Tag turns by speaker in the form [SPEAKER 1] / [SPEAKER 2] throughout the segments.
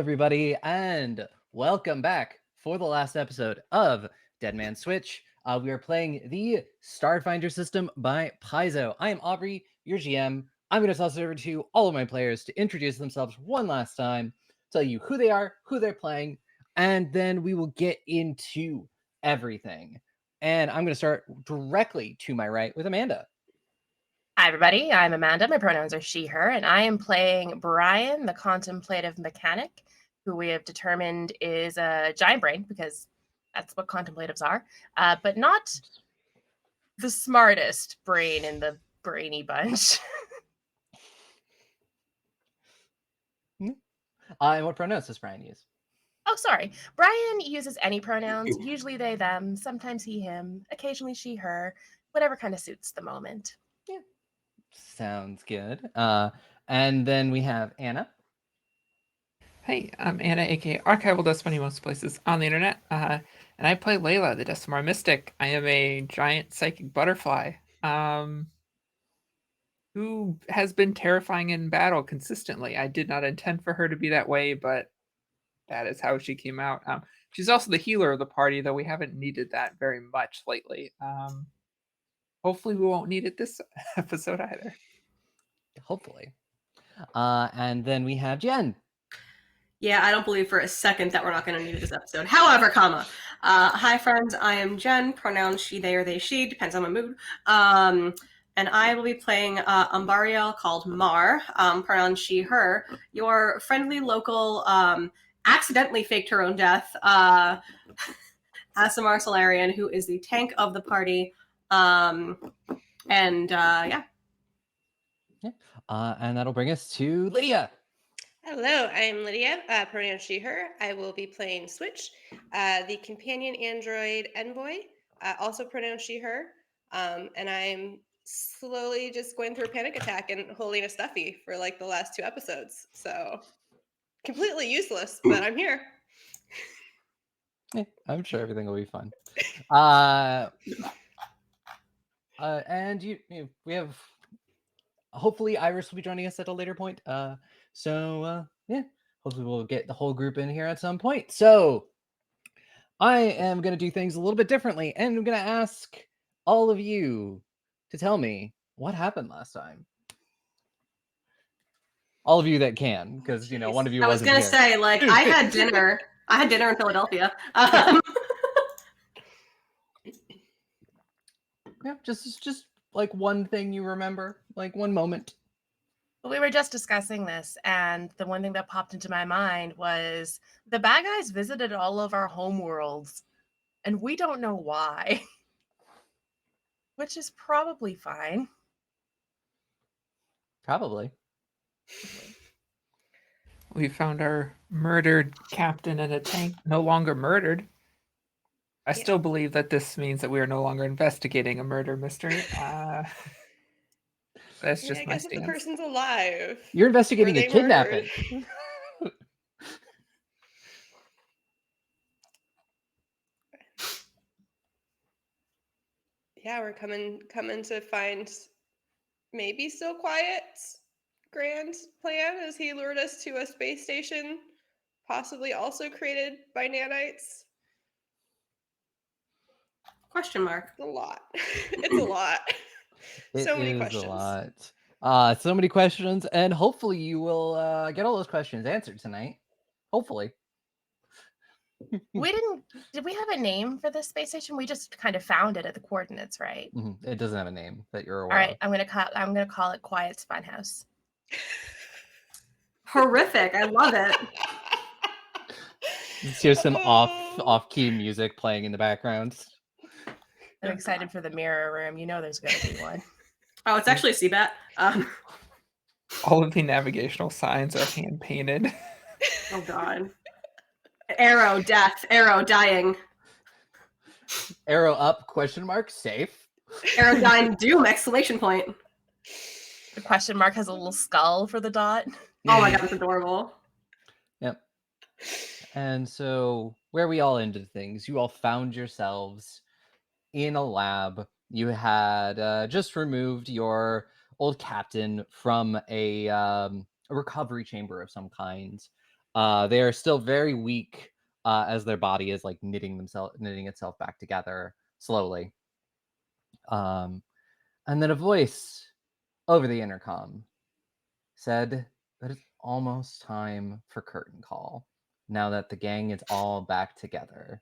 [SPEAKER 1] everybody, and welcome back for the last episode of Dead Man Switch. We are playing the Starfinder system by Paizo. I am Aubrey, your GM. I'm going to toss it over to all of my players to introduce themselves one last time, tell you who they are, who they're playing, and then we will get into everything. And I'm going to start directly to my right with Amanda.
[SPEAKER 2] Hi, everybody. I'm Amanda. My pronouns are she, her, and I am playing Brian, the contemplative mechanic, who we have determined is a giant brain, because that's what contemplatives are, but not the smartest brain in the brainy bunch.
[SPEAKER 1] And what pronouns does Brian use?
[SPEAKER 2] Oh, sorry. Brian uses any pronouns, usually they, them, sometimes he, him, occasionally she, her, whatever kind of suits the moment.
[SPEAKER 1] Yeah. Sounds good. And then we have Anna.
[SPEAKER 3] Hey, I'm Anna, aka Archival Dust Bunny most places on the internet, and I play Layla, the Decimar Mystic. I am a giant psychic butterfly, who has been terrifying in battle consistently. I did not intend for her to be that way, but that is how she came out. She's also the healer of the party, though we haven't needed that very much lately. Hopefully we won't need it this episode either.
[SPEAKER 1] Hopefully. And then we have Jen.
[SPEAKER 4] Yeah, I don't believe for a second that we're not going to need it this episode. However, hi friends, I am Jen, pronouns she, they, or they, she, depends on my mood. And I will be playing Umbariel called Mar, pronouns she, her, your friendly local, accidentally faked her own death, Asimar Solarian, who is the tank of the party. Yeah.
[SPEAKER 1] And that'll bring us to Lydia.
[SPEAKER 5] Hello, I'm Lydia, pronouns she, her. I will be playing Switch, the companion android envoy, also pronouns she, her. And I'm slowly just going through a panic attack and holding a stuffy for like the last 2 episodes. So completely useless, but I'm here.
[SPEAKER 1] Yeah, I'm sure everything will be fun. And we have, hopefully Iris will be joining us at a later point. Yeah, hopefully we'll get the whole group in here at some point. So I am going to do things a little bit differently, and I'm going to ask all of you to tell me what happened last time. All of you that can, because one of you wasn't here.
[SPEAKER 4] I was gonna say, like, I had dinner. I had dinner in Philadelphia.
[SPEAKER 1] Yeah, just like one thing you remember, like one moment.
[SPEAKER 2] We were just discussing this, and the one thing that popped into my mind was the bad guys visited all of our home worlds, and we don't know why, which is probably fine.
[SPEAKER 1] Probably.
[SPEAKER 3] We found our murdered captain in a tank, no longer murdered. I still believe that this means that we are no longer investigating a murder mystery. That's just my stance.
[SPEAKER 5] If the person's alive.
[SPEAKER 1] You're investigating a kidnapping.
[SPEAKER 5] Yeah, we're coming to find maybe So Quiet's grand plan as he lured us to a space station, possibly also created by nanites.
[SPEAKER 4] Question mark.
[SPEAKER 5] It's a lot. It's a lot. So many questions.
[SPEAKER 1] A lot. So many questions, and hopefully you will get all those questions answered tonight. Hopefully.
[SPEAKER 2] Did we have a name for this space station? We just kind of found it at the coordinates, right?
[SPEAKER 1] Mm-hmm. It doesn't have a name that you're aware
[SPEAKER 2] All right,
[SPEAKER 1] of.
[SPEAKER 2] I'm gonna call it Quiet's Funhouse.
[SPEAKER 4] Horrific. I love it.
[SPEAKER 1] It's just some off-key music playing in the background.
[SPEAKER 2] I'm excited for the mirror room. You know there's going to be one.
[SPEAKER 4] Oh, it's actually a CBAT.
[SPEAKER 3] All of the navigational signs are hand painted.
[SPEAKER 4] Oh God. Arrow, death. Arrow, dying.
[SPEAKER 1] Arrow up, question mark, safe.
[SPEAKER 4] Arrow, dying, doom, exclamation point.
[SPEAKER 2] The question mark has a little skull for the dot.
[SPEAKER 4] Oh my God, it's adorable.
[SPEAKER 1] Yep. And so where we all ended things, you all found yourselves in a lab. You had just removed your old captain from a recovery chamber of some kind. They are still very weak as their body is like knitting itself back together slowly. And then a voice over the intercom said that it's almost time for curtain call now that the gang is all back together.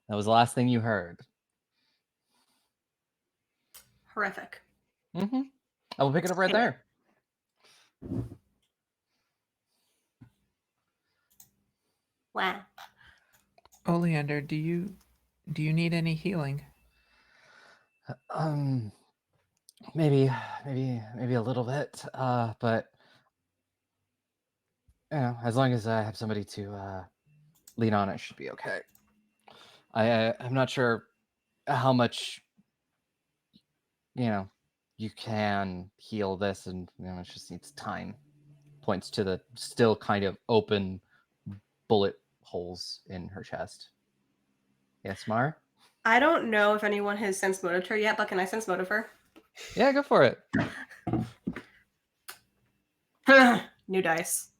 [SPEAKER 1] That was the last thing you heard.
[SPEAKER 4] Horrific.
[SPEAKER 1] Mm-hmm. I will pick it up right
[SPEAKER 4] Anyway.
[SPEAKER 1] there.
[SPEAKER 4] Wow.
[SPEAKER 3] Oleander, do you need any healing?
[SPEAKER 1] Maybe a little bit. But you know, as long as I have somebody to lean on, it should be okay. I'm not sure how much you can heal this, and it just needs time. Points to the still kind of open bullet holes in her chest. Yes, Mar?
[SPEAKER 4] I don't know if anyone has sense motive her yet, but can I sense motive her?
[SPEAKER 1] Yeah, go for it.
[SPEAKER 4] New dice.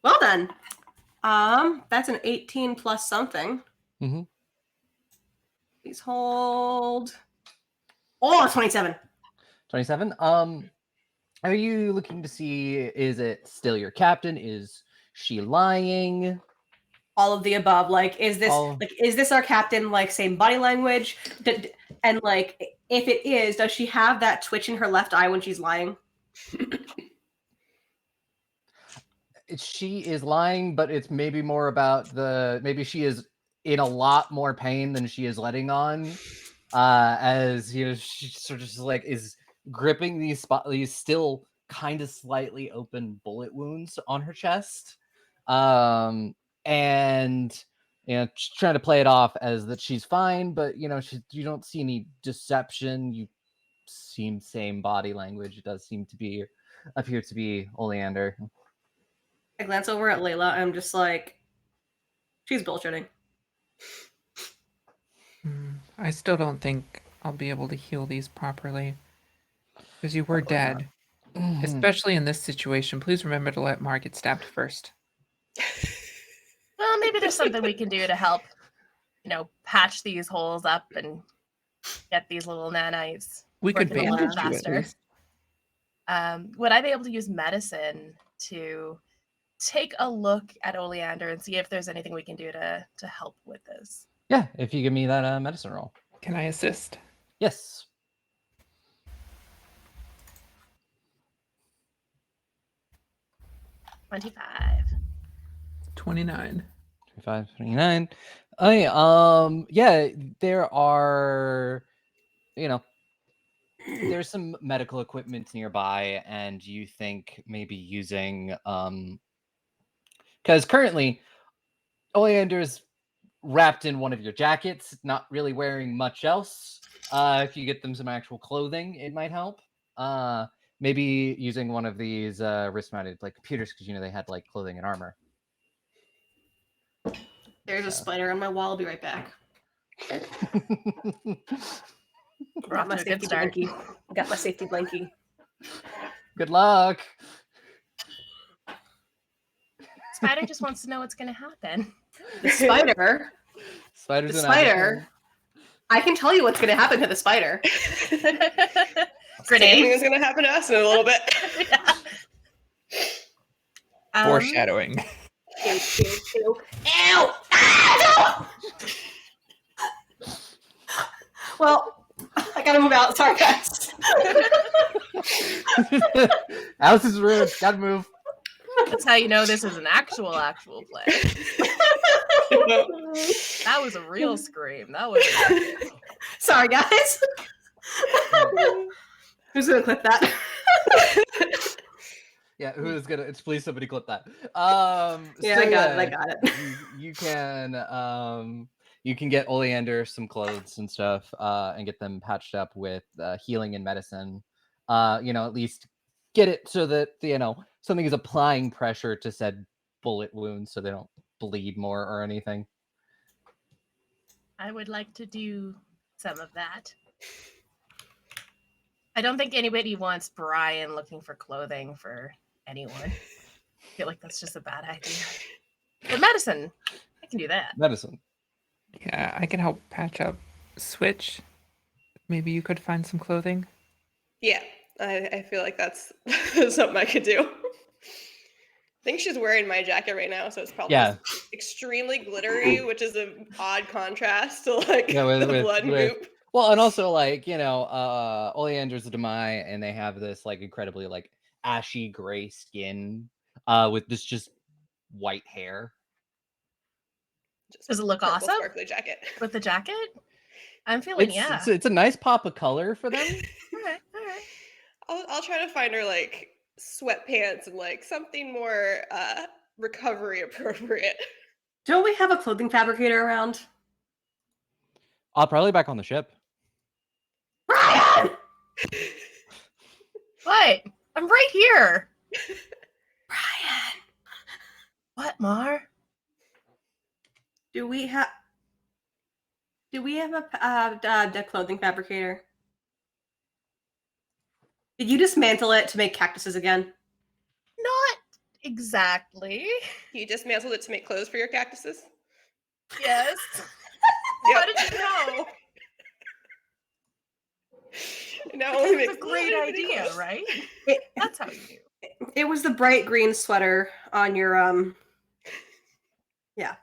[SPEAKER 4] Well then. That's an 18 plus something.
[SPEAKER 1] Mm-hmm.
[SPEAKER 4] Please hold. Oh, 27.
[SPEAKER 1] 27. Are you looking to see, is it still your captain? Is she lying?
[SPEAKER 4] All of the above. Like, is this our captain? Like, same body language? And like, if it is, does she have that twitch in her left eye when she's lying?
[SPEAKER 1] She is lying, but it's maybe more about maybe she is in a lot more pain than she is letting on. As she sort of just like is gripping these still kind of slightly open bullet wounds on her chest. And she's trying to play it off as that she's fine, but you don't see any deception. You seem same body language. It does seem to appear to be Oleander.
[SPEAKER 4] I glance over at Layla. I'm just like, she's bullshitting.
[SPEAKER 3] I still don't think I'll be able to heal these properly. Because you were dead. Especially in this situation, please remember to let Mar get stabbed first.
[SPEAKER 2] Well, maybe there's something we can do to help, patch these holes up and get these little nanites.
[SPEAKER 3] We could
[SPEAKER 2] working a little
[SPEAKER 3] bandage you at
[SPEAKER 2] faster.
[SPEAKER 3] least.
[SPEAKER 2] Would I be able to use medicine to take a look at Oleander and see if there's anything we can do to help with this?
[SPEAKER 1] Yeah, if you give me that medicine roll.
[SPEAKER 3] Can I assist?
[SPEAKER 1] Yes.
[SPEAKER 2] 25.
[SPEAKER 3] 29.
[SPEAKER 1] 25, 29. Yeah, there are, there's some medical equipment nearby, and you think maybe using, because currently Oleander's wrapped in one of your jackets, not really wearing much else. If you get them some actual clothing, it might help. Maybe using one of these wrist-mounted like computers, because they had like clothing and armor.
[SPEAKER 4] There's a spider on my wall. I'll be right back.
[SPEAKER 2] We're off to a good start.
[SPEAKER 4] blankie. Got my safety blankie.
[SPEAKER 1] Good luck.
[SPEAKER 2] Spider just wants to know what's going to happen.
[SPEAKER 4] The spider.
[SPEAKER 1] Spider's
[SPEAKER 4] The
[SPEAKER 1] an
[SPEAKER 4] spider.
[SPEAKER 1] advocate.
[SPEAKER 4] I can tell you what's going to happen to the spider.
[SPEAKER 5] Same
[SPEAKER 2] Grenade.
[SPEAKER 5] is going to happen to us in a little bit.
[SPEAKER 2] Yeah.
[SPEAKER 3] Foreshadowing.
[SPEAKER 4] Ew! Ah, no! Well, I gotta move out. Sorry, guys.
[SPEAKER 1] Alice is rude. Gotta move.
[SPEAKER 2] That's how you know this is an actual play. That was a real scream. That was.
[SPEAKER 4] Sorry, guys. Who's gonna clip that?
[SPEAKER 1] Yeah, who is gonna? Please, somebody clip that.
[SPEAKER 4] Yeah,
[SPEAKER 1] so
[SPEAKER 4] I got it.
[SPEAKER 1] You can get Oleander some clothes and stuff, and get them patched up with healing and medicine. At least get it so that something is applying pressure to said bullet wounds, so they don't bleed more or anything.
[SPEAKER 2] I would like to do some of that. I don't think anybody wants Brian looking for clothing for anyone. I feel like that's just a bad idea. But medicine, I can do that.
[SPEAKER 1] Medicine.
[SPEAKER 3] Yeah, I can help patch up. Switch. Maybe you could find some clothing.
[SPEAKER 5] Yeah, I feel like that's something I could do. I think she's wearing my jacket right now, so it's probably just extremely glittery, which is an odd contrast to like the blood and goop.
[SPEAKER 1] Well, and also like, you know, Oleander's a Demai, and they have this like incredibly like ashy gray skin with this just white hair.
[SPEAKER 5] Just
[SPEAKER 2] Does it look
[SPEAKER 5] purple
[SPEAKER 2] awesome
[SPEAKER 5] sparkly jacket.
[SPEAKER 2] with the jacket? I'm feeling
[SPEAKER 1] It's a nice pop of color for them.
[SPEAKER 2] All right.
[SPEAKER 5] I'll try to find her like sweatpants and like something more recovery appropriate.
[SPEAKER 4] Don't we have a clothing fabricator around?
[SPEAKER 1] I'll probably back on the ship.
[SPEAKER 4] Brian!
[SPEAKER 2] What? I'm right here.
[SPEAKER 4] Brian!
[SPEAKER 2] What, Mar?
[SPEAKER 4] Do we have a clothing fabricator? Did you dismantle it to make cactuses again?
[SPEAKER 2] Not exactly.
[SPEAKER 5] You dismantled it to make clothes for your cactuses?
[SPEAKER 2] Yes. How did you know?
[SPEAKER 5] No,
[SPEAKER 2] It's a great idea, right? That's how you do.
[SPEAKER 4] It was the bright green sweater on your yeah.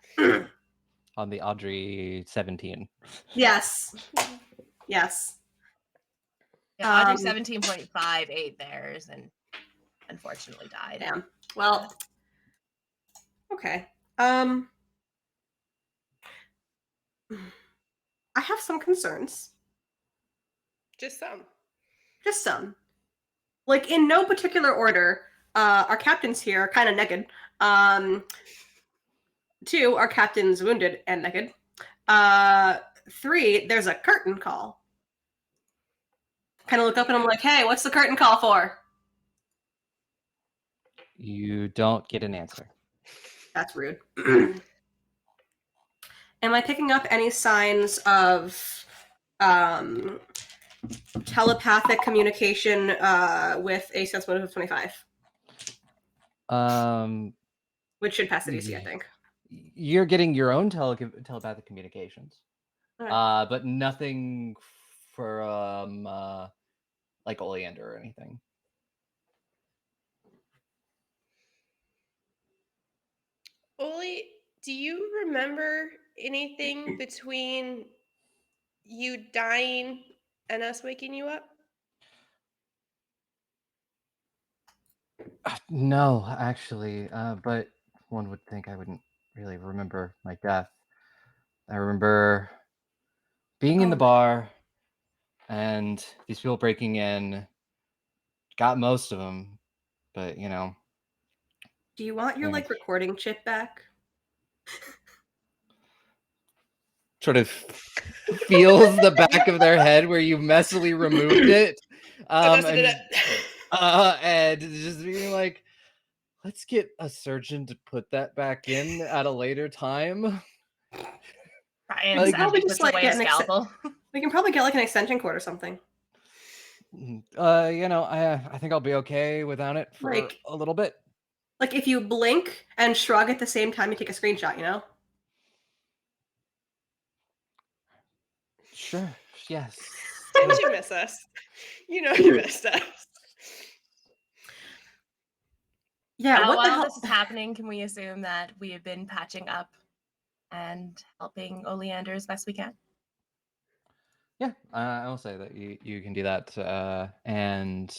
[SPEAKER 1] On the Audrey 17.
[SPEAKER 4] Yes. Yes.
[SPEAKER 2] Yeah, Audrey 17.5 ate theirs and unfortunately died.
[SPEAKER 4] Damn. Well, okay. I have some concerns.
[SPEAKER 5] Just some.
[SPEAKER 4] Just some. Like, in no particular order, our captain's here are kind of naked. 2, our captain's wounded and naked. 3, there's a curtain call. Kind of look up and I'm like, hey, what's the curtain call for?
[SPEAKER 1] You don't get an answer.
[SPEAKER 4] That's rude. Am I picking up any signs of telepathic communication with a sense motive of 25? Which should pass the DC, I think.
[SPEAKER 1] You're getting your own telepathic communications.
[SPEAKER 4] Okay.
[SPEAKER 1] But nothing from like Oleander or anything.
[SPEAKER 5] Oli, do you remember anything between you dying and us waking you up?
[SPEAKER 1] No, actually, but one would think I wouldn't really remember my death. I remember being in the bar and these people breaking in, got most of them, but you know.
[SPEAKER 4] Do you want your like recording chip back?
[SPEAKER 1] Sort of feels the back of their head where you messily removed it. And just being like, let's get a surgeon to put that back in at a later time.
[SPEAKER 2] Brian sadly puts away a scalpel.
[SPEAKER 4] We can probably get like an extension cord or something.
[SPEAKER 1] You know, I think I'll be okay without it for
[SPEAKER 4] like,
[SPEAKER 1] a little bit.
[SPEAKER 4] Like if you blink and shrug at the same time, you take a screenshot, you know?
[SPEAKER 1] Sure. Yes.
[SPEAKER 5] Didn't you miss us? You know you missed us.
[SPEAKER 2] Yeah. While this is happening, can we assume that we have been patching up and helping Oleander as best we can?
[SPEAKER 1] Yeah, I will say that you can do that and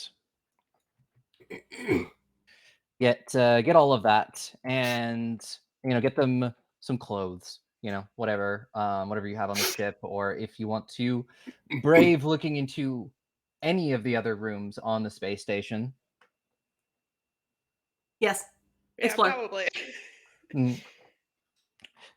[SPEAKER 1] get all of that, and you know, get them some clothes, you know, whatever you have on the ship, or if you want to brave looking into any of the other rooms on the space station.
[SPEAKER 4] Yes,
[SPEAKER 5] explore. Yeah, probably.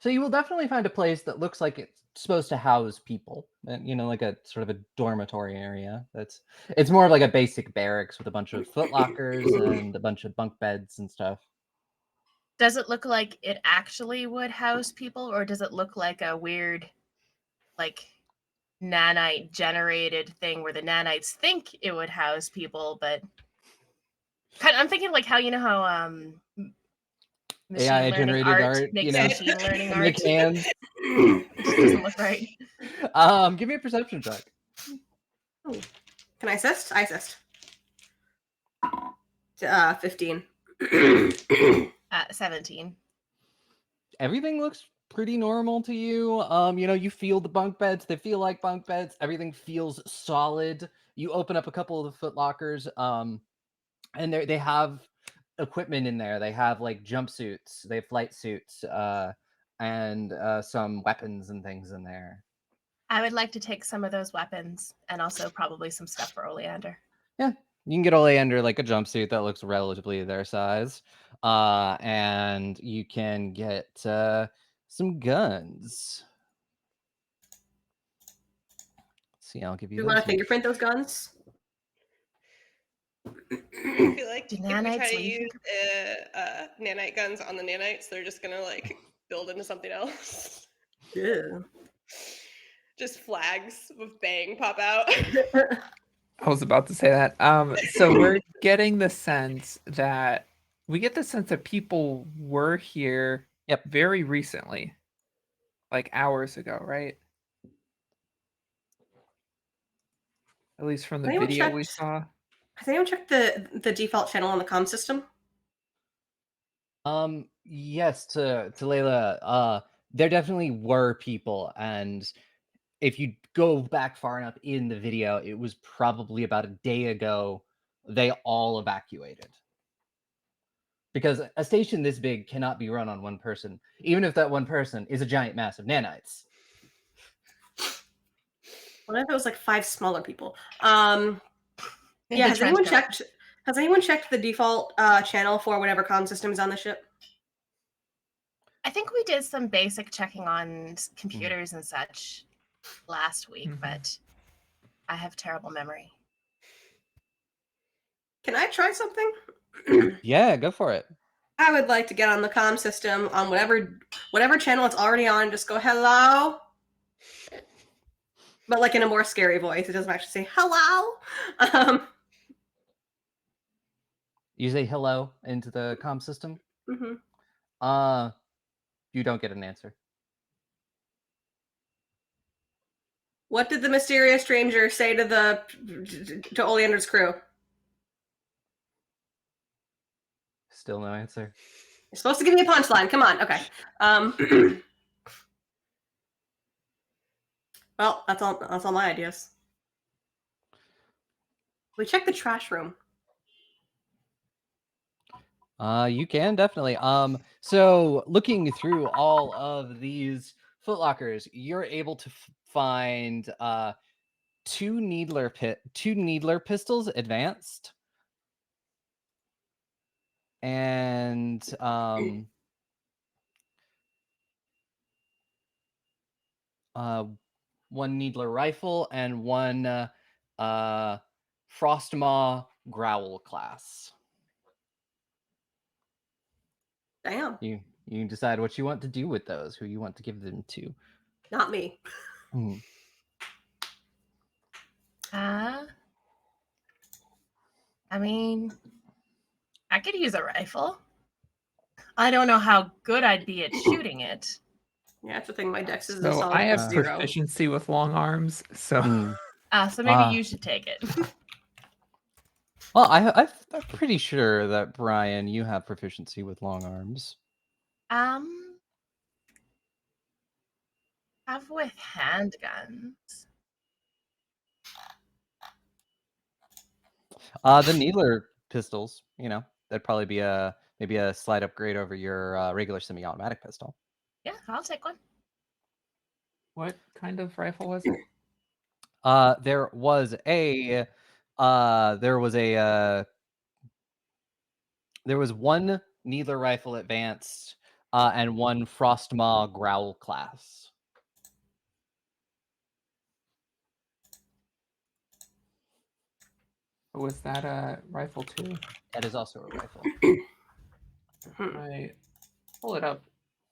[SPEAKER 1] So you will definitely find a place that looks like it's supposed to house people, and you know, like a sort of a dormitory area. It's more of like a basic barracks with a bunch of footlockers and a bunch of bunk beds and stuff.
[SPEAKER 2] Does it look like it actually would house people, or does it look like a weird, like nanite generated thing where the nanites think it would house people, but I'm thinking like how machine
[SPEAKER 1] AI
[SPEAKER 2] learning
[SPEAKER 1] generated
[SPEAKER 2] art
[SPEAKER 1] art,
[SPEAKER 2] makes
[SPEAKER 1] you know,
[SPEAKER 2] machine learning
[SPEAKER 1] in the
[SPEAKER 2] art.
[SPEAKER 1] cans.
[SPEAKER 2] It just doesn't look right.
[SPEAKER 1] Give me a perception check.
[SPEAKER 4] Can I assist? I assist. 15.
[SPEAKER 2] 17.
[SPEAKER 1] Everything looks pretty normal to you. You know, you feel the bunk beds. They feel like bunk beds. Everything feels solid. You open up a couple of the foot lockers, and they have equipment in there. They have like jumpsuits. They have flight suits, and some weapons and things in there.
[SPEAKER 2] I would like to take some of those weapons and also probably some stuff for Oleander.
[SPEAKER 1] Yeah, you can get Oleander like a jumpsuit that looks relatively their size, and you can get some guns. Let's see, I'll give you.
[SPEAKER 4] Do you
[SPEAKER 1] those
[SPEAKER 4] want to
[SPEAKER 1] in-
[SPEAKER 4] fingerprint those guns?
[SPEAKER 5] I feel like
[SPEAKER 2] Do
[SPEAKER 5] if we
[SPEAKER 2] nanites
[SPEAKER 5] try to
[SPEAKER 2] leave
[SPEAKER 5] use nanite guns on the nanites, they're just gonna like build into something else.
[SPEAKER 4] Yeah.
[SPEAKER 5] Just flags with bang pop out.
[SPEAKER 3] I was about to say that. So we're getting the sense that people were here
[SPEAKER 1] Yep.
[SPEAKER 3] very recently, like hours ago, right? At least from the
[SPEAKER 4] Anyone
[SPEAKER 3] video we
[SPEAKER 4] checked-
[SPEAKER 3] saw.
[SPEAKER 4] Has anyone checked the default channel on the comm system?
[SPEAKER 1] Yes, to Layla, there definitely were people, and if you go back far enough in the video, it was probably about a day ago they all evacuated. Because a station this big cannot be run on one person, even if that one person is a giant mass of nanites.
[SPEAKER 4] What if it was like 5 smaller people?
[SPEAKER 2] In
[SPEAKER 4] Yeah,
[SPEAKER 2] the
[SPEAKER 4] has anyone
[SPEAKER 2] trench coat.
[SPEAKER 4] checked? Has anyone checked the default channel for whatever comm system is on the ship?
[SPEAKER 2] I think we did some basic checking on computers and such last week,
[SPEAKER 3] Mhm.
[SPEAKER 2] but I have terrible memory.
[SPEAKER 4] Can I try something?
[SPEAKER 1] Yeah, go for it.
[SPEAKER 4] I would like to get on the comm system on whatever channel it's already on and just go hello. But like in a more scary voice. It doesn't actually say hello.
[SPEAKER 1] You say hello into the comm system.
[SPEAKER 4] Mhm.
[SPEAKER 1] You don't get an answer.
[SPEAKER 4] What did the mysterious stranger say to Oleander's crew?
[SPEAKER 1] Still no answer.
[SPEAKER 4] You're supposed to give me a punchline. Come on. Okay. Well, that's all my ideas. We checked the trash room.
[SPEAKER 1] You can definitely. So looking through all of these footlockers, you're able to find two needler pistols advanced, and one needler rifle and one Frostmaw growl class.
[SPEAKER 4] Damn.
[SPEAKER 1] You can decide what you want to do with those, who you want to give them to.
[SPEAKER 4] Not me.
[SPEAKER 2] I mean, I could use a rifle. I don't know how good I'd be at shooting it.
[SPEAKER 4] Yeah, that's the thing. My dex is a
[SPEAKER 3] So
[SPEAKER 4] solid
[SPEAKER 3] I have
[SPEAKER 4] 0.
[SPEAKER 3] proficiency with long arms, so
[SPEAKER 2] So maybe you should take it.
[SPEAKER 1] Well, I'm pretty sure that Brian, you have proficiency with long arms.
[SPEAKER 2] Have with handguns.
[SPEAKER 1] The needler pistols, that'd probably be maybe a slight upgrade over your regular semi-automatic pistol.
[SPEAKER 2] Yeah, I'll take one.
[SPEAKER 3] what kind of rifle was it?
[SPEAKER 1] There was one needler rifle advanced and one Frostmaw growl class.
[SPEAKER 3] Was that a rifle too?
[SPEAKER 1] That is also a rifle.
[SPEAKER 3] I pull it up.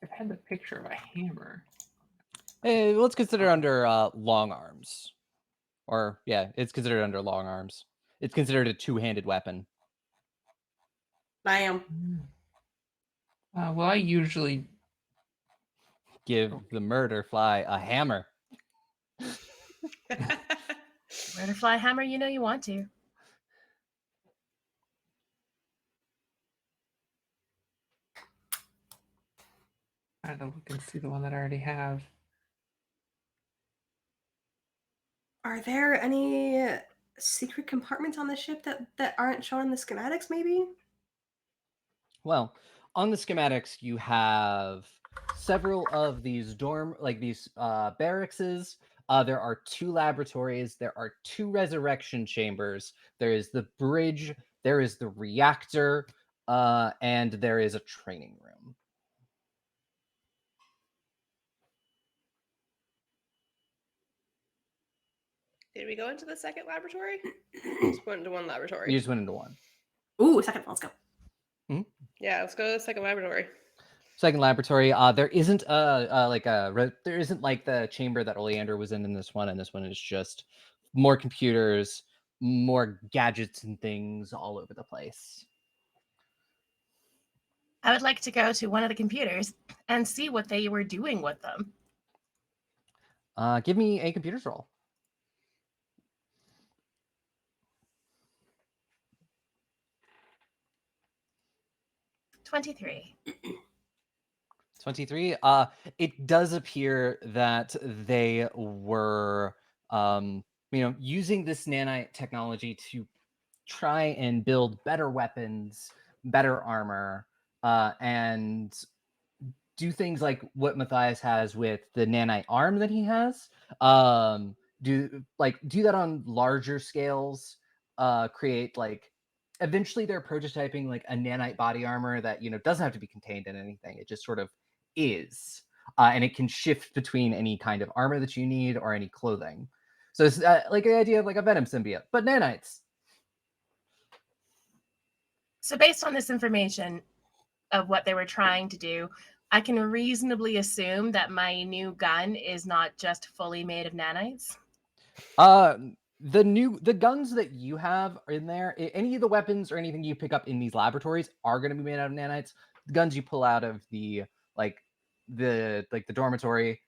[SPEAKER 3] It had the picture of a hammer.
[SPEAKER 1] Let's consider under long arms. Or, yeah, it's considered under long arms. It's considered a two-handed weapon.
[SPEAKER 4] I am.
[SPEAKER 3] Well, I usually
[SPEAKER 1] Give the murder fly a hammer.
[SPEAKER 2] Butterfly hammer, you know you want to.
[SPEAKER 3] try to look and see the one that I already have.
[SPEAKER 4] Are there any secret compartments on the ship that aren't shown in the schematics? Maybe.
[SPEAKER 1] Well, on the schematics, you have several of these barrackses. There are 2 laboratories. There are 2 resurrection chambers. There is the bridge. There is the reactor, and there is a training room.
[SPEAKER 5] Did we go into the second laboratory? Just went into one laboratory.
[SPEAKER 1] You just went into one.
[SPEAKER 4] Ooh, second. Let's go.
[SPEAKER 5] Yeah, let's go to the second laboratory.
[SPEAKER 1] Second laboratory. There isn't there isn't like the chamber that Oleander was in this one, and this one is just more computers, more gadgets and things all over the place.
[SPEAKER 2] I would like to go to one of the computers and see what they were doing with them.
[SPEAKER 1] Give me a computers roll.
[SPEAKER 2] $23.
[SPEAKER 1] 23. It does appear that they were, using this nanite technology to try and build better weapons, better armor, and do things like what Matthias has with the nanite arm that he has. Do that on larger scales. Create eventually they're prototyping like a nanite body armor that doesn't have to be contained in anything. It just sort of is, and it can shift between any kind of armor that you need or any clothing. So it's like the idea of like a Venom symbiote, but nanites.
[SPEAKER 2] So based on this information of what they were trying to do, I can reasonably assume that my new gun is not just fully made of nanites.
[SPEAKER 1] The guns that you have in there, any of the weapons or anything you pick up in these laboratories are going to be made out of nanites. The guns you pull out of the dormitory,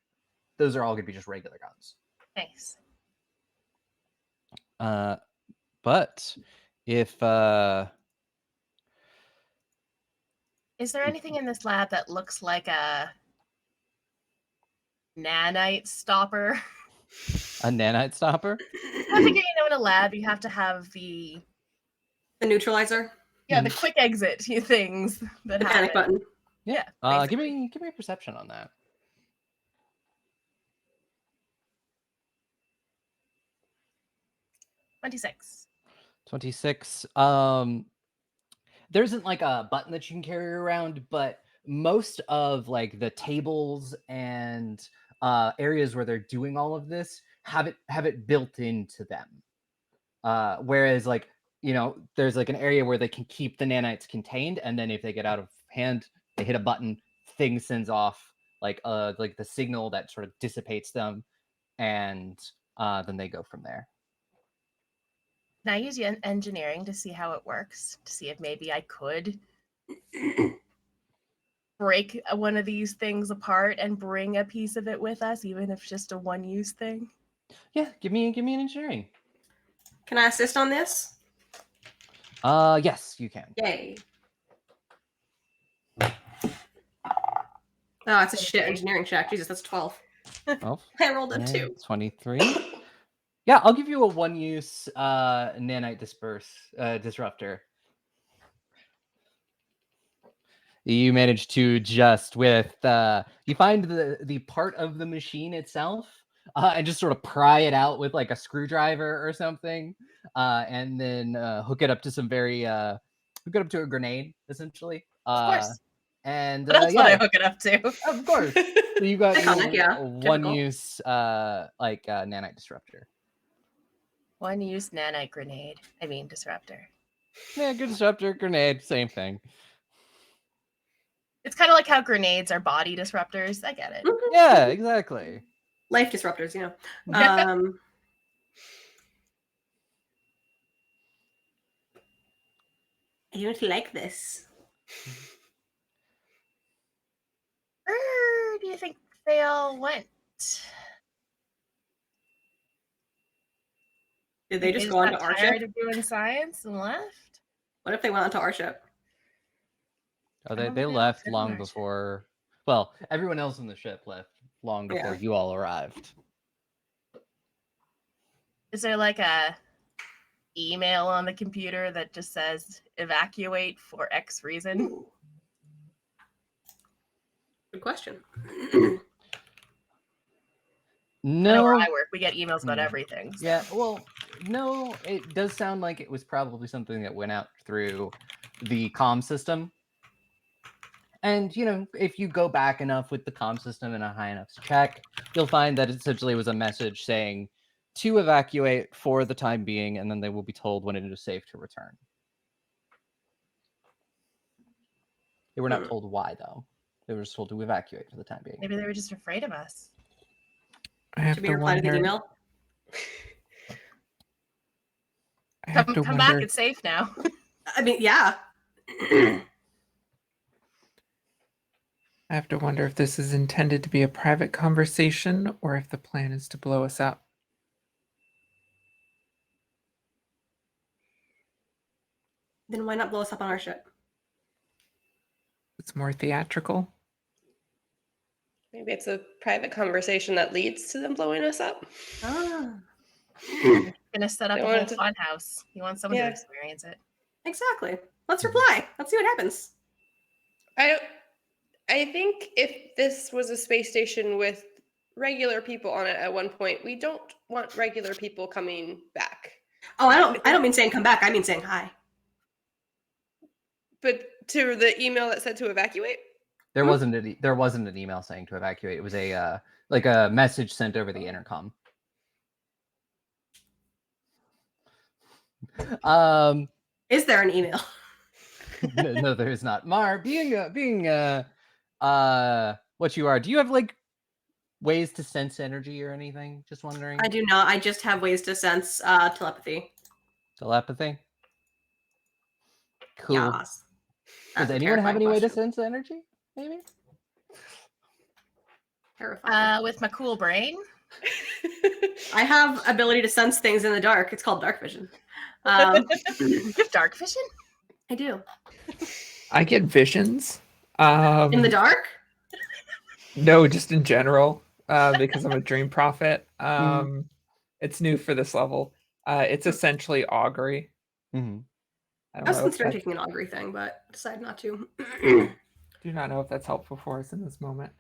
[SPEAKER 1] those are all going to be just regular guns.
[SPEAKER 2] Nice.
[SPEAKER 1] But if
[SPEAKER 2] Is there anything in this lab that looks like a nanite stopper?
[SPEAKER 1] a nanite stopper,
[SPEAKER 2] I figure, in a lab you have to have the
[SPEAKER 4] neutralizer.
[SPEAKER 2] Yeah, the quick exit things that
[SPEAKER 4] The panic
[SPEAKER 2] happen.
[SPEAKER 4] button.
[SPEAKER 2] Yeah.
[SPEAKER 1] give me a perception on that.
[SPEAKER 2] 26.
[SPEAKER 1] 26. There isn't like a button that you can carry around, but most of like the tables and areas where they're doing all of this have it built into them. Whereas there's like an area where they can keep the nanites contained, and then if they get out of hand, they hit a button, thing sends off like the signal that sort of dissipates them, and then they go from there.
[SPEAKER 2] Can I use engineering to see how it works? To see if maybe I could break one of these things apart and bring a piece of it with us, even if it's just a one-use thing?
[SPEAKER 1] Yeah, give me an engineering.
[SPEAKER 4] Can I assist on this?
[SPEAKER 1] Yes, you can.
[SPEAKER 4] Yay. Oh, it's a shit engineering check. Jesus, that's 12.
[SPEAKER 1] 12.
[SPEAKER 4] I rolled a 2.
[SPEAKER 1] 23. Yeah, I'll give you a one-use nanite disruptor. You manage to just with you find the part of the machine itself and just sort of pry it out with like a screwdriver or something, and then hook it up to a grenade essentially.
[SPEAKER 2] Of course.
[SPEAKER 1] And
[SPEAKER 2] What else would I hook it up to?
[SPEAKER 1] Of course. So you got
[SPEAKER 4] Iconic, yeah.
[SPEAKER 1] one-use nanite disruptor.
[SPEAKER 2] One-use nanite grenade. I mean disruptor.
[SPEAKER 1] Yeah, good disruptor, grenade, same thing.
[SPEAKER 2] It's kind of like how grenades are body disruptors. I get it.
[SPEAKER 1] Yeah, exactly.
[SPEAKER 4] Life disruptors, you know. I don't like this.
[SPEAKER 2] Where do you think they all went?
[SPEAKER 4] Did they just
[SPEAKER 2] just
[SPEAKER 4] go onto
[SPEAKER 2] got
[SPEAKER 4] our
[SPEAKER 2] tired
[SPEAKER 4] ship?
[SPEAKER 2] of doing science and left?
[SPEAKER 4] What if they went onto our ship?
[SPEAKER 1] Oh,
[SPEAKER 2] I
[SPEAKER 1] they
[SPEAKER 2] don't think they
[SPEAKER 1] left
[SPEAKER 2] fit on
[SPEAKER 1] long
[SPEAKER 2] our ship.
[SPEAKER 1] before. Well, everyone else on the ship left long before
[SPEAKER 4] Yeah.
[SPEAKER 1] you all arrived.
[SPEAKER 2] Is there like a email on the computer that just says evacuate for X reason?
[SPEAKER 4] Ooh. Good question.
[SPEAKER 2] I know where
[SPEAKER 1] No.
[SPEAKER 2] I work, we get emails about everything. So.
[SPEAKER 1] Yeah, well, no, it does sound like it was probably something that went out through the comm system. And, you know, if you go back enough with the comm system and a high enough check, you'll find that it essentially was a message saying to evacuate for the time being, and then they will be told when it is safe to return. They were not told why, though. They were just told to evacuate for the time being.
[SPEAKER 2] Maybe they were just afraid of us.
[SPEAKER 3] I have
[SPEAKER 4] Should we
[SPEAKER 3] to
[SPEAKER 4] reply to the
[SPEAKER 3] wonder.
[SPEAKER 4] email?
[SPEAKER 3] I have to
[SPEAKER 2] Come
[SPEAKER 3] wonder.
[SPEAKER 2] back, it's safe now.
[SPEAKER 4] I mean, yeah.
[SPEAKER 3] I have to wonder if this is intended to be a private conversation or if the plan is to blow us up.
[SPEAKER 4] Then why not blow us up on our ship?
[SPEAKER 3] It's more theatrical.
[SPEAKER 5] Maybe it's a private conversation that leads to them blowing us up.
[SPEAKER 4] Ah,
[SPEAKER 2] Gonna set up
[SPEAKER 5] They
[SPEAKER 2] a whole
[SPEAKER 5] wanted to-
[SPEAKER 2] fun house. You want someone
[SPEAKER 5] Yeah.
[SPEAKER 2] to experience it.
[SPEAKER 4] exactly. Let's reply. Let's see what happens.
[SPEAKER 5] I think if this was a space station with regular people on it at one point, we don't want regular people coming back.
[SPEAKER 4] Oh, I don't mean saying come back. I mean saying hi.
[SPEAKER 5] But to the email that said to evacuate?
[SPEAKER 1] There wasn't an email saying to evacuate. It was a like a message sent over the intercom.
[SPEAKER 4] Is there an email?
[SPEAKER 1] No, there is not. Mar, being what you are, do you have like ways to sense energy or anything? Just wondering.
[SPEAKER 4] I do not. I just have ways to sense telepathy.
[SPEAKER 1] Telepathy. Cool.
[SPEAKER 4] Yes.
[SPEAKER 1] Does
[SPEAKER 4] That's a
[SPEAKER 1] anyone have
[SPEAKER 4] terrifying
[SPEAKER 1] any way to
[SPEAKER 4] question.
[SPEAKER 1] sense energy? Maybe.
[SPEAKER 4] Terrifying.
[SPEAKER 2] With my cool brain.
[SPEAKER 4] I have ability to sense things in the dark. It's called dark vision.
[SPEAKER 2] You have dark vision?
[SPEAKER 4] I do.
[SPEAKER 3] I get visions.
[SPEAKER 4] In the dark?
[SPEAKER 3] No, just in general, because I'm a dream prophet.
[SPEAKER 1] Mhm.
[SPEAKER 3] It's new for this level. It's essentially augury.
[SPEAKER 1] Mm-hmm.
[SPEAKER 3] I
[SPEAKER 4] I
[SPEAKER 3] don't
[SPEAKER 4] was
[SPEAKER 3] know if
[SPEAKER 4] considering
[SPEAKER 3] that,
[SPEAKER 4] taking an augury thing, but decided not to.
[SPEAKER 3] do not know if that's helpful for us in this moment.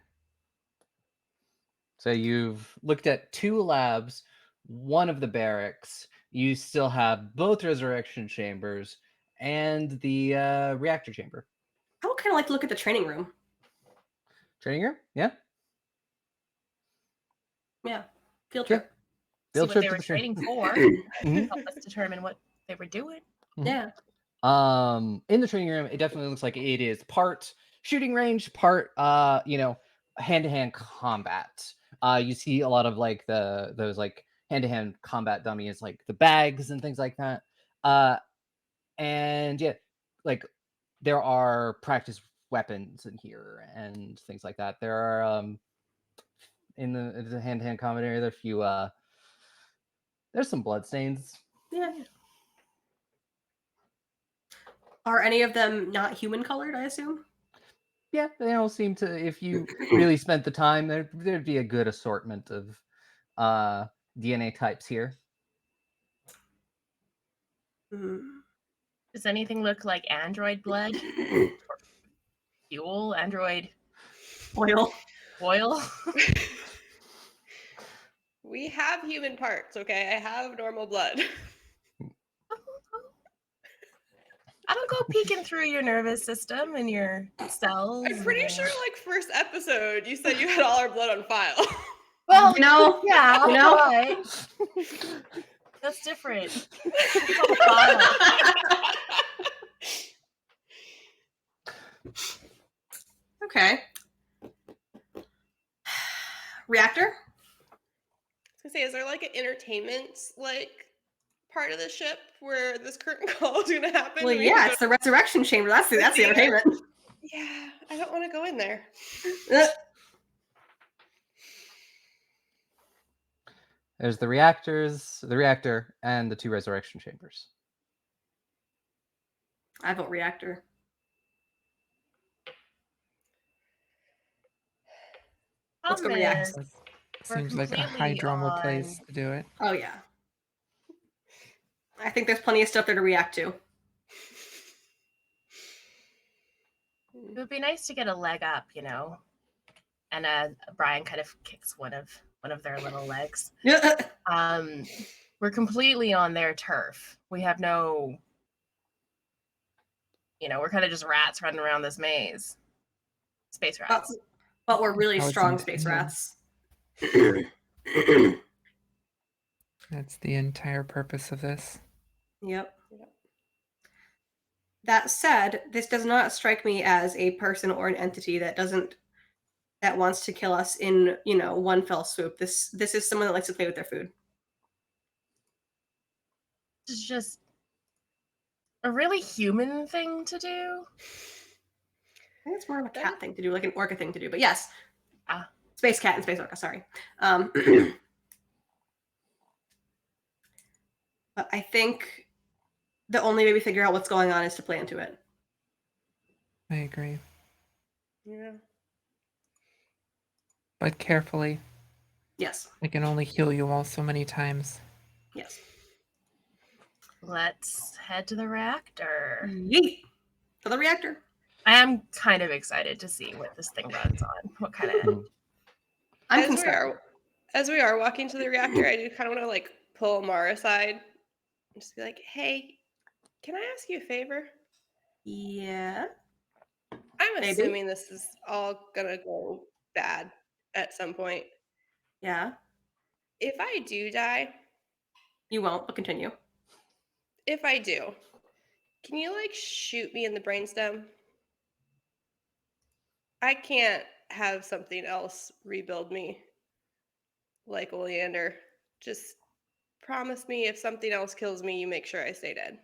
[SPEAKER 1] So you've looked at 2 labs, one of the barracks. You still have both resurrection chambers and the reactor chamber.
[SPEAKER 4] I would kind of like to look at the training room.
[SPEAKER 1] Training room? Yeah.
[SPEAKER 4] Yeah. Field
[SPEAKER 1] Yeah.
[SPEAKER 4] trip.
[SPEAKER 2] See
[SPEAKER 1] Field
[SPEAKER 2] what
[SPEAKER 1] trip
[SPEAKER 2] they
[SPEAKER 1] to
[SPEAKER 2] were
[SPEAKER 1] the training.
[SPEAKER 2] training for.
[SPEAKER 1] Mhm.
[SPEAKER 2] Help us determine what they were doing.
[SPEAKER 4] Yeah.
[SPEAKER 1] In the training room, it definitely looks like it is part shooting range, part hand-to-hand combat. You see a lot of like those like hand-to-hand combat dummies, like the bags and things like that. And yeah, like there are practice weapons in here and things like that. There are in the hand-to-hand combat area, there are a few there's some blood stains.
[SPEAKER 4] Yeah. Are any of them not human colored, I assume?
[SPEAKER 1] Yeah, they all seem to, if you really spent the time, there'd be a good assortment of DNA types here.
[SPEAKER 4] Hmm.
[SPEAKER 2] Does anything look like android blood? Fuel? Android
[SPEAKER 4] Oil.
[SPEAKER 2] oil?
[SPEAKER 5] We have human parts, okay? I have normal blood.
[SPEAKER 2] I don't go peeking through your nervous system and your cells.
[SPEAKER 5] I'm pretty sure, like, first episode, you said you had all our blood on file.
[SPEAKER 2] Well,
[SPEAKER 4] You know?
[SPEAKER 2] yeah,
[SPEAKER 4] You know?
[SPEAKER 2] but that's different. It's called a file.
[SPEAKER 4] Okay. Reactor?
[SPEAKER 5] entertainment like part of the ship where this curtain call is gonna happen?
[SPEAKER 4] Well,
[SPEAKER 5] and we have
[SPEAKER 4] yeah,
[SPEAKER 5] to
[SPEAKER 4] it's the resurrection chamber. That's the entertainment.
[SPEAKER 5] Yeah, I don't want to go in there.
[SPEAKER 1] There's the reactor, and the 2 resurrection chambers.
[SPEAKER 4] I vote reactor. Let's go
[SPEAKER 2] Problem
[SPEAKER 4] react.
[SPEAKER 2] is, we're
[SPEAKER 3] Seems like a
[SPEAKER 2] completely
[SPEAKER 3] hydromal place
[SPEAKER 2] on-
[SPEAKER 3] to do it.
[SPEAKER 4] Oh yeah. I think there's plenty of stuff there to react to.
[SPEAKER 2] It would be nice to get a leg up, you know. And Brian kind of kicks one of their little legs. We're completely on their turf. We have no, we're kind of just rats running around this maze. Space rats.
[SPEAKER 4] But we're really
[SPEAKER 3] How it's
[SPEAKER 4] strong space
[SPEAKER 3] intended.
[SPEAKER 4] rats.
[SPEAKER 3] That's the entire purpose of this.
[SPEAKER 4] Yep. That said, this does not strike me as a person or an entity that wants to kill us in, one fell swoop. This is someone that likes to play with their food.
[SPEAKER 2] It's just a really human thing to do.
[SPEAKER 4] I think it's more of a cat thing to do, like an orca thing to do. But yes, space cat and space orca. Sorry. But I think the only way we figure out what's going on is to play into it.
[SPEAKER 3] I agree.
[SPEAKER 5] Yeah.
[SPEAKER 3] But carefully.
[SPEAKER 4] Yes.
[SPEAKER 3] I can only heal you all so many times.
[SPEAKER 4] Yes.
[SPEAKER 2] Let's head to the reactor.
[SPEAKER 4] Yeet. To the reactor.
[SPEAKER 2] I am kind of excited to see what this thing runs on. What kind of
[SPEAKER 4] I'm
[SPEAKER 5] As
[SPEAKER 4] concerned.
[SPEAKER 5] we are walking to the reactor, I do kind of want to like pull Mara aside and just be like, "Hey, can I ask you a favor?
[SPEAKER 4] Yeah.
[SPEAKER 5] I'm
[SPEAKER 4] Maybe.
[SPEAKER 5] assuming this is all gonna go bad at some point.
[SPEAKER 4] Yeah.
[SPEAKER 5] If I do die,
[SPEAKER 4] You won't, but continue.
[SPEAKER 5] if I do, can you like shoot me in the brainstem? I can't have something else rebuild me like Oleander. Just promise me if something else kills me, you make sure I stay dead."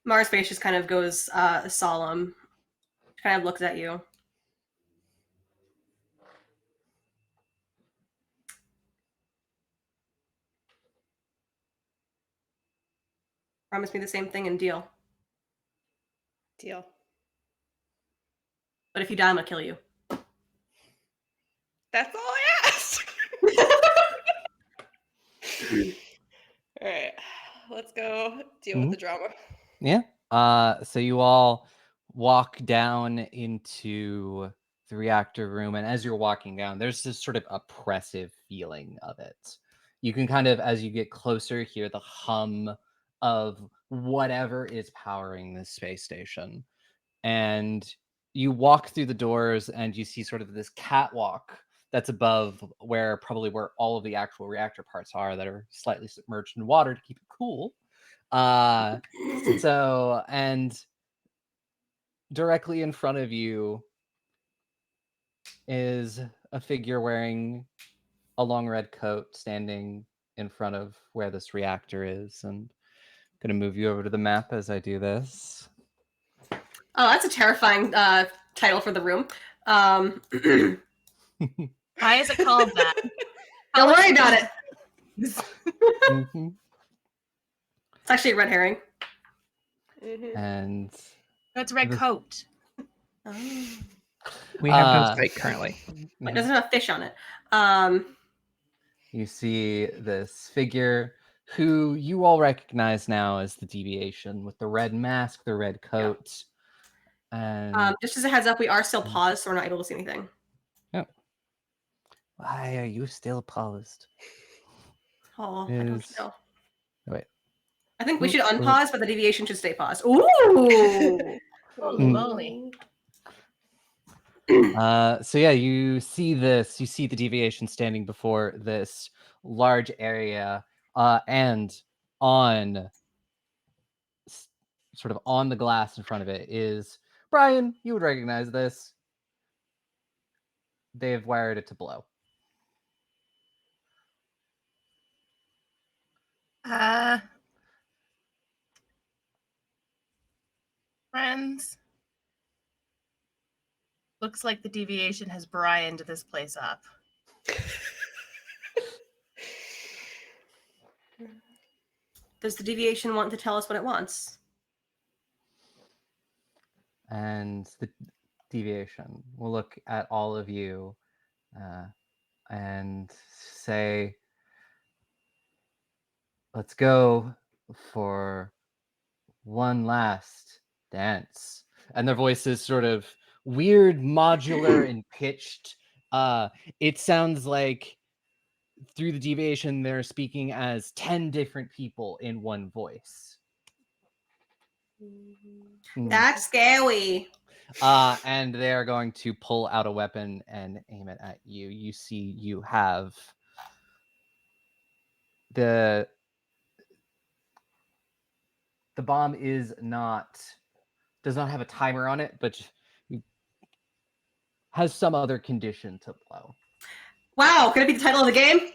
[SPEAKER 4] Mara's face just kind of goes solemn. She kind of looks at you. Promise me the same thing and deal.
[SPEAKER 5] Deal.
[SPEAKER 4] But if you die, I'm gonna kill you.
[SPEAKER 5] That's all I ask. All right, let's go deal with the drama.
[SPEAKER 1] Yeah. So you all walk down into the reactor room, and as you're walking down, there's this sort of oppressive feeling of it. You can kind of, as you get closer, hear the hum of whatever is powering this space station. And you walk through the doors and you see sort of this catwalk that's above where all of the actual reactor parts are that are slightly submerged in water to keep it cool. And directly in front of you is a figure wearing a long red coat standing in front of where this reactor is. And I'm going to move you over to the map as I do this.
[SPEAKER 4] Oh, that's a terrifying title for the room.
[SPEAKER 2] Why is it called that?
[SPEAKER 4] Don't worry about it.
[SPEAKER 1] Mhm.
[SPEAKER 4] It's actually a red herring.
[SPEAKER 1] And
[SPEAKER 2] That's red coat.
[SPEAKER 3] We have no site currently.
[SPEAKER 4] It doesn't have a fish on it.
[SPEAKER 1] You see this figure who you all recognize now as the Deviation, with the red mask, the red coat. And
[SPEAKER 4] just as a heads up, we are still paused, so we're not able to see anything.
[SPEAKER 1] why are you still paused?
[SPEAKER 4] Oh, I don't know.
[SPEAKER 1] Wait.
[SPEAKER 4] I think we should unpause, but the deviation should stay paused. Ooh!
[SPEAKER 2] Holy moly.
[SPEAKER 1] So yeah, you see the Deviation standing before this large area, and on sort of on the glass in front of it is Brian. You would recognize this. they've wired it to blow.
[SPEAKER 2] Friends. Looks like the deviation has Brianed this place up.
[SPEAKER 4] Does the deviation want to tell us what it wants?
[SPEAKER 1] And the deviation will look at all of you and say, let's go for one last dance. And their voice is sort of weird, modular, and pitched. It sounds like through the deviation, they're speaking as 10 different people in one voice.
[SPEAKER 4] That's scary.
[SPEAKER 1] And they are going to pull out a weapon and aim it at you. You see, you have the bomb does not have a timer on it, but has some other condition to blow.
[SPEAKER 4] Wow, could it be the title of the game?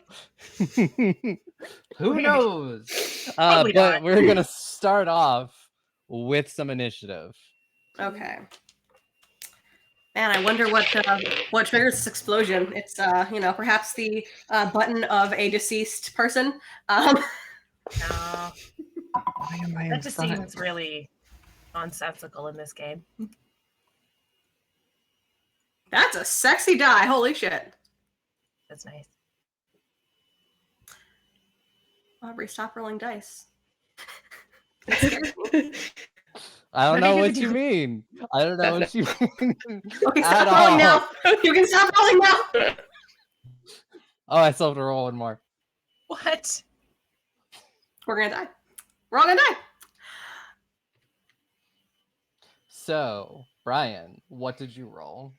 [SPEAKER 1] Who knows?
[SPEAKER 2] Probably
[SPEAKER 1] but
[SPEAKER 2] not.
[SPEAKER 1] we're gonna start off with some initiative.
[SPEAKER 4] Okay. Man, I wonder what triggers this explosion. It's perhaps the button of a deceased person.
[SPEAKER 2] No,
[SPEAKER 3] Why am I
[SPEAKER 2] that just
[SPEAKER 3] inside?
[SPEAKER 2] seems really nonsensical in this game.
[SPEAKER 4] That's a sexy die. Holy shit.
[SPEAKER 2] That's nice.
[SPEAKER 4] Aubrey, stop rolling dice.
[SPEAKER 1] I don't
[SPEAKER 2] Maybe
[SPEAKER 1] know
[SPEAKER 2] you
[SPEAKER 1] what
[SPEAKER 2] could
[SPEAKER 1] you
[SPEAKER 2] do-
[SPEAKER 1] mean. I don't know what you mean.
[SPEAKER 4] Okay,
[SPEAKER 1] At
[SPEAKER 4] stop rolling
[SPEAKER 1] all.
[SPEAKER 4] now. You can stop rolling now.
[SPEAKER 1] Oh, I still have to roll one more.
[SPEAKER 2] What?
[SPEAKER 4] We're gonna die. We're all gonna die.
[SPEAKER 1] So, Brian, what did you roll?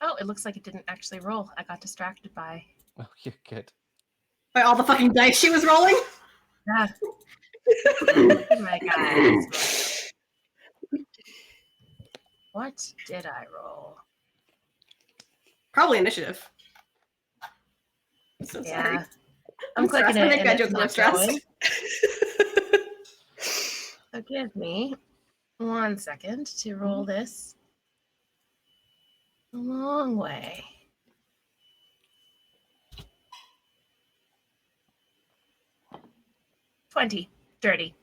[SPEAKER 2] Oh, it looks like it didn't actually roll. I got distracted by.
[SPEAKER 1] Oh, you're good.
[SPEAKER 4] By all the fucking dice she was rolling.
[SPEAKER 2] Yeah. Look at my guys. What did I roll?
[SPEAKER 4] Probably initiative. I'm so sorry.
[SPEAKER 2] Yeah. I'm clicking
[SPEAKER 4] stressed. I
[SPEAKER 2] it.
[SPEAKER 4] make
[SPEAKER 2] and
[SPEAKER 4] that
[SPEAKER 2] it's
[SPEAKER 4] joke when I'm
[SPEAKER 2] not
[SPEAKER 4] stressed.
[SPEAKER 2] going. So give me 1 second to roll this a long way. Dirty.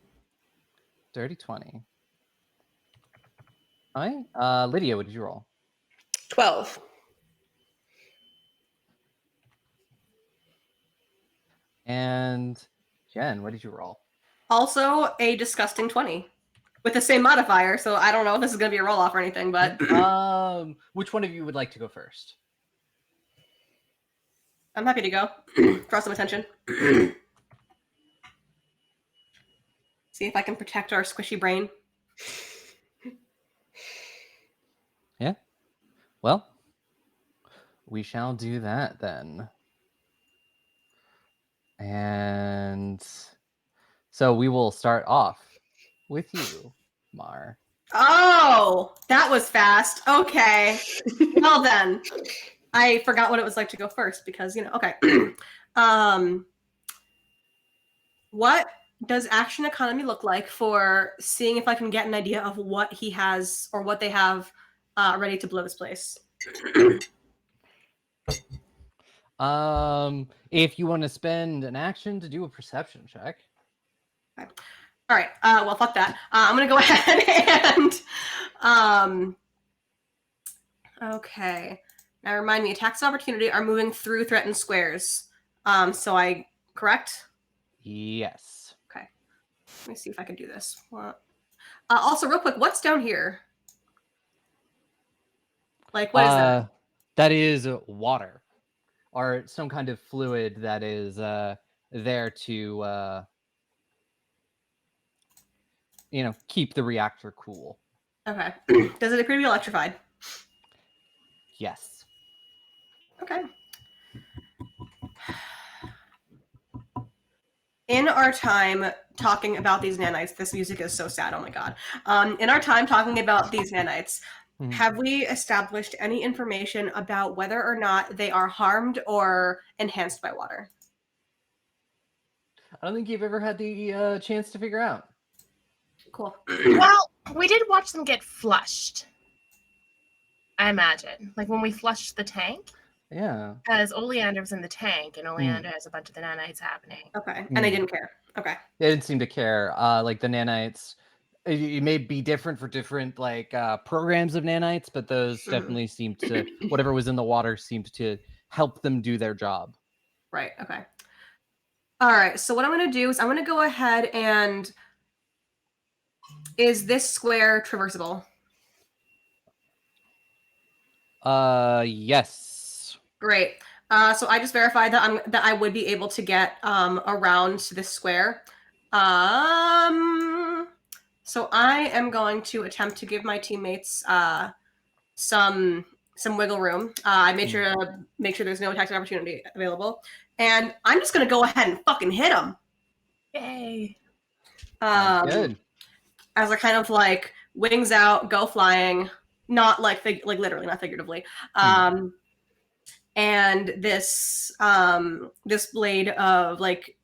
[SPEAKER 1] Dirty 20. All right. Lydia, what did you roll?
[SPEAKER 5] 12.
[SPEAKER 1] And Jen, what did you roll?
[SPEAKER 4] Also a disgusting 20. With the same modifier, so I don't know if this is gonna be a roll-off or anything, but
[SPEAKER 1] Which one of you would like to go first?
[SPEAKER 4] I'm happy to go. Draw some attention. See if I can protect our squishy brain.
[SPEAKER 1] Yeah. Well, we shall do that then. And so we will start off with you, Mar.
[SPEAKER 4] Oh, that was fast. Okay. Well then. I forgot what it was like to go first because, okay. What does action economy look like for seeing if I can get an idea of what he has or what they have ready to blow this place?
[SPEAKER 1] If you want to spend an action to do a perception check.
[SPEAKER 4] Okay. All right. Well, fuck that. I'm gonna go ahead and okay. Now remind me, attacks of opportunity are moving through threatened squares. So I correct?
[SPEAKER 1] Yes.
[SPEAKER 4] Okay. Let me see if I can do this. Also, real quick, what's down here? Like, what is that?
[SPEAKER 1] That is water, or some kind of fluid that is there to keep the reactor cool.
[SPEAKER 4] Okay. Does it appear to be electrified?
[SPEAKER 1] Yes.
[SPEAKER 4] Okay. In our time talking about these nanites, this music is so sad, oh my god. In our time talking about these nanites,
[SPEAKER 1] Mhm.
[SPEAKER 4] have we established any information about whether or not they are harmed or enhanced by water?
[SPEAKER 1] I don't think you've ever had the chance to figure out.
[SPEAKER 4] Cool.
[SPEAKER 2] Well, we did watch them get flushed. I imagine, like when we flushed the tank,
[SPEAKER 1] Yeah.
[SPEAKER 2] because Oleander was in the tank, and Oleander has a bunch of the nanites happening.
[SPEAKER 4] Okay. And they didn't care. Okay.
[SPEAKER 1] They didn't seem to care. Like the nanites, it may be different for different like programs of nanites, but those definitely seemed to, whatever was in the water seemed to help them do their job.
[SPEAKER 4] Right. Okay. All right. So what I'm going to do is I'm going to go ahead and is this square traversable?
[SPEAKER 1] Yes.
[SPEAKER 4] Great. So I just verified that I would be able to get around to this square. So I am going to attempt to give my teammates some wiggle room. I made sure to make sure there's no attacks of opportunity available, and I'm just gonna go ahead and fucking hit them.
[SPEAKER 2] Yay!
[SPEAKER 1] Good.
[SPEAKER 4] As I kind of like wings out, go flying, not like literally, not figuratively. And this this blade of like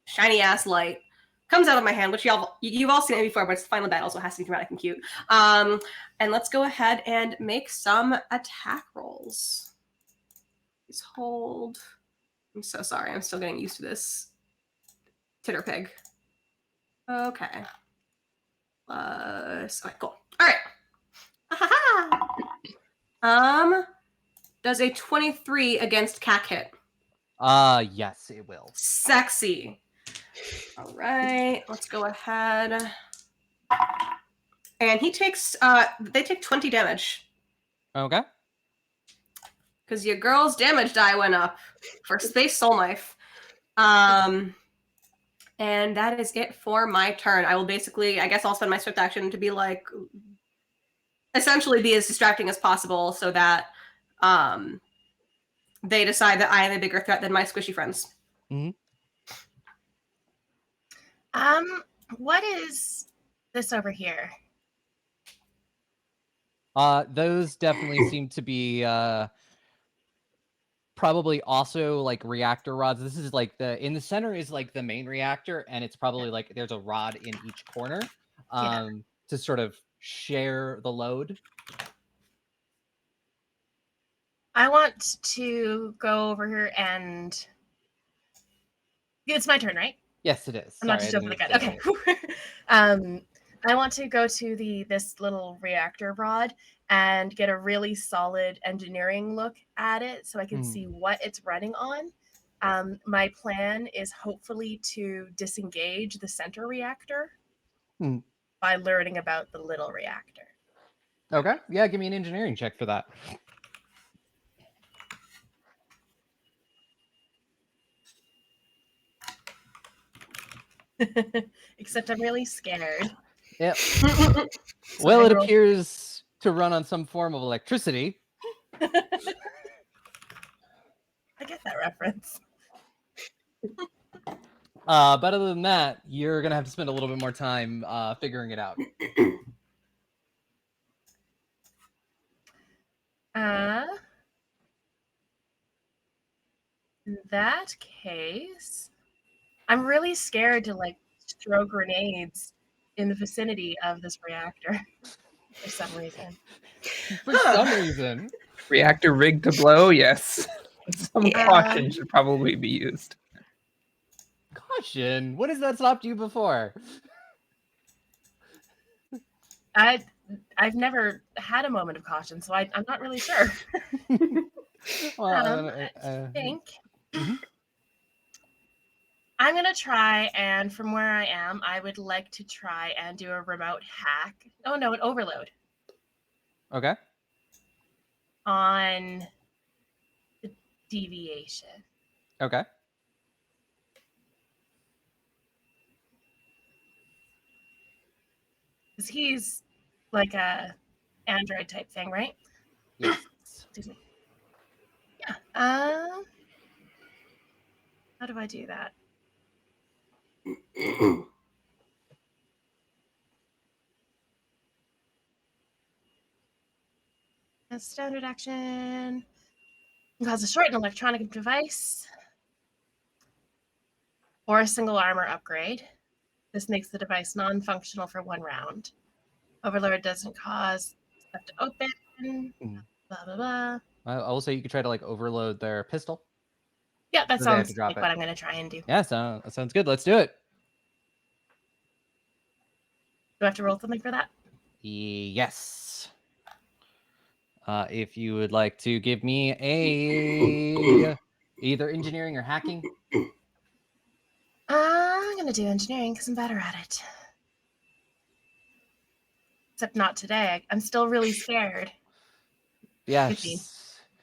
[SPEAKER 4] shiny ass light comes out of my hand, which you've all seen it before, but it's the final battle, so it has to be dramatic and cute. And let's go ahead and make some attack rolls. Please hold. I'm so sorry. I'm still getting used to this titter pig. Okay. Okay, cool. All right. Does a 23 against CAC hit?
[SPEAKER 1] Yes, it will.
[SPEAKER 4] Sexy. All right, let's go ahead. And he takes, they take 20 damage.
[SPEAKER 1] Okay.
[SPEAKER 4] Because your girl's damage die went up for Space Soul Knife. And that is it for my turn. I will basically, I guess I'll spend my swift action to be like, essentially be as distracting as possible so that they decide that I am a bigger threat than my squishy friends.
[SPEAKER 2] What is this over here?
[SPEAKER 1] Those definitely seem to be probably also like reactor rods. This is like in the center is like the main reactor, and it's probably like there's a rod in each corner to sort of share the load.
[SPEAKER 2] I want to go over here and it's my turn, right?
[SPEAKER 1] Yes, it is.
[SPEAKER 2] I'm not
[SPEAKER 1] Sorry,
[SPEAKER 2] just
[SPEAKER 1] I
[SPEAKER 2] jumping
[SPEAKER 1] didn't
[SPEAKER 2] the gun. Okay. I want to go to this little reactor rod and get a really solid engineering look at it so I can see what it's running on. My plan is hopefully to disengage the center reactor by learning about the little reactor.
[SPEAKER 1] Okay. Yeah, give me an engineering check for that.
[SPEAKER 2] Except I'm really scared.
[SPEAKER 1] Yep.
[SPEAKER 2] So
[SPEAKER 1] well, it appears to run on some form of electricity.
[SPEAKER 2] I get that reference.
[SPEAKER 1] But other than that, you're gonna have to spend a little bit more time figuring it out.
[SPEAKER 2] In that case, I'm really scared to like throw grenades in the vicinity of this reactor for some reason.
[SPEAKER 1] For some reason.
[SPEAKER 3] Reactor rigged to blow, yes. Some caution should probably be used.
[SPEAKER 1] Caution? What has that stopped you before?
[SPEAKER 2] I've never had a moment of caution, so I'm not really sure.
[SPEAKER 1] Well,
[SPEAKER 2] I think I'm gonna try, and from where I am, I would like to try and do a remote hack. Oh no, an overload.
[SPEAKER 1] Okay.
[SPEAKER 2] On the deviation.
[SPEAKER 1] Okay.
[SPEAKER 2] Because he's like a Android type thing, right?
[SPEAKER 1] Yes.
[SPEAKER 2] Excuse me. Yeah. How do I do that? As standard action, cause destroy an electronic device or a single armor upgrade. This makes the device non-functional for 1 round. Overload doesn't cause stuff to open. Blah blah blah.
[SPEAKER 1] I will say you could try to like overload their pistol.
[SPEAKER 2] Yeah, that
[SPEAKER 1] So they have
[SPEAKER 2] sounds
[SPEAKER 1] to drop
[SPEAKER 2] like
[SPEAKER 1] it.
[SPEAKER 2] what I'm gonna try and do.
[SPEAKER 1] Yeah, so that sounds good. Let's do it.
[SPEAKER 2] Do I have to roll something for that?
[SPEAKER 1] Yes. If you would like to give me a either engineering or hacking.
[SPEAKER 2] I'm gonna do engineering because I'm better at it. Except not today. I'm still really scared.
[SPEAKER 1] Yes.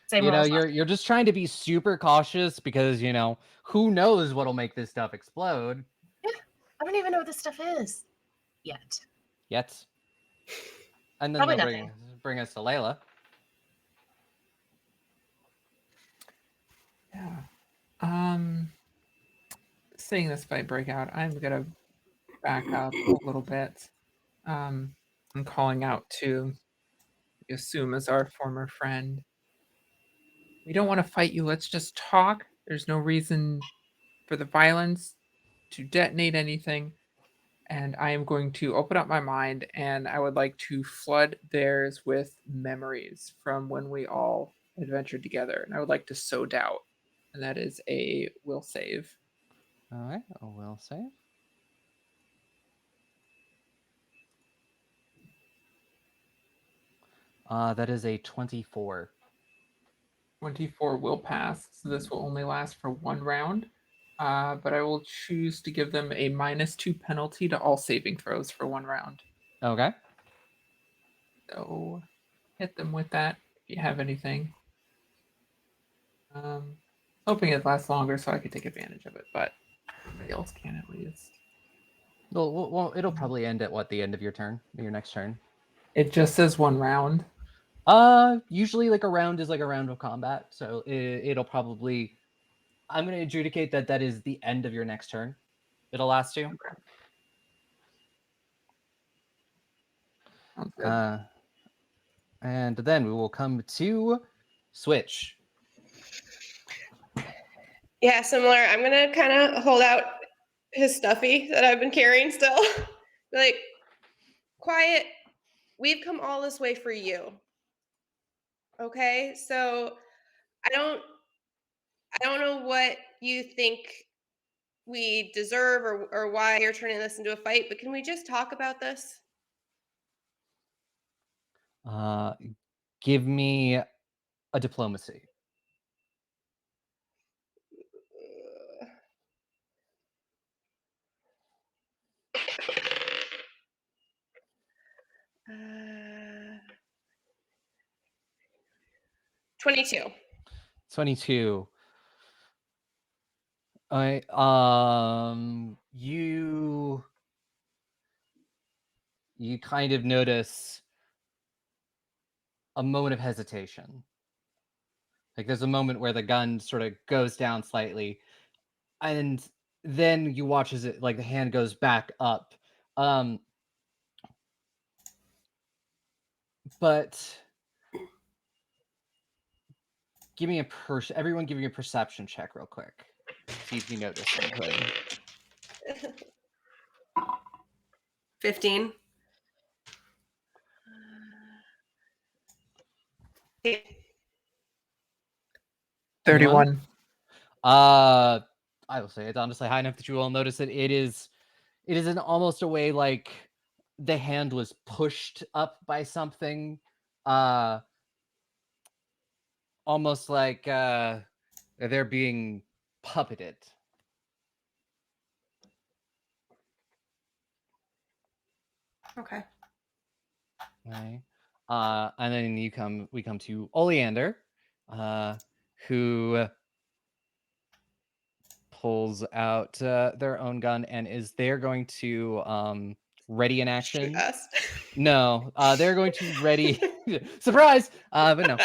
[SPEAKER 2] Same
[SPEAKER 1] You know,
[SPEAKER 2] rolls.
[SPEAKER 1] you're just trying to be super cautious because, you know, who knows what'll make this stuff explode
[SPEAKER 2] I don't even know what this stuff is yet.
[SPEAKER 1] yet. And then
[SPEAKER 2] Probably
[SPEAKER 1] they'll bring us to Layla.
[SPEAKER 3] Yeah. Saying this by breakout, I'm gonna back up a little bit. I'm calling out to we assume as our former friend. We don't want to fight you. Let's just talk. There's no reason for the violence to detonate anything. And I am going to open up my mind and I would like to flood theirs with memories from when we all adventured together. And I would like to sow doubt. And that is a will save.
[SPEAKER 1] All right, a will save. That is a 24.
[SPEAKER 3] 24 will pass, so this will only last for 1 round. But I will choose to give them a -2 penalty to all saving throws for 1 round.
[SPEAKER 1] Okay.
[SPEAKER 3] So hit them with that if you have anything. Hoping it lasts longer so I could take advantage of it, but somebody else can at least.
[SPEAKER 1] Well, it'll probably end at what, the end of your turn, your next turn.
[SPEAKER 3] It just says 1 round.
[SPEAKER 1] Usually like a round is like a round of combat, so it'll probably. I'm going to adjudicate that is the end of your next turn. It'll last you.
[SPEAKER 3] Okay. Sounds good.
[SPEAKER 1] And then we will come to Switch.
[SPEAKER 5] Yeah, similar. I'm gonna kind of hold out his stuffy that I've been carrying still. Be like, quiet. We've come all this way for you. Okay, so I don't know what you think we deserve or why you're turning this into a fight, but can we just talk about this?
[SPEAKER 1] Give me a diplomacy.
[SPEAKER 5] Uh, 22.
[SPEAKER 1] 22. You kind of notice a moment of hesitation. Like there's a moment where the gun sort of goes down slightly, and then you watch as it, like, the hand goes back up. But give me everyone give me a perception check real quick. See if you notice something.
[SPEAKER 4] 15.
[SPEAKER 5] Okay.
[SPEAKER 3] 31.
[SPEAKER 1] I will say it's honestly high enough that you will notice that it is in almost a way like the hand was pushed up by something. Almost like they're being puppeted.
[SPEAKER 4] Okay.
[SPEAKER 1] Right. And then we come to Oleander, who pulls out their own gun and is they're going to ready in action.
[SPEAKER 5] Shoot us.
[SPEAKER 1] No, they're going to ready surprise. But no,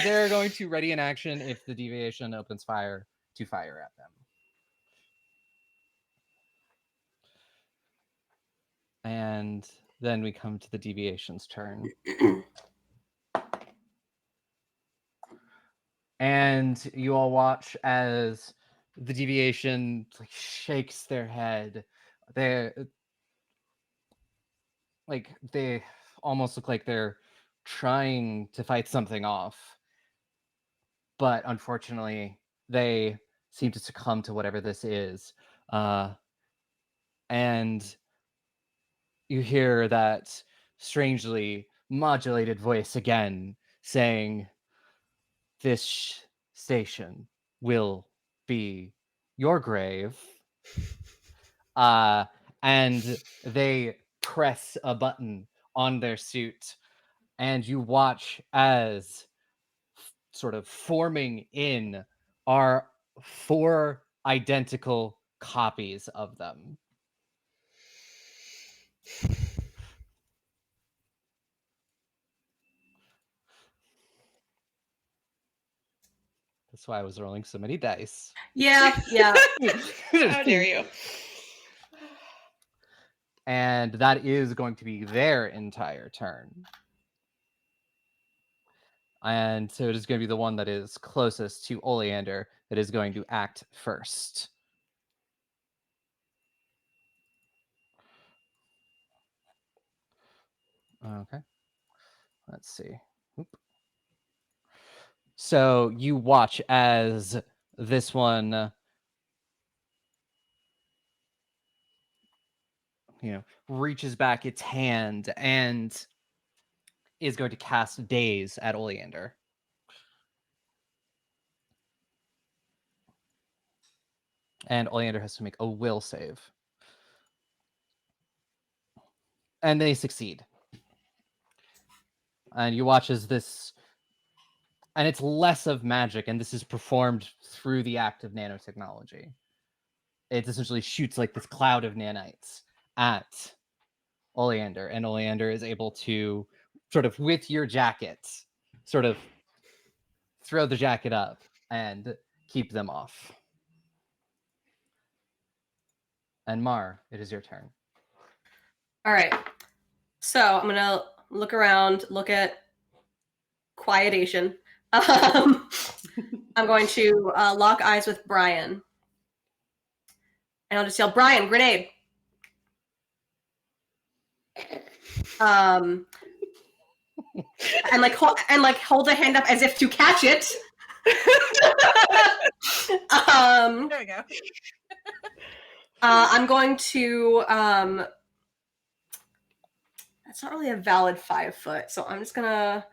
[SPEAKER 1] they're going to ready in action if the deviation opens fire to fire at them. And then we come to the deviation's turn. And you all watch as the deviation like shakes their head. They they almost look like they're trying to fight something off, but unfortunately they seem to succumb to whatever this is. And you hear that strangely modulated voice again saying, "This station will be your grave." And they press a button on their suit, and you watch as sort of forming in are 4 identical copies of them. That's why I was rolling so many dice.
[SPEAKER 4] Yeah.
[SPEAKER 5] How dare you?
[SPEAKER 1] And that is going to be their entire turn. And so it is going to be the one that is closest to Oleander that is going to act first. Okay. Let's see. Oop. So you watch as this one, reaches back its hand and is going to cast Daze at Oleander. And Oleander has to make a will save. And they succeed. And you watch as this, and it's less of magic, and this is performed through the act of nanotechnology. It essentially shoots like this cloud of nanites at Oleander, and Oleander is able to sort of, with your jacket, sort of throw the jacket up and keep them off. And Mar, it is your turn.
[SPEAKER 4] All right. So I'm gonna look around, look at quietation. I'm going to lock eyes with Brian, and I'll just yell, "Brian, grenade!" And hold a hand up as if to catch it.
[SPEAKER 2] There we go.
[SPEAKER 4] I'm going to. That's not really a valid 5 foot, so I'm just gonna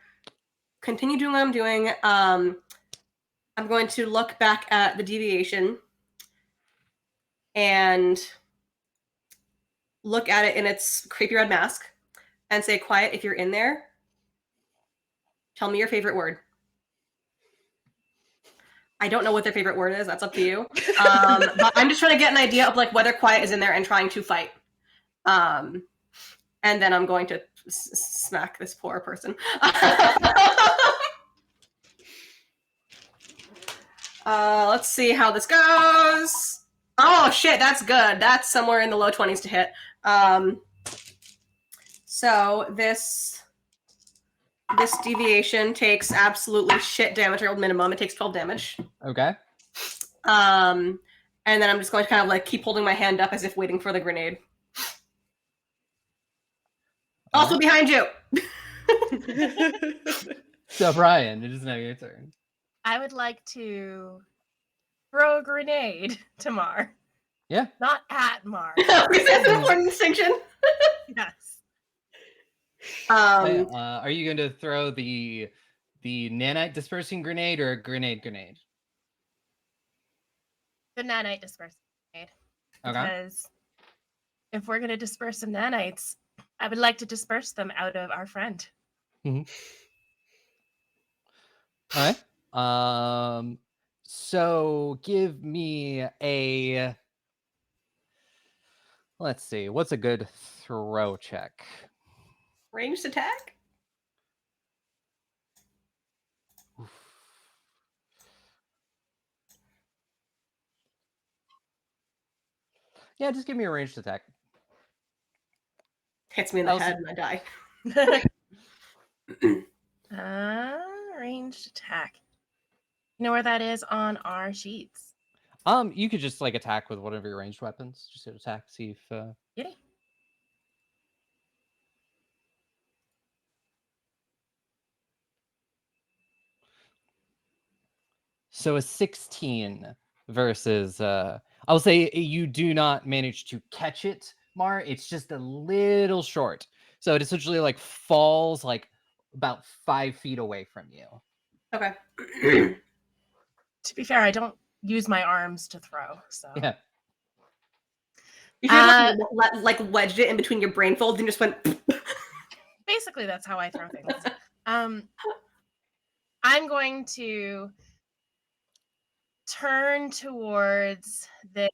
[SPEAKER 4] continue doing what I'm doing. I'm going to look back at the deviation and look at it in its creepy red mask and say, "Quiet, if you're in there, tell me your favorite word." I don't know what their favorite word is. That's up to you. But I'm just trying to get an idea of like whether Quiet is in there and trying to fight. And then I'm going to smack this poor person. Let's see how this goes. Oh shit, that's good. That's somewhere in the low 20s to hit. So this deviation takes absolutely shit damage, or minimum. It takes 12 damage.
[SPEAKER 1] Okay.
[SPEAKER 4] And then I'm just going to kind of like keep holding my hand up as if waiting for the grenade. Also behind you.
[SPEAKER 1] So Brian, it is now your turn.
[SPEAKER 2] I would like to throw a grenade to Mar.
[SPEAKER 1] Yeah.
[SPEAKER 2] Not at Mar.
[SPEAKER 4] That's an important distinction.
[SPEAKER 2] Yes.
[SPEAKER 1] Are you going to throw the nanite dispersing grenade or a grenade?
[SPEAKER 2] The nanite dispersing grenade.
[SPEAKER 1] Okay.
[SPEAKER 2] Because if we're going to disperse some nanites, I would like to disperse them out of our friend.
[SPEAKER 1] All right. So give me a. Let's see. What's a good throw check?
[SPEAKER 4] Ranged attack?
[SPEAKER 1] Oof. Yeah, just give me a ranged attack.
[SPEAKER 4] Hits me in the head and I die.
[SPEAKER 2] Ranged attack. You know where that is on our sheets?
[SPEAKER 1] You could just like attack with one of your ranged weapons. Just hit attack, see if
[SPEAKER 2] Yiddy.
[SPEAKER 1] so a 16 versus I'll say you do not manage to catch it, Mar. It's just a little short. So it essentially like falls like about 5 feet away from you.
[SPEAKER 4] Okay.
[SPEAKER 2] To be fair, I don't use my arms to throw, so
[SPEAKER 1] Yeah.
[SPEAKER 4] You should have like wedged it in between your brain folds and just went.
[SPEAKER 2] basically that's how I throw things. I'm going to turn towards this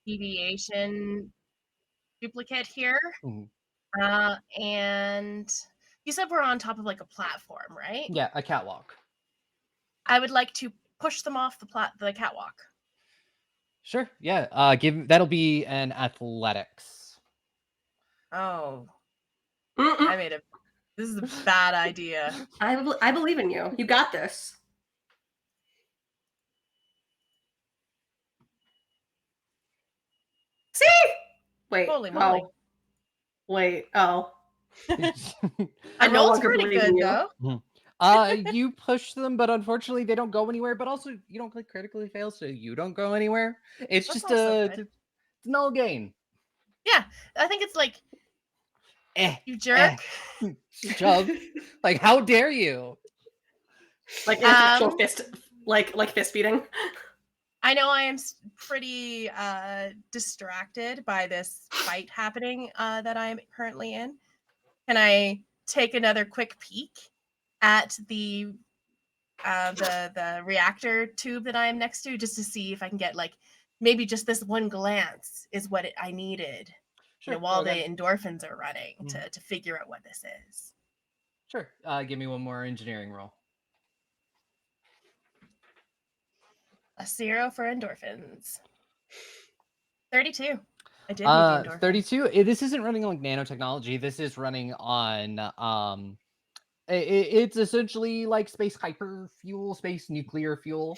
[SPEAKER 2] deviation duplicate here.
[SPEAKER 1] Mhm.
[SPEAKER 2] And you said we're on top of like a platform, right?
[SPEAKER 1] Yeah, a catwalk.
[SPEAKER 2] I would like to push them off the catwalk.
[SPEAKER 1] Sure. Yeah. That'll be an athletics.
[SPEAKER 2] Oh,
[SPEAKER 4] Mm-mm.
[SPEAKER 2] This is a bad idea.
[SPEAKER 4] I believe in you. You got this. See? Wait.
[SPEAKER 2] Holy moly.
[SPEAKER 4] Oh. Wait. Oh.
[SPEAKER 2] I
[SPEAKER 4] I no
[SPEAKER 2] rolled
[SPEAKER 4] longer
[SPEAKER 2] pretty
[SPEAKER 4] believe in
[SPEAKER 2] good
[SPEAKER 4] you.
[SPEAKER 2] though.
[SPEAKER 1] You push them, but unfortunately they don't go anywhere. But also you don't click critically fail, so you don't go anywhere. It's
[SPEAKER 2] That's
[SPEAKER 1] just
[SPEAKER 2] also
[SPEAKER 1] a
[SPEAKER 2] good.
[SPEAKER 1] it's null gain.
[SPEAKER 2] Yeah, I think it's like you jerk.
[SPEAKER 1] Shove. Like, how dare you?
[SPEAKER 4] Like an actual fist, like fist beating.
[SPEAKER 2] I know I am pretty distracted by this fight happening that I'm currently in. Can I take another quick peek at the reactor tube that I am next to, just to see if I can get like maybe just this one glance is what I needed.
[SPEAKER 1] Sure.
[SPEAKER 2] You know, while the endorphins are running to figure out what this is.
[SPEAKER 1] Sure. Give me one more engineering roll.
[SPEAKER 2] A 0 for endorphins. 32. I did need the endorphins.
[SPEAKER 1] 32. This isn't running on nanotechnology. This is running on it's essentially like space hyper fuel, space nuclear fuel.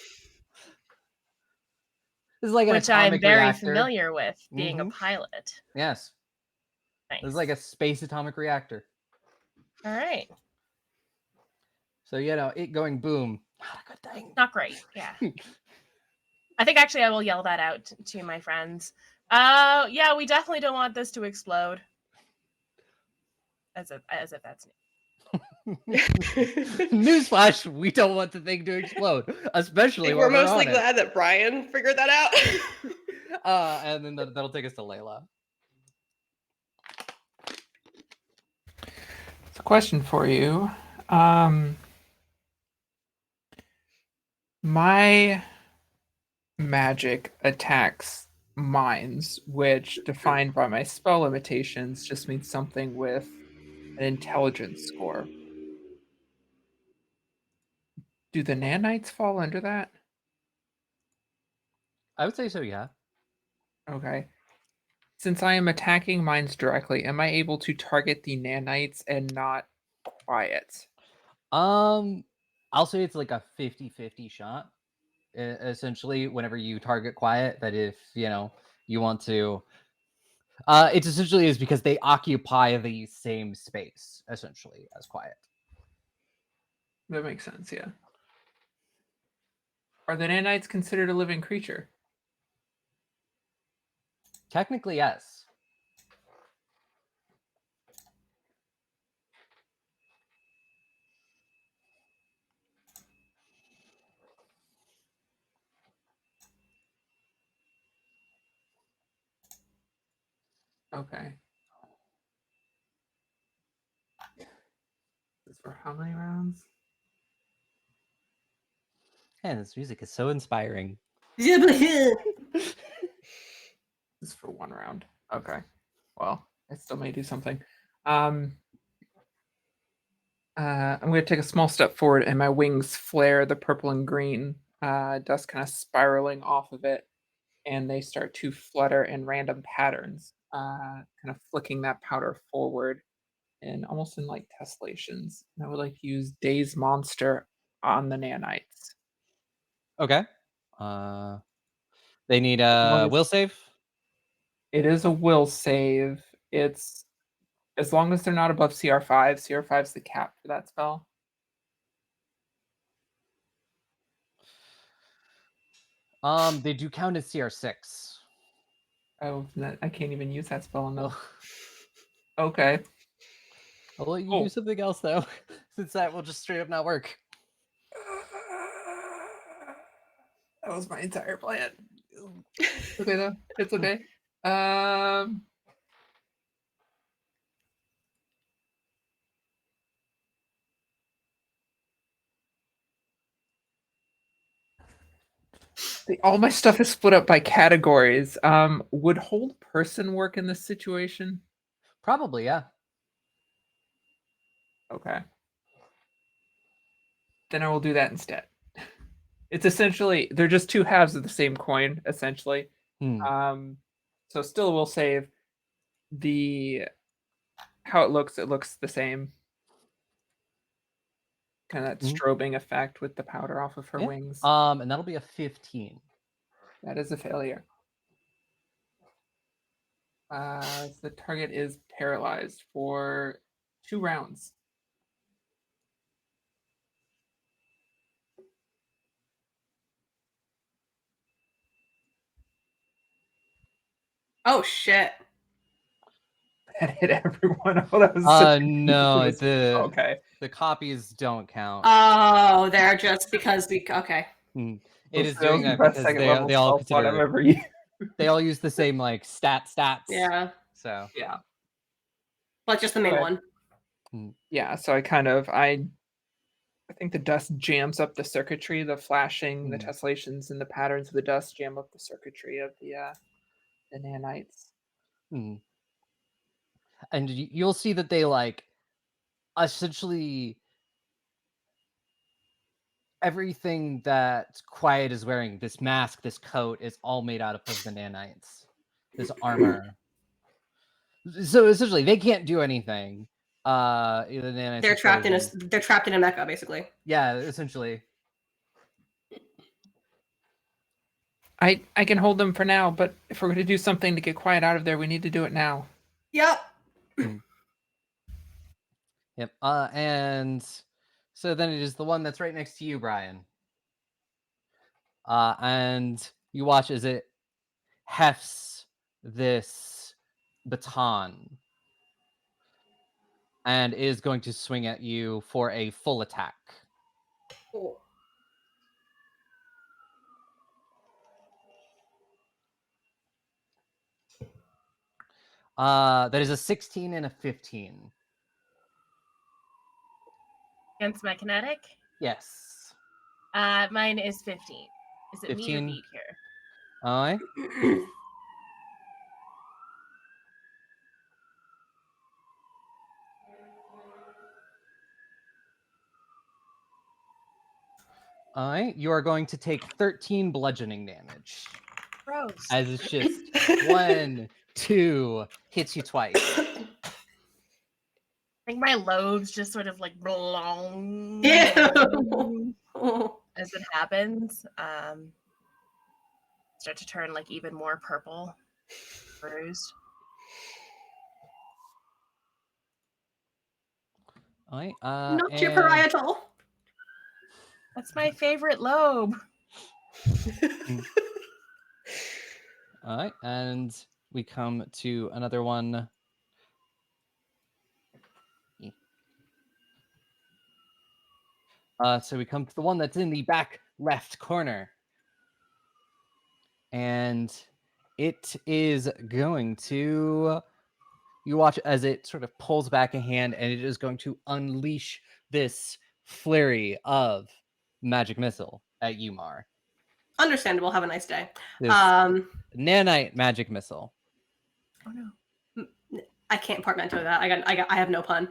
[SPEAKER 1] This is like an
[SPEAKER 2] which I'm
[SPEAKER 1] atomic
[SPEAKER 2] very
[SPEAKER 1] reactor.
[SPEAKER 2] familiar with, being a pilot.
[SPEAKER 1] Yes.
[SPEAKER 2] Nice.
[SPEAKER 1] This is like a space atomic reactor.
[SPEAKER 2] All right.
[SPEAKER 1] So it going boom. Not a good thing.
[SPEAKER 2] Not great. Yeah. I think actually I will yell that out to my friends. Yeah, we definitely don't want this to explode. As if that's new.
[SPEAKER 1] Newsflash: we don't want the thing to explode, especially
[SPEAKER 5] we're
[SPEAKER 1] while
[SPEAKER 5] mostly
[SPEAKER 1] on
[SPEAKER 5] glad that Brian figured that out.
[SPEAKER 1] And then that'll take us to Layla.
[SPEAKER 3] It's a question for you. My magic attacks minds, which, defined by my spell limitations, just means something with an intelligence score. Do the nanites fall under that?
[SPEAKER 1] I would say so, yeah.
[SPEAKER 3] Okay. Since I am attacking minds directly, am I able to target the nanites and not quiet?
[SPEAKER 1] I'll say it's like a 50-50 shot. Essentially, whenever you target quiet, that if you want to, it's essentially is because they occupy the same space essentially as quiet.
[SPEAKER 3] That makes sense, yeah. Are the nanites considered a living creature?
[SPEAKER 1] Technically, yes.
[SPEAKER 3] Okay. This is for how many rounds?
[SPEAKER 1] Man, this music is so inspiring.
[SPEAKER 3] This is for 1 round. Okay. Well, I still may do something. I'm going to take a small step forward, and my wings flare the purple and green, dust kind of spiraling off of it, and they start to flutter in random patterns, kind of flicking that powder forward, and almost in like tessellations. And I would like to use Daze Monster on the nanites.
[SPEAKER 1] Okay. They need
[SPEAKER 3] long
[SPEAKER 1] a
[SPEAKER 3] as-
[SPEAKER 1] will save.
[SPEAKER 3] It is a will save. It's as long as they're not above CR5. CR5 is the cap for that spell.
[SPEAKER 1] They do count as CR6.
[SPEAKER 3] Oh, I can't even use that spell enough.
[SPEAKER 1] Well,
[SPEAKER 3] Okay.
[SPEAKER 1] I'll let you
[SPEAKER 3] Oh.
[SPEAKER 1] do something else though, since that will just straight up not work.
[SPEAKER 3] That was my entire plan. Okay though. It's okay. Um all my stuff is split up by categories. Would hold person work in this situation?
[SPEAKER 1] Probably, yeah.
[SPEAKER 3] Okay. Then I will do that instead. It's essentially they're just two halves of the same coin, essentially.
[SPEAKER 1] Hmm.
[SPEAKER 3] So still will save the how it looks the same. Kind of that
[SPEAKER 1] Mhm.
[SPEAKER 3] strobing effect with the powder off of her
[SPEAKER 1] Yeah.
[SPEAKER 3] wings.
[SPEAKER 1] And that'll be a 15.
[SPEAKER 3] That is a failure. The target is paralyzed for 2 rounds.
[SPEAKER 4] Oh shit.
[SPEAKER 3] That hit everyone. Oh, that was such a
[SPEAKER 1] No,
[SPEAKER 3] ridiculous- okay.
[SPEAKER 1] the copies don't count.
[SPEAKER 4] Oh, they're just because we okay.
[SPEAKER 1] It
[SPEAKER 3] That
[SPEAKER 1] is
[SPEAKER 3] was
[SPEAKER 1] doing
[SPEAKER 3] the
[SPEAKER 1] that
[SPEAKER 3] best
[SPEAKER 1] because
[SPEAKER 3] second
[SPEAKER 1] they
[SPEAKER 3] level
[SPEAKER 1] all
[SPEAKER 3] spell slot I've
[SPEAKER 1] consider
[SPEAKER 3] ever used.
[SPEAKER 1] they all use the same like stats.
[SPEAKER 4] Yeah.
[SPEAKER 1] So
[SPEAKER 3] Yeah.
[SPEAKER 4] But just the main
[SPEAKER 3] Okay.
[SPEAKER 4] one.
[SPEAKER 3] Yeah, so I think the dust jams up the circuitry, the flashing, the
[SPEAKER 1] Hmm.
[SPEAKER 3] tessellations, and the patterns of the dust jam up the circuitry of the nanites.
[SPEAKER 1] and you'll see that they like essentially everything that Quiet is wearing, this mask, this coat, is all made out of the nanites. This armor. So essentially, they can't do anything. The nanites
[SPEAKER 4] They're
[SPEAKER 1] are
[SPEAKER 4] trapped in a
[SPEAKER 1] frozen.
[SPEAKER 4] they're trapped in a mecha, basically.
[SPEAKER 1] Yeah, essentially.
[SPEAKER 3] I can hold them for now, but if we're going to do something to get Quiet out of there, we need to do it now.
[SPEAKER 4] Yep.
[SPEAKER 1] Yep. And so then it is the one that's right next to you, Brian. And you watch as it hefts this baton and is going to swing at you for a full attack.
[SPEAKER 4] Cool.
[SPEAKER 1] That is a 16 and a 15.
[SPEAKER 2] Against my kinetic?
[SPEAKER 1] Yes.
[SPEAKER 2] Mine is 15. Is it me or
[SPEAKER 1] 15?
[SPEAKER 2] beat here?
[SPEAKER 1] Aye. Aye. You are going to take 13 bludgeoning damage.
[SPEAKER 2] Gross.
[SPEAKER 1] As it's just 1, 2, hits you twice.
[SPEAKER 2] I think my lobes just sort of like belong
[SPEAKER 4] Ew.
[SPEAKER 2] as it happens. Start to turn like even more purple, bruised.
[SPEAKER 1] Aye.
[SPEAKER 4] Not your parietal.
[SPEAKER 2] That's my favorite lobe.
[SPEAKER 1] Alright, and we come to another one. So we come to the one that's in the back left corner. And it is going to... You watch as it sort of pulls back a hand, and it is going to unleash this flurry of magic missile at Umar.
[SPEAKER 4] Understandable. Have a nice day.
[SPEAKER 1] This nanite magic missile.
[SPEAKER 2] Oh no.
[SPEAKER 4] I can't portmanteau that. I have no pun.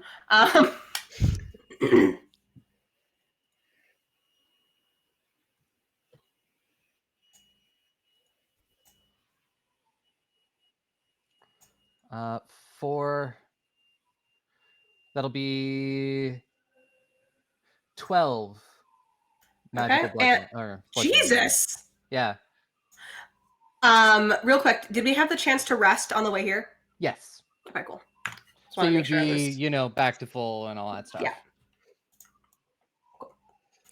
[SPEAKER 1] For that'll be 12 magical bludgeoning or bludgeoning damage.
[SPEAKER 4] Jesus.
[SPEAKER 1] Yeah.
[SPEAKER 4] Real quick, did we have the chance to rest on the way here?
[SPEAKER 1] Yes.
[SPEAKER 4] Okay, cool. Just
[SPEAKER 1] So
[SPEAKER 4] wanna make
[SPEAKER 1] you'd
[SPEAKER 4] sure I
[SPEAKER 1] be,
[SPEAKER 4] was-
[SPEAKER 1] back to full and all that stuff.
[SPEAKER 4] Yeah.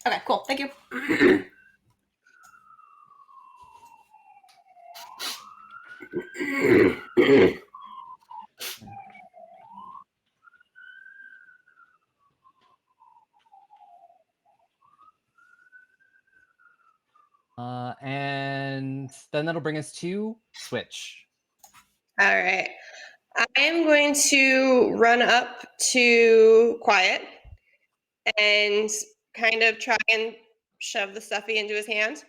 [SPEAKER 4] Okay, cool. Thank you.
[SPEAKER 1] And then that'll bring us to Switch.
[SPEAKER 5] All right. I am going to run up to Quiet and kind of try and shove the stuffy into his hand,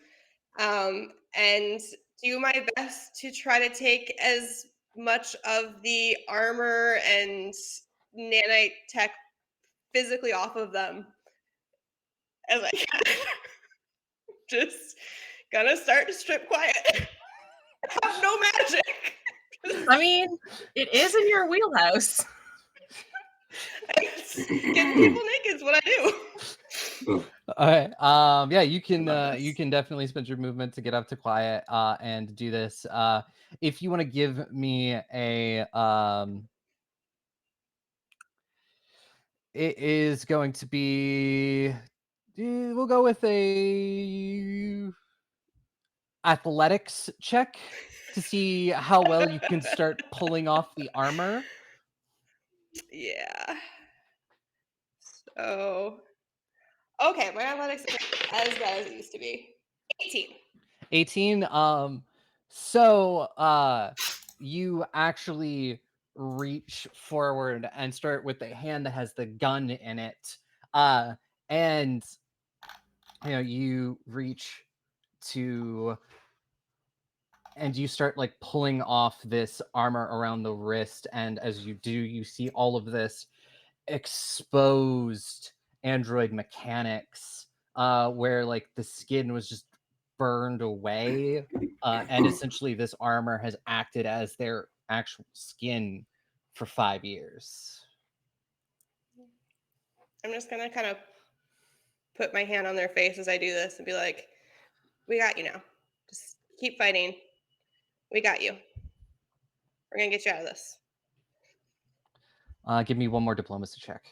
[SPEAKER 5] and do my best to try to take as much of the armor and nanite tech physically off of them as I can. Just gonna start to strip Quiet. Have no magic.
[SPEAKER 2] I mean, it is in your wheelhouse.
[SPEAKER 5] Getting people naked is what I do.
[SPEAKER 1] All right. Yeah, you can definitely spend your movement to get up to Quiet and do this. If you want to give me a it is going to be we'll go with a athletics check to see how well you can start pulling off the armor.
[SPEAKER 5] Yeah. So, okay, my athletics isn't as bad as it used to be. 18.
[SPEAKER 1] 18. So you actually reach forward and start with the hand that has the gun in it. And you reach to and you start like pulling off this armor around the wrist, and as you do, you see all of this exposed android mechanics where like the skin was just burned away, and essentially this armor has acted as their actual skin for 5 years.
[SPEAKER 5] I'm just gonna kind of put my hand on their face as I do this and be like, "We got you now. Just keep fighting. We got you. We're gonna get you out of this."
[SPEAKER 1] Give me one more diplomacy check.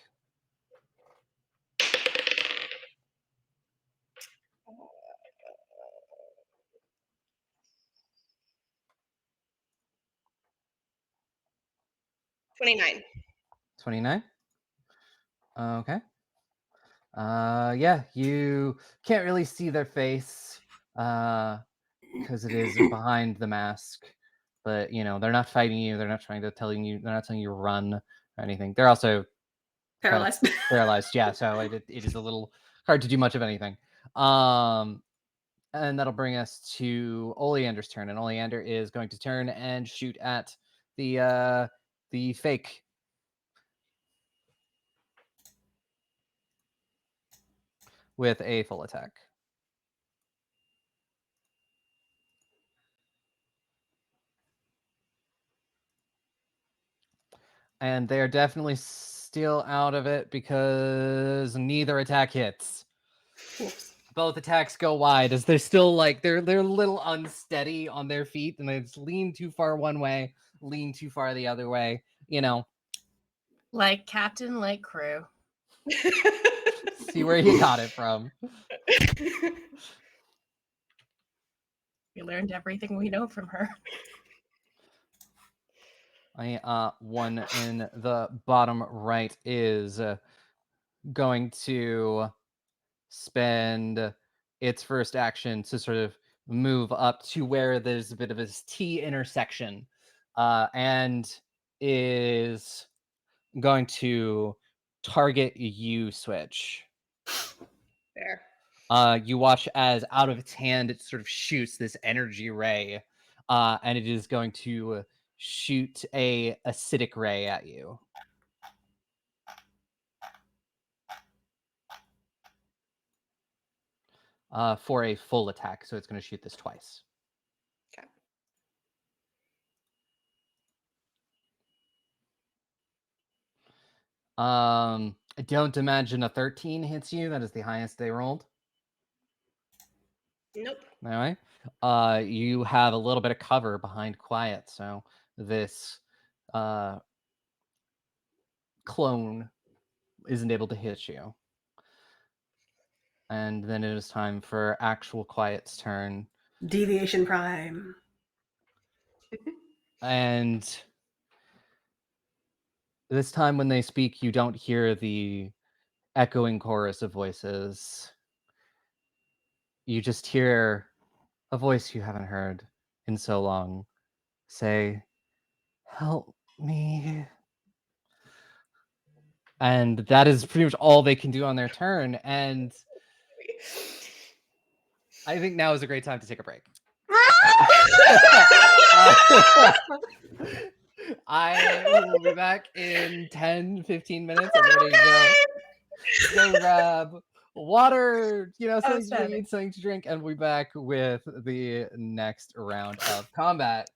[SPEAKER 5] $29.
[SPEAKER 1] 29. Okay. Yeah, you can't really see their face because it is behind the mask, but they're not fighting you. They're not trying to they're not telling you to run or anything. They're also kind of
[SPEAKER 4] Paralyzed.
[SPEAKER 1] paralyzed. Yeah, so it is a little hard to do much of anything. And that'll bring us to Oleander's turn, and Oleander is going to turn and shoot at the fake. With a full attack. And they're definitely still out of it because neither attack hits. Both attacks go wide as they're still like they're a little unsteady on their feet, and they just lean too far one way, lean too far the other way.
[SPEAKER 2] Like captain, like crew.
[SPEAKER 1] See where you got it from.
[SPEAKER 2] We learned everything we know from her.
[SPEAKER 1] One in the bottom right is going to spend its first action to sort of move up to where there's a bit of a T intersection, and is going to target you, Switch.
[SPEAKER 5] There.
[SPEAKER 1] You watch as out of its hand it sort of shoots this energy ray, and it is going to shoot a acidic ray at you. For a full attack, so it's going to shoot this twice.
[SPEAKER 5] Okay.
[SPEAKER 1] I don't imagine a 13 hits you. That is the highest they rolled.
[SPEAKER 5] Nope.
[SPEAKER 1] Anyway, you have a little bit of cover behind quiet, so this clone isn't able to hit you. And then it is time for actual quiet's turn.
[SPEAKER 4] Deviation Prime.
[SPEAKER 1] And this time when they speak, you don't hear the echoing chorus of voices. You just hear a voice you haven't heard in so long say, "Help me." And that is pretty much all they can do on their turn. And I think now is a great time to take a break. I will be back in 10-15 minutes. Everybody go grab water, something to eat, something to drink, and we'll be back with the next round of combat.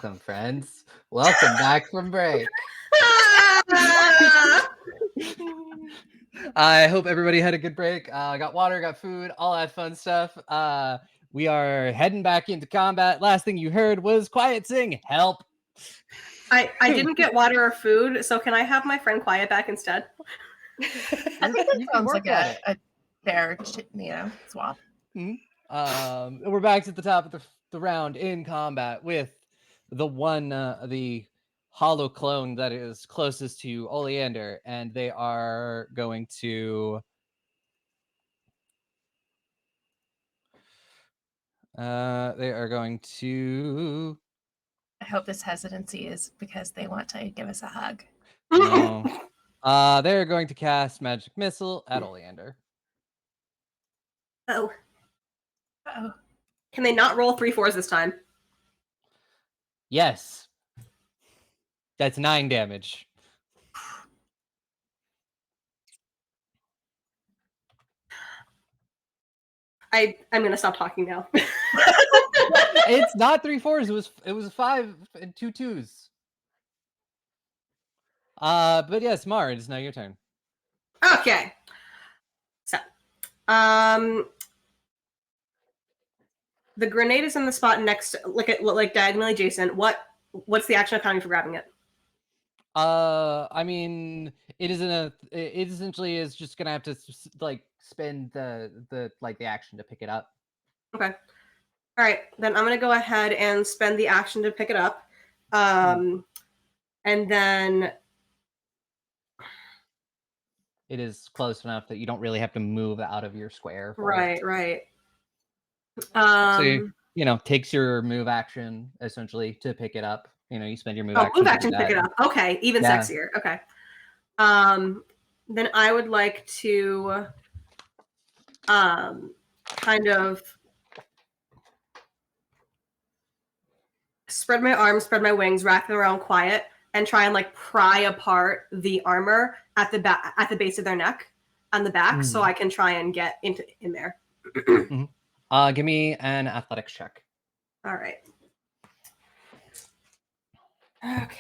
[SPEAKER 1] welcome, friends. Welcome back from break. I hope everybody had a good break. Got water, got food, all that fun stuff. We are heading back into combat. Last thing you heard was Quiet sing, help.
[SPEAKER 4] I didn't get water or food, so can I have my friend Quiet back instead?
[SPEAKER 2] I think that
[SPEAKER 1] You can
[SPEAKER 2] sounds
[SPEAKER 1] work
[SPEAKER 2] like
[SPEAKER 1] on it.
[SPEAKER 2] a fair, swap.
[SPEAKER 1] We're back at the top of the round in combat with the hollow clone that is closest to Oleander, and they are going to
[SPEAKER 2] I hope this hesitancy is because they want to give us a hug.
[SPEAKER 1] no. They're going to cast Magic Missile at Oleander.
[SPEAKER 4] Oh.
[SPEAKER 2] Uh-oh.
[SPEAKER 4] Can they not roll 3 4s this time?
[SPEAKER 1] Yes. That's 9 damage.
[SPEAKER 4] I'm gonna stop talking now.
[SPEAKER 1] It's not 3 4s. It was 5 and 2 2s. But yes, Mar, it's now your turn.
[SPEAKER 4] Okay. So, the grenade is in the spot next, like diagonally adjacent. What's the action accounting for grabbing it?
[SPEAKER 1] I mean, it essentially is just gonna have to like spend the action to pick it up.
[SPEAKER 4] Okay. All right, then I'm gonna go ahead and spend the action to pick it up, and then
[SPEAKER 1] it is close enough that you don't really have to move out of your square.
[SPEAKER 4] Right.
[SPEAKER 1] So takes your move action essentially to pick it up. You spend your move action.
[SPEAKER 4] Move action to pick it up. Okay, even sexier. Okay. Then I would like to kind of spread my arms, spread my wings, wrap them around Quiet, and try and pry apart the armor at the base of their neck on the back, so I can try and get in there.
[SPEAKER 1] Give me an athletics check.
[SPEAKER 4] All right. Okay.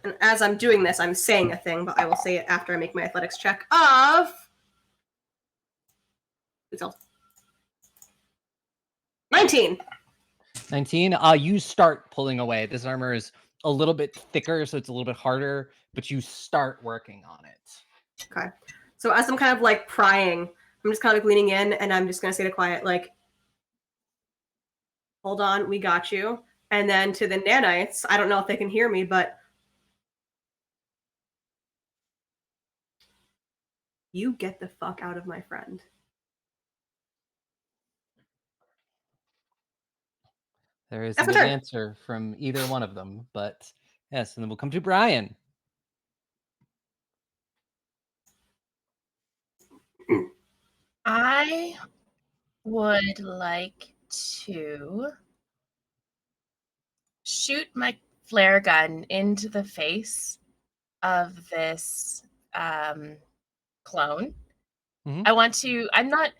[SPEAKER 4] And as I'm doing this, I'm saying a thing, but I will say it after I make my athletics check of 19.
[SPEAKER 1] 19. You start pulling away. This armor is a little bit thicker, so it's a little bit harder, but you start working on it.
[SPEAKER 4] Okay. So as I'm kind of prying, I'm just kind of leaning in, and I'm just gonna say to Quiet, hold on, we got you. And then to the nanites, I don't know if they can hear me, but you get the fuck out of my friend.
[SPEAKER 1] There isn't an answer from either one of them, but yes, and then we'll come to Brian.
[SPEAKER 2] I would like to shoot my flare gun into the face of this clone. I want to. I'm not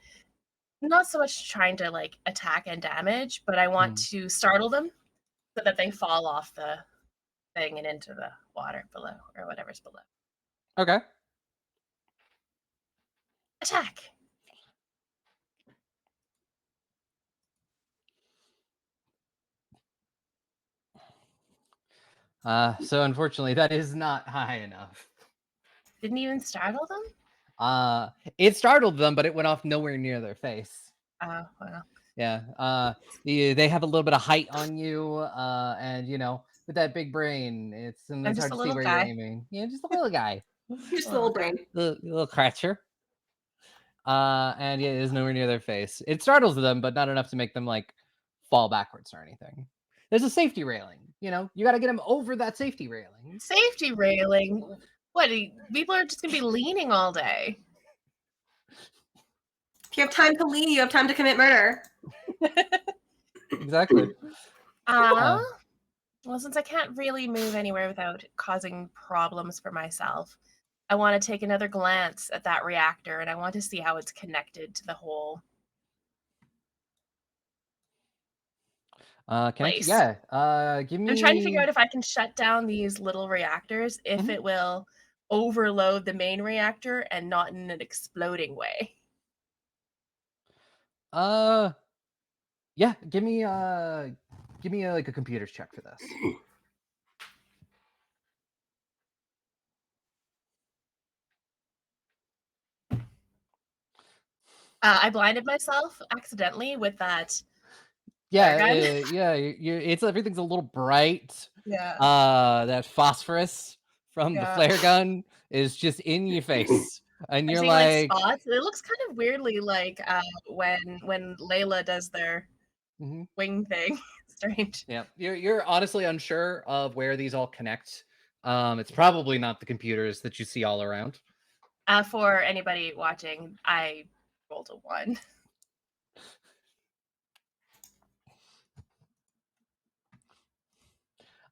[SPEAKER 2] so much trying to attack and damage, but I want to startle them so that they fall off the thing and into the water below or whatever's below.
[SPEAKER 1] Okay.
[SPEAKER 2] Attack.
[SPEAKER 1] So unfortunately, that is not high enough.
[SPEAKER 2] Didn't even startle them?
[SPEAKER 1] It startled them, but it went off nowhere near their face.
[SPEAKER 2] Oh, well.
[SPEAKER 1] Yeah. They have a little bit of height on you, and with that big brain, it's hard to see where you're aiming. Yeah, just a little guy.
[SPEAKER 4] Just a little brain.
[SPEAKER 1] Little cratcher. And yeah, it is nowhere near their face. It startles them, but not enough to make them fall backwards or anything. There's a safety railing. You got to get them over that safety railing.
[SPEAKER 2] Safety railing? What? People are just gonna be leaning all day.
[SPEAKER 4] If you have time to lean, you have time to commit murder.
[SPEAKER 1] Exactly.
[SPEAKER 2] Well, since I can't really move anywhere without causing problems for myself, I want to take another glance at that reactor, and I want to see how it's connected to the whole.
[SPEAKER 1] Connect.
[SPEAKER 2] place.
[SPEAKER 1] Yeah. Give me.
[SPEAKER 2] I'm trying to figure out if I can shut down these little reactors, if
[SPEAKER 1] Mhm.
[SPEAKER 2] it will overload the main reactor and not in an exploding way.
[SPEAKER 1] Yeah. Give me like a computer's check for this.
[SPEAKER 2] I blinded myself accidentally with that.
[SPEAKER 1] Yeah.
[SPEAKER 2] gun.
[SPEAKER 1] Yeah. It's everything's a little bright.
[SPEAKER 2] Yeah.
[SPEAKER 1] That phosphorus from the
[SPEAKER 2] Yeah.
[SPEAKER 1] flare gun is just in your face, and
[SPEAKER 2] I'm
[SPEAKER 1] you're
[SPEAKER 2] seeing
[SPEAKER 1] like,
[SPEAKER 2] spots. It looks kind of weirdly like when Layla does their
[SPEAKER 1] Mhm.
[SPEAKER 2] wing thing. Strange.
[SPEAKER 1] Yeah. You're honestly unsure of where these all connect. It's probably not the computers that you see all around.
[SPEAKER 2] For anybody watching, I rolled a 1.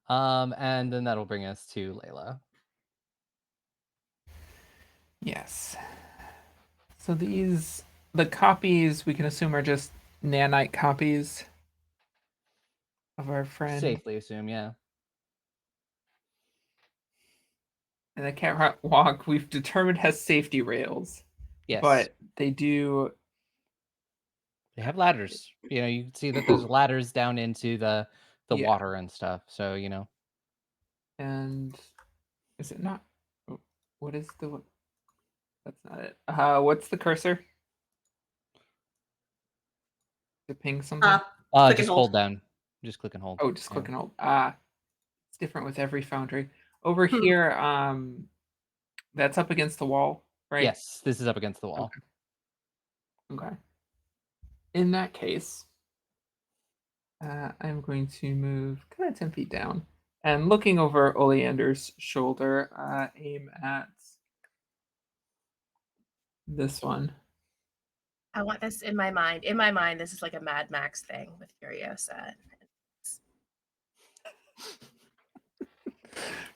[SPEAKER 1] And then that'll bring us to Layla.
[SPEAKER 3] Yes. So the copies we can assume are just nanite copies of our friend.
[SPEAKER 1] Safely assume, yeah.
[SPEAKER 3] And the catwalk we've determined has safety rails.
[SPEAKER 1] Yes.
[SPEAKER 3] But they
[SPEAKER 1] have ladders. You can see that there's ladders down into the
[SPEAKER 3] Yeah.
[SPEAKER 1] water and stuff. So,
[SPEAKER 3] And is it not? What is the? That's not it. What's the cursor? To ping something?
[SPEAKER 4] Click and
[SPEAKER 1] just
[SPEAKER 4] hold.
[SPEAKER 1] hold down. Just click and hold.
[SPEAKER 3] Oh, just
[SPEAKER 1] Yeah.
[SPEAKER 3] click and hold. It's different with every foundry. Over here, that's up against the wall, right?
[SPEAKER 1] Yes, this is up against the wall.
[SPEAKER 3] Okay. In that case, I'm going to move kind of 10 feet down and looking over Oleander's shoulder, aim at this one.
[SPEAKER 2] I want this in my mind. In my mind, this is like a Mad Max thing with Furiosa.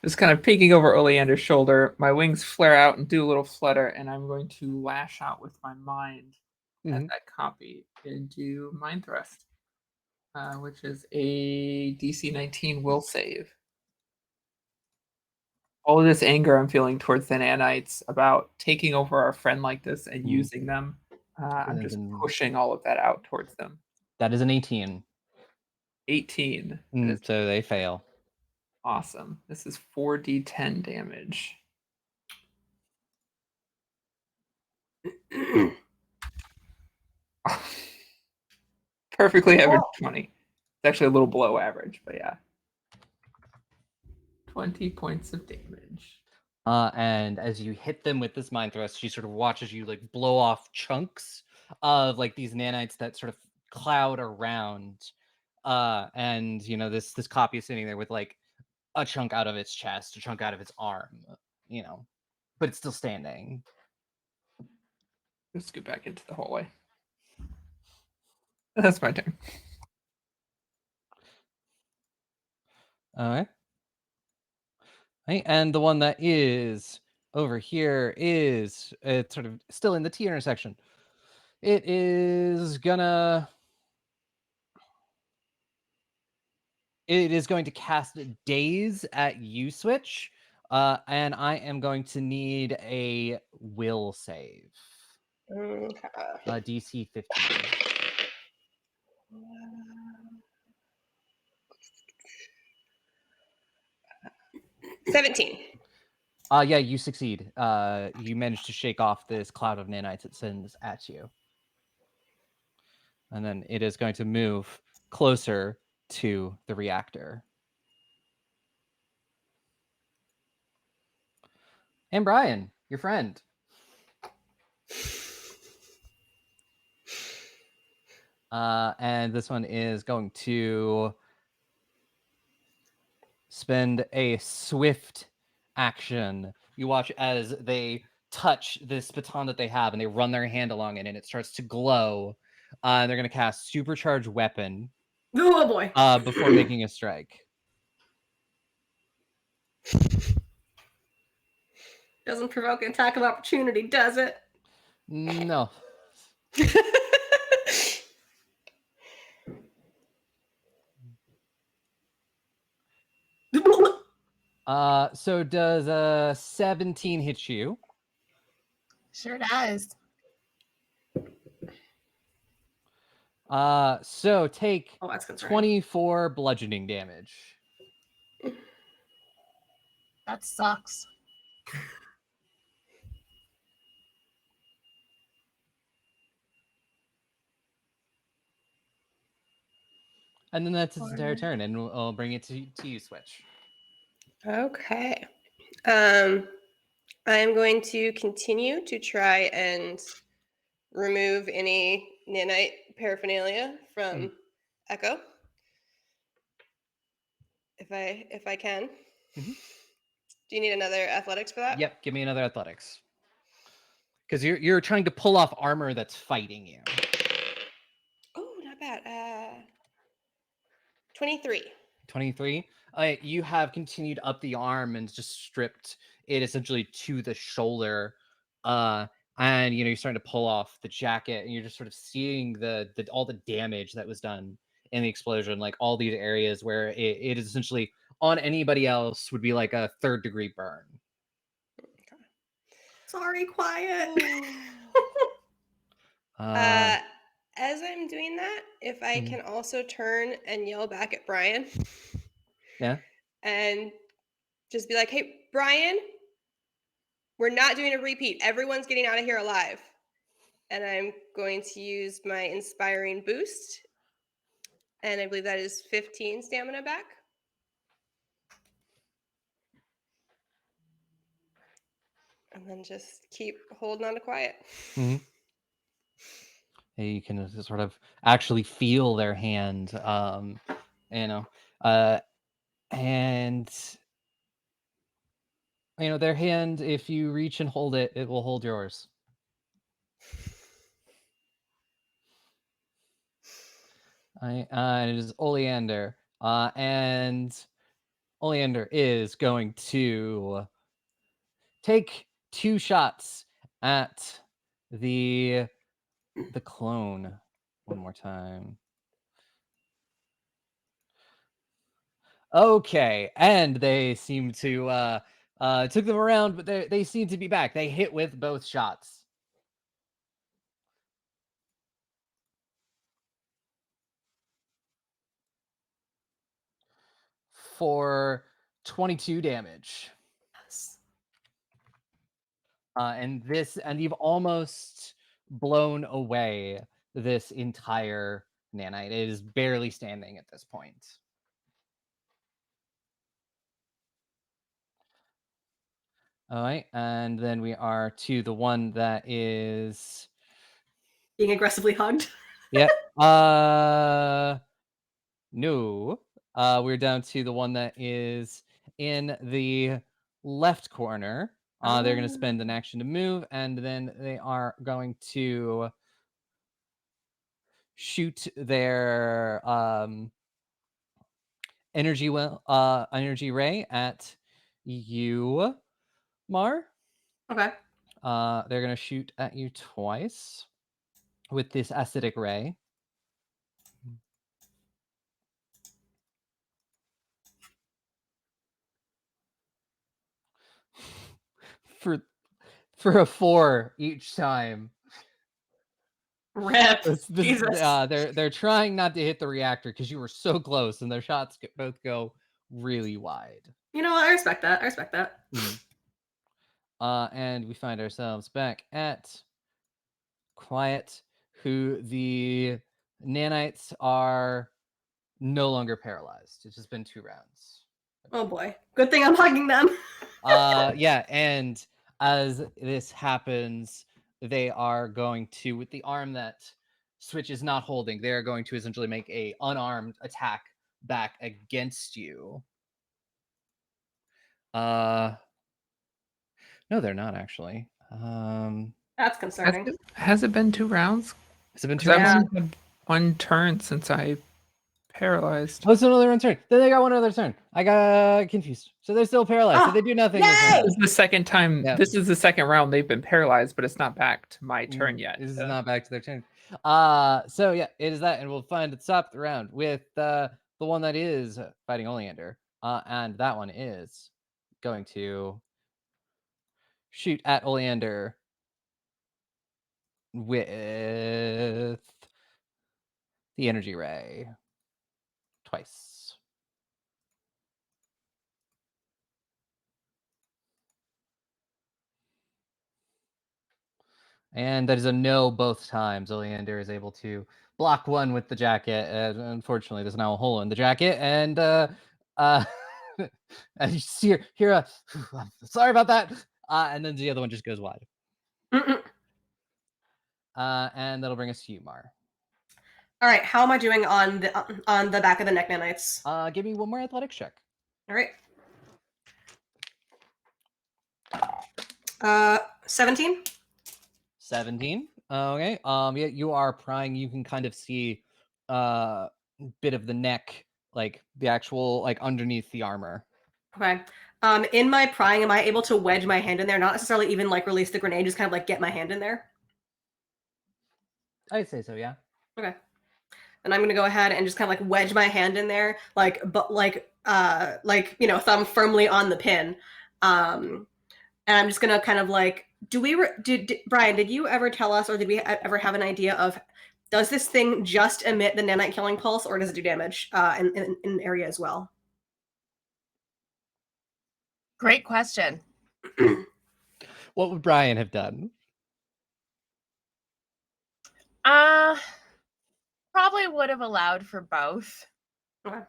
[SPEAKER 3] Just kind of peeking over Oleander's shoulder. My wings flare out and do a little flutter, and I'm going to lash out with my mind at that copy and do Mind Thrust, which is a DC 19 will save. All of this anger I'm feeling towards the nanites about taking over our friend like this and using them, I'm just pushing all of that out towards them.
[SPEAKER 1] That is an 18.
[SPEAKER 3] 18.
[SPEAKER 1] So they fail.
[SPEAKER 3] Awesome. This is 4d10 damage. Perfectly average 20. It's actually a little below average, but yeah. 20 points of damage.
[SPEAKER 1] And as you hit them with this mind thrust, she sort of watches you like blow off chunks of like these nanites that sort of cloud around. And this copy is sitting there with like a chunk out of its chest, a chunk out of its arm, but it's still standing.
[SPEAKER 3] Let's go back into the hallway. That's my turn.
[SPEAKER 1] All right. Right, and the one that is over here it's sort of still in the T intersection. It is going to cast Daze at you, Switch, and I am going to need a will save. DC 15.
[SPEAKER 5] 17.
[SPEAKER 1] Yeah, you succeed. You manage to shake off this cloud of nanites it sends at you. And then it is going to move closer to the reactor. And Brian, your friend. And this one is going to spend a swift action. You watch as they touch this baton that they have and they run their hand along it and it starts to glow. And they're going to cast Supercharged Weapon.
[SPEAKER 4] Oh boy.
[SPEAKER 1] Before making a strike.
[SPEAKER 4] Doesn't provoke an attack of opportunity, does it?
[SPEAKER 1] No. So does 17 hit you?
[SPEAKER 2] Sure does.
[SPEAKER 1] So take
[SPEAKER 4] Oh, that's concerning.
[SPEAKER 1] 24 bludgeoning damage.
[SPEAKER 2] That sucks.
[SPEAKER 1] And then that's its entire turn, and I'll bring it to you, Switch.
[SPEAKER 5] Okay. I am going to continue to try and remove any nanite paraphernalia from Echo. If I can.
[SPEAKER 1] Mhm.
[SPEAKER 5] Do you need another athletics for that?
[SPEAKER 1] Yep, give me another athletics. Because you're trying to pull off armor that's fighting you.
[SPEAKER 5] Oh, not bad. 23.
[SPEAKER 1] 23. You have continued up the arm and just stripped it essentially to the shoulder. And you're starting to pull off the jacket, and you're just sort of seeing the all the damage that was done in the explosion, like all these areas where it is essentially on anybody else would be like a 3rd-degree burn.
[SPEAKER 4] Sorry, quiet.
[SPEAKER 5] As I'm doing that, if I can also turn and yell back at Brian.
[SPEAKER 1] Yeah.
[SPEAKER 5] And just be like, hey, Brian, we're not doing a repeat. Everyone's getting out of here alive. And I'm going to use my inspiring boost. And I believe that is 15 stamina back. And then just keep holding on to quiet.
[SPEAKER 1] Mm-hmm. You can sort of actually feel their hand, and their hand, if you reach and hold it, it will hold yours. It is Oleander, and Oleander is going to take 2 shots at the clone one more time. Okay, and they seem to took them around, but they seem to be back. They hit with both shots. For 22 damage.
[SPEAKER 4] Yes.
[SPEAKER 1] And you've almost blown away this entire nanite. It is barely standing at this point. All right, and then we are to the one that is
[SPEAKER 4] Being aggressively hugged.
[SPEAKER 1] Yep. No. We're down to the one that is in the left corner. They're going to spend an action to move, and then they are going to shoot their energy ray at you, Mar.
[SPEAKER 4] Okay.
[SPEAKER 1] They're going to shoot at you twice with this acidic ray. For a 4 each time.
[SPEAKER 4] Rip. Jesus.
[SPEAKER 1] They're trying not to hit the reactor because you were so close, and their shots both go really wide.
[SPEAKER 4] You know what? I respect that.
[SPEAKER 1] And we find ourselves back at Quiet, who the nanites are no longer paralyzed. It's just been 2 rounds.
[SPEAKER 4] Oh boy. Good thing I'm hugging them.
[SPEAKER 1] Yeah, and as this happens, they are going to, with the arm that Switch is not holding, they are going to essentially make a unarmed attack back against you. No, they're not actually.
[SPEAKER 4] That's concerning.
[SPEAKER 3] Has it been 2 rounds?
[SPEAKER 1] Has it been 2
[SPEAKER 3] 'Cause I've
[SPEAKER 1] rounds?
[SPEAKER 3] only had 1 turn since I paralyzed.
[SPEAKER 1] Oh, it's another one turn. Then they got one other turn. I got confused. So they're still paralyzed. So they do nothing.
[SPEAKER 4] Yay!
[SPEAKER 3] This is the second time.
[SPEAKER 1] Yeah.
[SPEAKER 3] This is the second round they've been paralyzed, but it's not back to my turn yet.
[SPEAKER 1] This is not back to their turn. So yeah, it is that, and we'll find at the top of the round with the one that is fighting Oleander. And that one is going to shoot at Oleander with the energy ray twice. And that is a no both times. Oleander is able to block one with the jacket. Unfortunately, there's now a hole in the jacket, and and you see her hear a sorry about that. And then the other one just goes wide. And that'll bring us to you, Mar.
[SPEAKER 4] All right, how am I doing on the back of the neck nanites?
[SPEAKER 1] Give me one more athletics check.
[SPEAKER 4] All right. 17.
[SPEAKER 1] 17. Okay. Yeah, you are prying. You can kind of see bit of the neck, like the actual like underneath the armor.
[SPEAKER 4] Okay. In my prying, am I able to wedge my hand in there? Not necessarily even like release the grenade, just kind of like get my hand in there.
[SPEAKER 1] I'd say so, yeah.
[SPEAKER 4] Okay. And I'm gonna go ahead and just kind of like wedge my hand in there, like thumb firmly on the pin. And I'm just gonna kind of like, Brian, did you ever tell us, or did we ever have an idea of, does this thing just emit the nanite killing pulse, or does it do damage in an area as well?
[SPEAKER 2] Great question.
[SPEAKER 1] What would Brian have done?
[SPEAKER 2] Probably would have allowed for both.
[SPEAKER 4] Okay.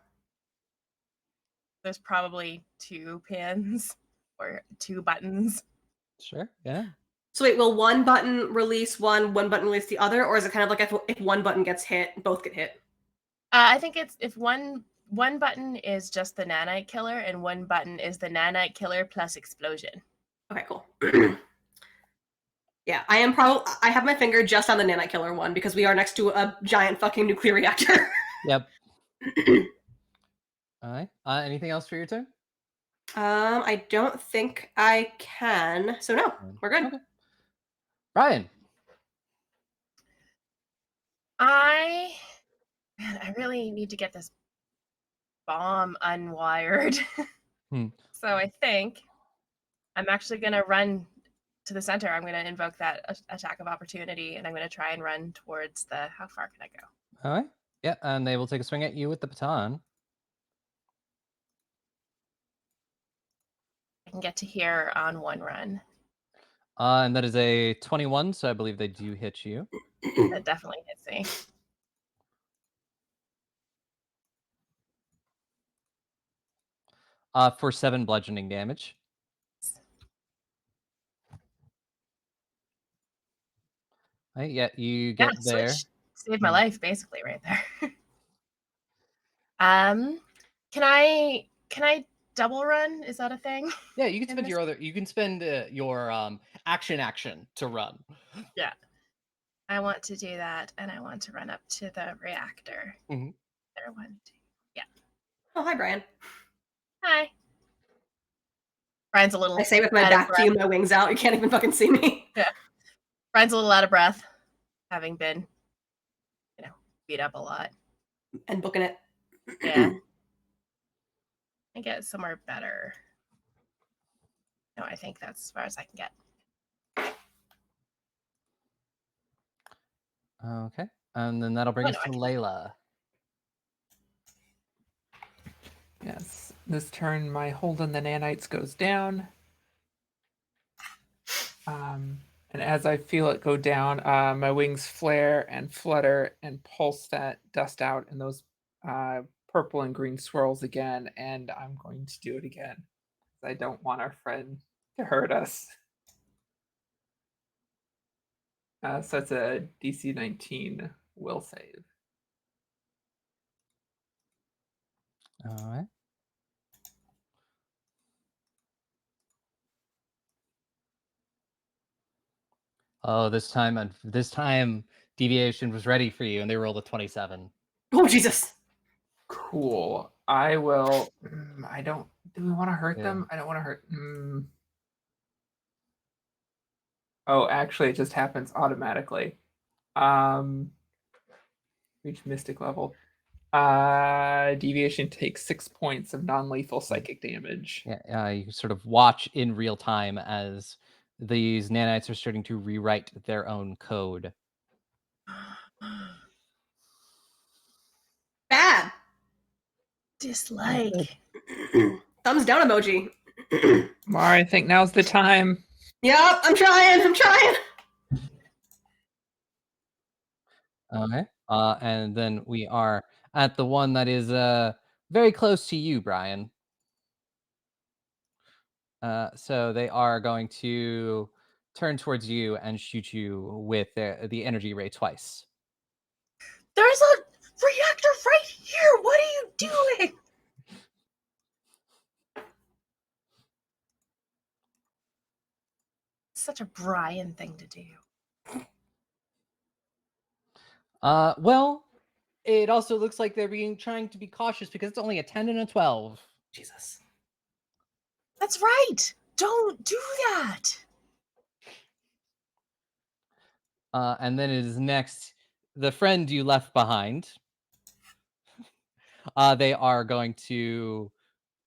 [SPEAKER 2] There's probably 2 pins or 2 buttons.
[SPEAKER 1] Sure, yeah.
[SPEAKER 4] So wait, will one button release one button release the other, or is it kind of like if one button gets hit, both get hit?
[SPEAKER 2] I think it's if one button is just the nanite killer and one button is the nanite killer plus explosion.
[SPEAKER 4] Okay, cool. Yeah, I have my finger just on the nanite killer one because we are next to a giant fucking nuclear reactor.
[SPEAKER 1] Yep. All right. Anything else for your turn?
[SPEAKER 4] I don't think I can. So no, we're good.
[SPEAKER 1] Okay. Brian.
[SPEAKER 2] I really need to get this bomb unwired. So I think I'm actually going to run to the center. I'm going to invoke that attack of opportunity, and I'm going to try and run towards the... How far can I go?
[SPEAKER 1] All right. Yeah, and they will take a swing at you with the baton.
[SPEAKER 2] I can get to here on one run.
[SPEAKER 1] And that is a 21, so I believe they do hit you.
[SPEAKER 2] That definitely hits me.
[SPEAKER 1] For 7 bludgeoning damage. Right, yeah, you get there.
[SPEAKER 2] Switch saved my life basically right there. Can I double run? Is that a thing?
[SPEAKER 1] Yeah, you can spend your action to run.
[SPEAKER 2] Yeah. I want to do that, and I want to run up to the reactor.
[SPEAKER 1] Mm-hmm.
[SPEAKER 2] There, 1, 2. Yeah.
[SPEAKER 4] Oh, hi, Brian.
[SPEAKER 2] Hi. Brian's a little...
[SPEAKER 4] I say with my back to you, my wings out. You can't even fucking see me.
[SPEAKER 2] Yeah. Brian's a little out of breath, having been, beat up a lot.
[SPEAKER 4] And booking it.
[SPEAKER 2] Yeah. I get somewhere better. No, I think that's as far as I can get.
[SPEAKER 1] Okay. And then that'll bring us to Layla.
[SPEAKER 3] Yes. This turn, my hold on the nanites goes down. And as I feel it go down, my wings flare and flutter and pulse that dust out in those purple and green swirls again. And I'm going to do it again. I don't want our friend to hurt us. So it's a DC 19 will save.
[SPEAKER 1] All right. Oh, this time deviation was ready for you, and they rolled a 27.
[SPEAKER 4] Oh, Jesus.
[SPEAKER 3] Cool. I will. I don't. Do we want to hurt them? I don't want to hurt. Oh, actually, it just happens automatically. Reach mystic level. Deviation takes 6 points of non-lethal psychic damage.
[SPEAKER 1] Yeah, you sort of watch in real time as these nanites are starting to rewrite their own code.
[SPEAKER 4] Bad.
[SPEAKER 2] Dislike.
[SPEAKER 4] Thumbs down emoji.
[SPEAKER 3] Mara, I think now's the time.
[SPEAKER 4] Yep, I'm trying.
[SPEAKER 1] Okay. And then we are at the one that is very close to you, Brian. So they are going to turn towards you and shoot you with the energy ray twice.
[SPEAKER 2] There's a reactor right here. What are you doing? Such a Brian thing to do.
[SPEAKER 1] Well, it also looks like they're trying to be cautious because it's only a 10 and a 12.
[SPEAKER 4] Jesus.
[SPEAKER 2] That's right. Don't do that.
[SPEAKER 1] And then it is next the friend you left behind. They are going to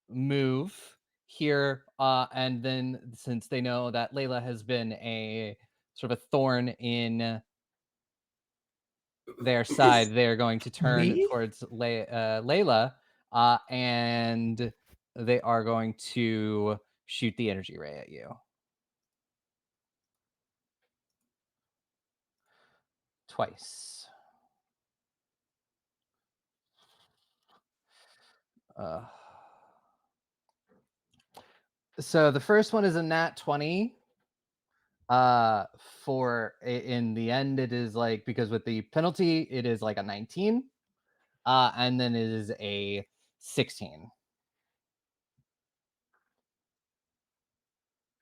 [SPEAKER 1] move here, and then since they know that Layla has been a sort of a thorn in their side, they're going to turn
[SPEAKER 3] Me?
[SPEAKER 1] towards Layla, and they are going to shoot the energy ray at you. Twice. So the first one is a nat 20. In the end, it is like, because with the penalty, it is like a 19. And then it is a 16.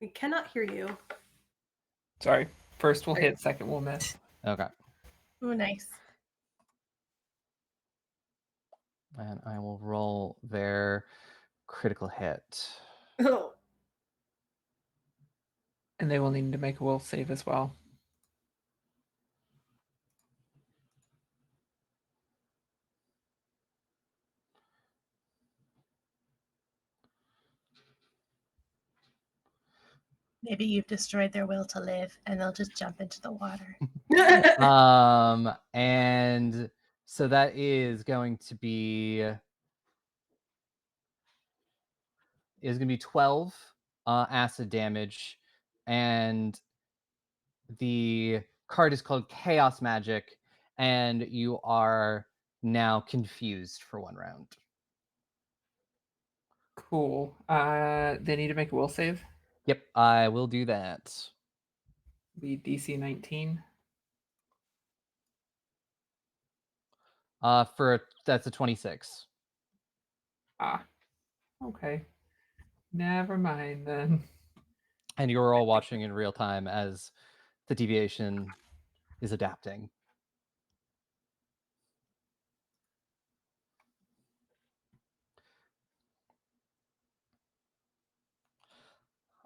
[SPEAKER 4] We cannot hear you.
[SPEAKER 3] Sorry. First will hit, second will miss.
[SPEAKER 1] Okay.
[SPEAKER 2] Oh, nice.
[SPEAKER 1] And I will roll their critical hit.
[SPEAKER 4] Oh.
[SPEAKER 3] And they will need to make a will save as well.
[SPEAKER 2] Maybe you've destroyed their will to live and they'll just jump into the water.
[SPEAKER 1] And so that is going to be 12 acid damage, and the card is called Chaos Magic, and you are now confused for 1 round.
[SPEAKER 3] Cool. They need to make a will save.
[SPEAKER 1] Yep, I will do that.
[SPEAKER 3] Be DC 19.
[SPEAKER 1] That's a 26.
[SPEAKER 3] Ah. Okay. Never mind then.
[SPEAKER 1] And you're all watching in real time as the deviation is adapting.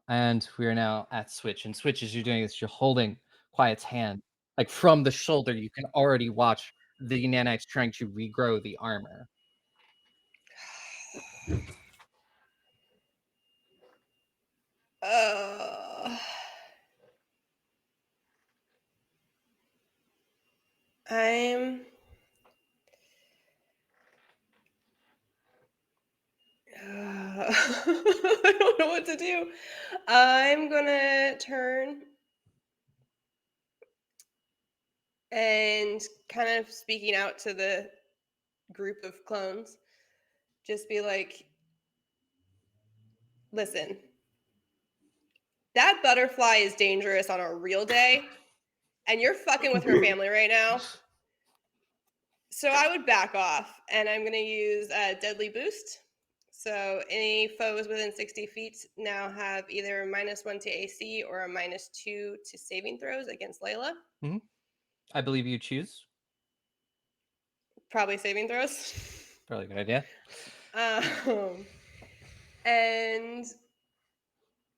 [SPEAKER 1] And we are now at Switch. And Switch, as you're doing this, you're holding Quiet's hand. Like from the shoulder, you can already watch the nanites trying to regrow the armor.
[SPEAKER 5] I'm I don't know what to do. I'm gonna turn and, kind of speaking out to the group of clones, just be like, listen, that butterfly is dangerous on a real day, and you're fucking with her family right now. So I would back off, and I'm going to use a deadly boost. So any foes within 60 feet now have either a -1 to AC or a -2 to saving throws against Layla.
[SPEAKER 1] I believe you choose.
[SPEAKER 5] Probably saving throws.
[SPEAKER 1] Probably a good idea.
[SPEAKER 5] And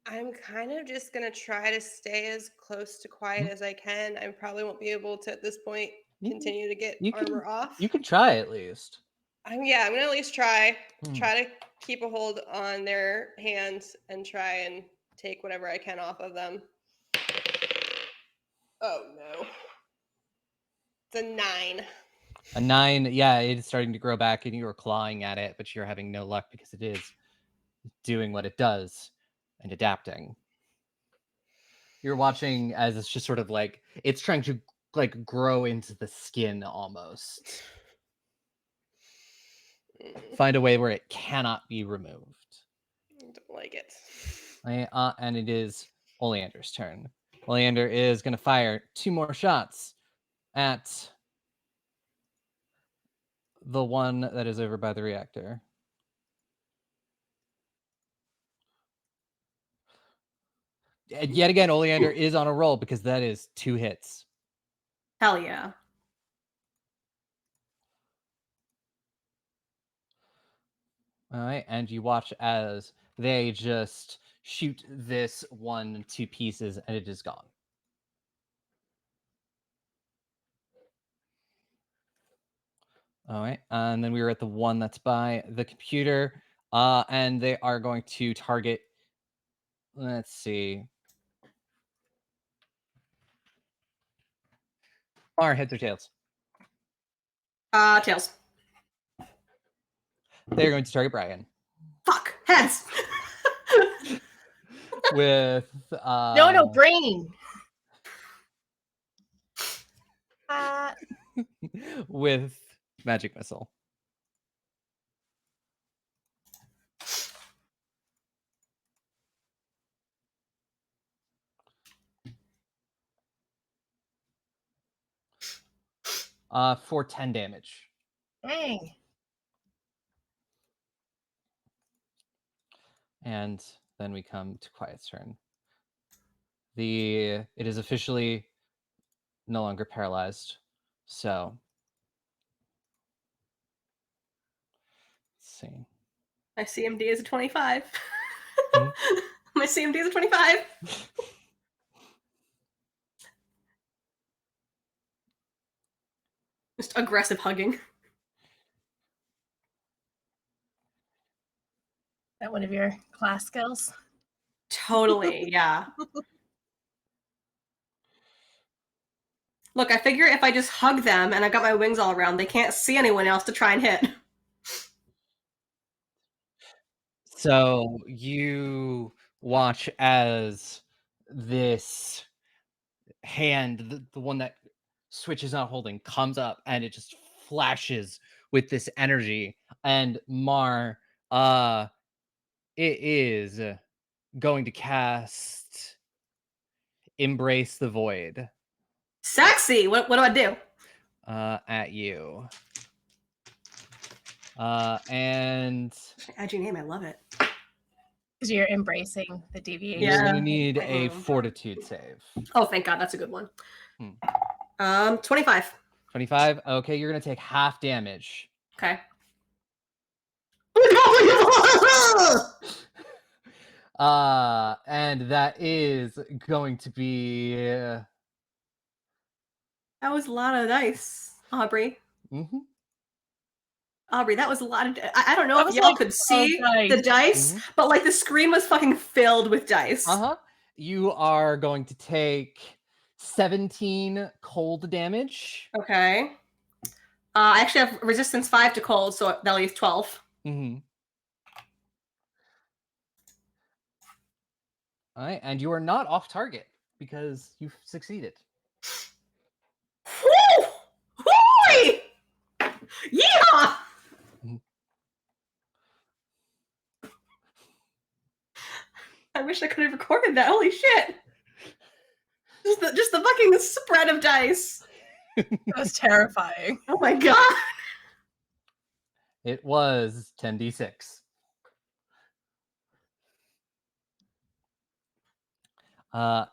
[SPEAKER 5] I'm kind of just going to try to stay as close to quiet as I can. I probably won't be able to, at this point, continue to get armor off.
[SPEAKER 1] You can try at least.
[SPEAKER 5] I'm gonna at least try.
[SPEAKER 1] Hmm.
[SPEAKER 5] Try to keep a hold on their hands and try and take whatever I can off of them. Oh no. It's a 9.
[SPEAKER 1] A 9, yeah, it's starting to grow back, and you're clawing at it, but you're having no luck because it is doing what it does and adapting. You're watching as it's just sort of like it's trying to like grow into the skin almost. Find a way where it cannot be removed.
[SPEAKER 5] I don't like it.
[SPEAKER 1] And it is Oleander's turn. Oleander is going to fire 2 more shots at the one that is over by the reactor. And yet again, Oleander is on a roll because that is 2 hits.
[SPEAKER 4] Hell yeah.
[SPEAKER 1] All right, and you watch as they just shoot this one to pieces, and it is gone. All right, and then we were at the one that's by the computer, and they are going to target. Let's see. Are heads or tails?
[SPEAKER 4] Tails.
[SPEAKER 1] They're going to target Brian
[SPEAKER 4] Fuck. Heads.
[SPEAKER 1] with
[SPEAKER 2] No, brain.
[SPEAKER 1] with magic missile. For 10 damage.
[SPEAKER 2] Dang.
[SPEAKER 1] And then we come to Quiet's turn. It is officially no longer paralyzed. So let's see.
[SPEAKER 4] My CMD is a 25.
[SPEAKER 1] Hmm?
[SPEAKER 4] My CMD is a 25. Just aggressive hugging.
[SPEAKER 2] Is that one of your class skills?
[SPEAKER 4] Totally, yeah. Look, I figure if I just hug them and I got my wings all around, they can't see anyone else to try and hit.
[SPEAKER 1] So you watch as this hand, the one that Switch is not holding, comes up and it just flashes with this energy. And Mar, it is going to cast Embrace the Void
[SPEAKER 4] Sexy! What do I do?
[SPEAKER 1] at you. And
[SPEAKER 4] Edgy name, I love it.
[SPEAKER 2] Because you're embracing the deviation.
[SPEAKER 1] you're
[SPEAKER 4] Yeah.
[SPEAKER 1] going to need a
[SPEAKER 4] Mhm.
[SPEAKER 1] Fortitude save.
[SPEAKER 4] Oh, thank God, that's a good one.
[SPEAKER 1] Hmm.
[SPEAKER 4] 25.
[SPEAKER 1] 25. Okay, you're going to take half damage.
[SPEAKER 4] Okay.
[SPEAKER 1] And that is going to be
[SPEAKER 4] That was a lot of dice, Aubrey.
[SPEAKER 1] mhm,
[SPEAKER 4] Aubrey, that was a lot of. I don't know
[SPEAKER 2] That
[SPEAKER 4] if
[SPEAKER 2] was
[SPEAKER 4] y'all
[SPEAKER 2] like
[SPEAKER 4] could
[SPEAKER 2] 12
[SPEAKER 4] see
[SPEAKER 2] dice.
[SPEAKER 4] the dice, but like the screen was fucking filled with dice.
[SPEAKER 1] uh-huh. You are going to take 17 cold damage.
[SPEAKER 4] Okay. I actually have resistance 5 to cold, so that leaves 12.
[SPEAKER 1] Mm-hmm. All right, and you are not off target because you've succeeded.
[SPEAKER 4] Woo! Hooey! Yeehaw!
[SPEAKER 1] Mhm.
[SPEAKER 4] I wish I could have recorded that. Holy shit! Just the fucking spread of dice.
[SPEAKER 2] That was terrifying.
[SPEAKER 4] Oh my god!
[SPEAKER 1] It was 10d6.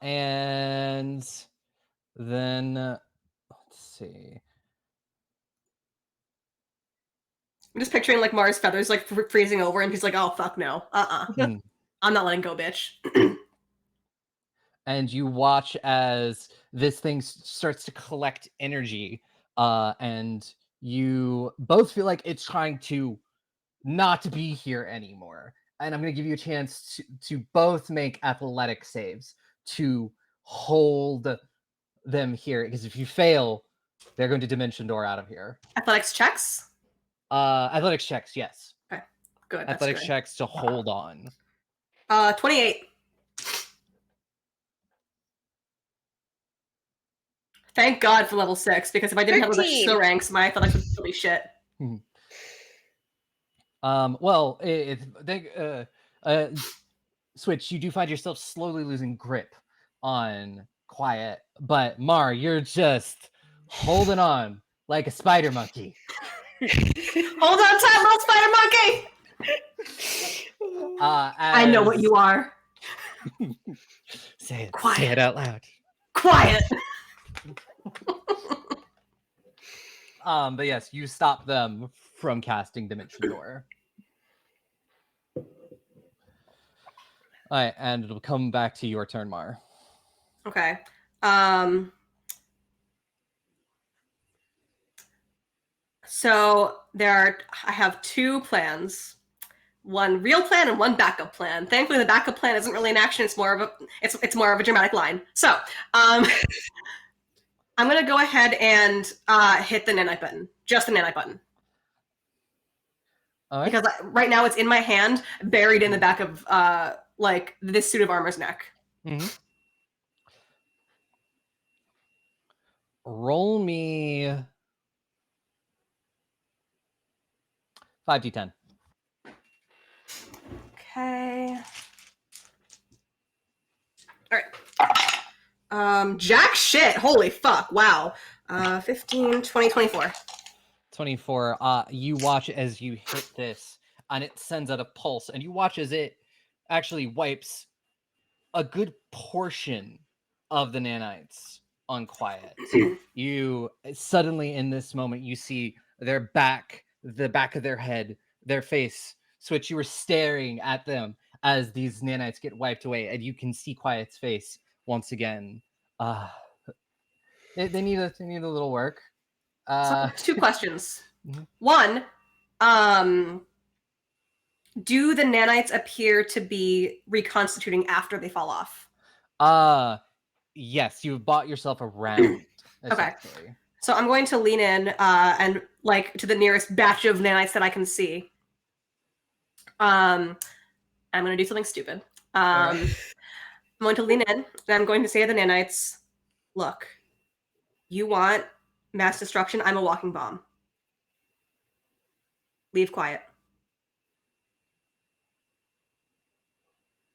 [SPEAKER 1] And then let's see.
[SPEAKER 4] I'm just picturing like Mars feathers like freezing over, and he's like, "Oh fuck no,
[SPEAKER 1] Hmm.
[SPEAKER 4] I'm not letting go, bitch."
[SPEAKER 1] And you watch as this thing starts to collect energy, and you both feel like it's trying to not to be here anymore. And I'm going to give you a chance to both make athletic saves to hold them here, because if you fail, they're going to dimension door out of here.
[SPEAKER 4] Athletics checks.
[SPEAKER 1] Athletics checks, yes.
[SPEAKER 4] Okay, good.
[SPEAKER 1] Athletics
[SPEAKER 4] good.
[SPEAKER 1] checks to hold on.
[SPEAKER 4] 28. Thank God for level 6, because if I didn't have those
[SPEAKER 5] 13.
[SPEAKER 4] extra ranks, my athletics would still be shit.
[SPEAKER 1] Well, Switch, you do find yourself slowly losing grip on Quiet, but Mar, you're just holding on like a spider monkey.
[SPEAKER 4] Hold on tight, little spider monkey! I know what you are.
[SPEAKER 1] Say it.
[SPEAKER 4] Quiet.
[SPEAKER 1] Say it out loud.
[SPEAKER 4] Quiet!
[SPEAKER 1] But yes, you stop them from casting Dimension Door. All right, and it'll come back to your turn, Mar.
[SPEAKER 4] Okay. So I have 2 plans. One real plan and one backup plan. Thankfully, the backup plan isn't really an action. It's more of a dramatic line. So, I'm gonna go ahead and hit the nanite button. Just the nanite button.
[SPEAKER 1] All right.
[SPEAKER 4] Because right now it's in my hand, buried in the back of like this suit of armor's neck.
[SPEAKER 1] Mm-hmm. Roll me 5d10.
[SPEAKER 4] Okay. All right. Jack shit. Holy fuck. Wow. 15, 20, 24.
[SPEAKER 1] 24. You watch as you hit this, and it sends out a pulse, and you watch as it actually wipes a good portion of the nanites on Quiet. You suddenly, in this moment, you see their back, the back of their head, their face. Switch, you were staring at them as these nanites get wiped away, and you can see Quiet's face once again. They need a little work.
[SPEAKER 4] So 2 questions.
[SPEAKER 1] Mhm.
[SPEAKER 4] One, do the nanites appear to be reconstituting after they fall off?
[SPEAKER 1] Yes, you've bought yourself a round.
[SPEAKER 4] Okay. So I'm going to lean in and like to the nearest batch of nanites that I can see. I'm going to do something stupid. I'm going to lean in and I'm going to say to the nanites, look, you want mass destruction? I'm a walking bomb. Leave quiet.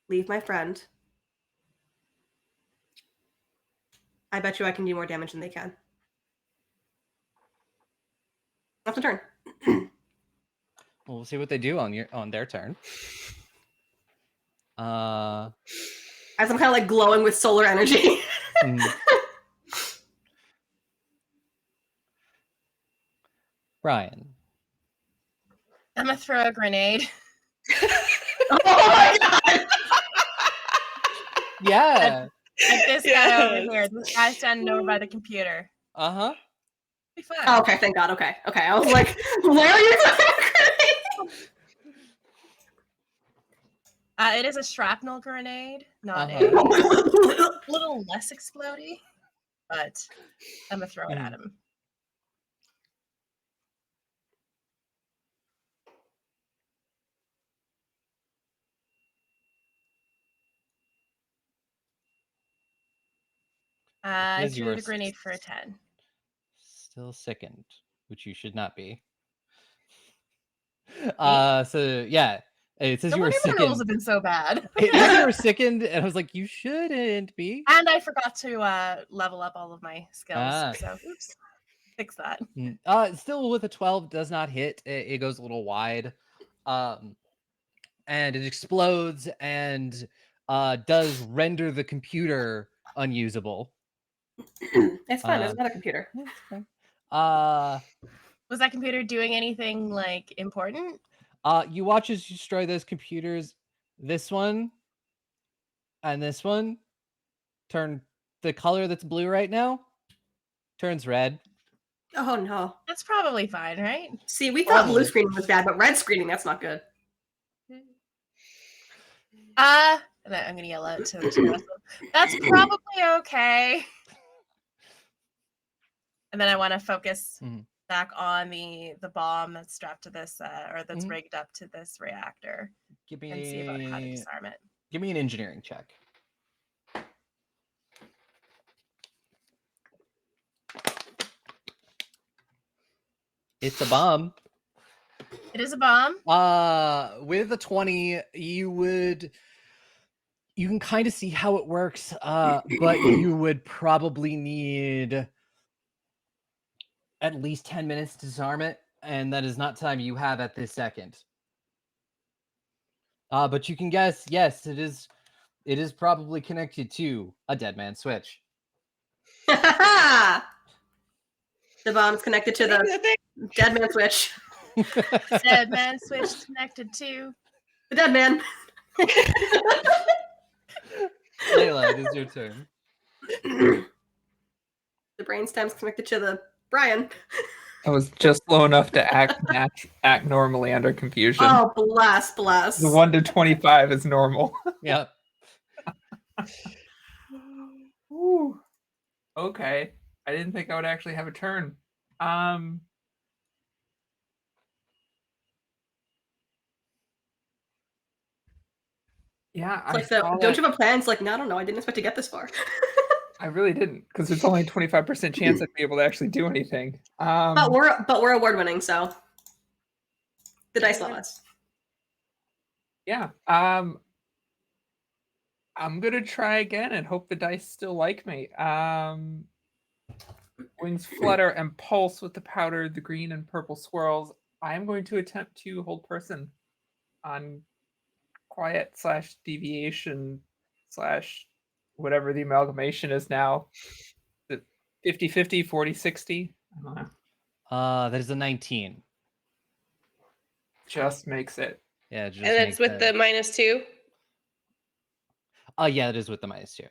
[SPEAKER 4] Leave my friend. I bet you I can do more damage than they can. That's a turn.
[SPEAKER 1] We'll see what they do on their turn.
[SPEAKER 4] As I'm kind of like glowing with solar energy.
[SPEAKER 1] Brian.
[SPEAKER 2] I'm gonna throw a grenade.
[SPEAKER 4] Oh my god!
[SPEAKER 1] Yeah.
[SPEAKER 2] Like this guy over here. This guy standing over by the computer.
[SPEAKER 1] Uh-huh.
[SPEAKER 2] Be fun.
[SPEAKER 4] Oh, okay, thank God. Okay. I was like, where are you throwing
[SPEAKER 2] It is a shrapnel grenade, not a little less explodey, but I'm gonna throw it at him. I threw the grenade for a 10.
[SPEAKER 1] Still sickened, which you should not be. So yeah, it says you were sickened.
[SPEAKER 2] Rolls have been so bad.
[SPEAKER 1] It says you were sickened, and I was like, you shouldn't be.
[SPEAKER 2] And I forgot to level up all of my skills. So oops, fix that.
[SPEAKER 1] Still with a 12, does not hit. It goes a little wide, and it explodes and does render the computer unusable.
[SPEAKER 4] It's fine. There's another computer.
[SPEAKER 1] It's fine.
[SPEAKER 2] Was that computer doing anything like important?
[SPEAKER 1] You watch as you destroy those computers. This one and this one turn the color that's blue right now turns red.
[SPEAKER 4] Oh no.
[SPEAKER 2] That's probably fine, right?
[SPEAKER 4] See, we thought blue
[SPEAKER 1] Probably.
[SPEAKER 4] screening was bad, but red screening, that's not good.
[SPEAKER 2] And then I'm gonna yell out to the rest of them. That's probably okay. And then I want to focus back on the bomb that's strapped to this, or that's rigged up to this reactor,
[SPEAKER 1] Give
[SPEAKER 2] and see about how to
[SPEAKER 1] me
[SPEAKER 2] disarm it.
[SPEAKER 1] give me an engineering check. It's a bomb.
[SPEAKER 2] It is a bomb.
[SPEAKER 1] With a 20, you can kind of see how it works, but you would probably need at least 10 minutes to disarm it, and that is not time you have at this second. But you can guess, yes, it is probably connected to a dead man switch.
[SPEAKER 4] The bomb's connected to the dead man switch.
[SPEAKER 2] Dead man switch connected to
[SPEAKER 4] The dead man.
[SPEAKER 1] Layla, it is your turn.
[SPEAKER 4] The brainstem's connected to the Brian.
[SPEAKER 3] I was just low enough to act normally under confusion.
[SPEAKER 4] Oh, bless.
[SPEAKER 3] The 1 to 25 is normal.
[SPEAKER 1] Yep.
[SPEAKER 3] Ooh. Okay. I didn't think I would actually have a turn. Yeah,
[SPEAKER 4] It's like don't you have a plan? It's like, no, I don't know. I didn't expect to get this far.
[SPEAKER 3] I really didn't, because it's only a 25% chance I'd be able to actually do anything.
[SPEAKER 4] But we're award winning, so the dice love us.
[SPEAKER 3] Yeah. I'm gonna try again and hope the dice still like me. Wings flutter and pulse with the powder, the green and purple swirls. I am going to attempt to hold person on quiet / deviation / whatever the amalgamation is now. 50-50, 40-60. I don't know.
[SPEAKER 1] That is a 19.
[SPEAKER 3] Just makes it.
[SPEAKER 1] Yeah, just
[SPEAKER 5] And it's with the -2.
[SPEAKER 1] Oh yeah, it is with the -2.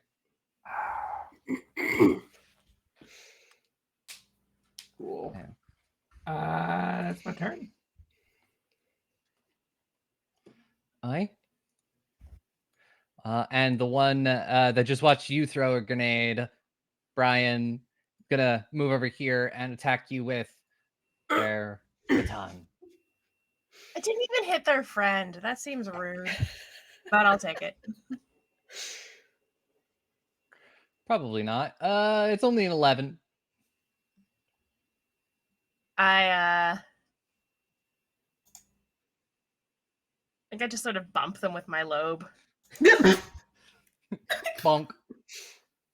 [SPEAKER 3] Cool.
[SPEAKER 1] Yeah.
[SPEAKER 3] That's my turn.
[SPEAKER 1] And the one that just watched you throw a grenade, Brian, gonna move over here and attack you with their baton.
[SPEAKER 2] I didn't even hit their friend. That seems rude, but I'll take it.
[SPEAKER 1] Probably not. It's only an 11.
[SPEAKER 2] I think I just sort of bump them with my lobe.
[SPEAKER 1] Bonk.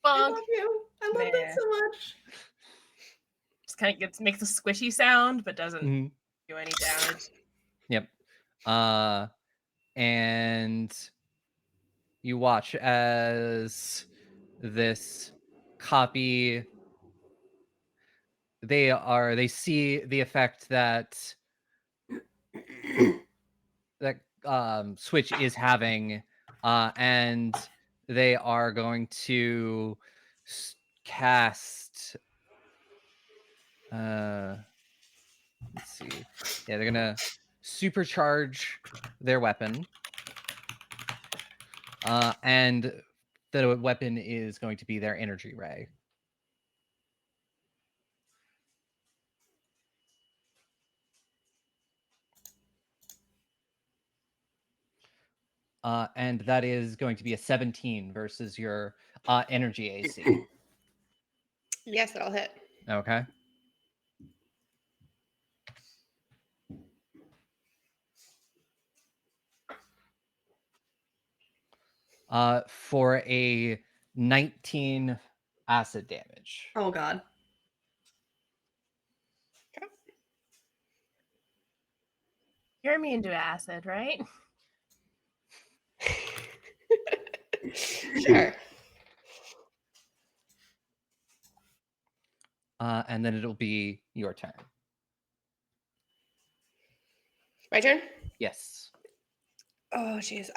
[SPEAKER 4] I
[SPEAKER 2] Bonk.
[SPEAKER 4] love you. I love that so much.
[SPEAKER 2] Just kind of makes a squishy sound, but doesn't do any damage.
[SPEAKER 1] Yep. And you watch as this copy, they see the effect that Switch is having, and they are going to cast let's see. Yeah, they're gonna supercharge their weapon. And the weapon is going to be their energy ray. And that is going to be a 17 versus your energy AC.
[SPEAKER 5] Yes, that'll hit.
[SPEAKER 1] Okay. For a 19 acid damage.
[SPEAKER 4] Oh god.
[SPEAKER 2] You're immune to acid, right?
[SPEAKER 5] Sure.
[SPEAKER 1] And then it'll be your turn.
[SPEAKER 5] My turn?
[SPEAKER 1] Yes.
[SPEAKER 5] Oh, jeez.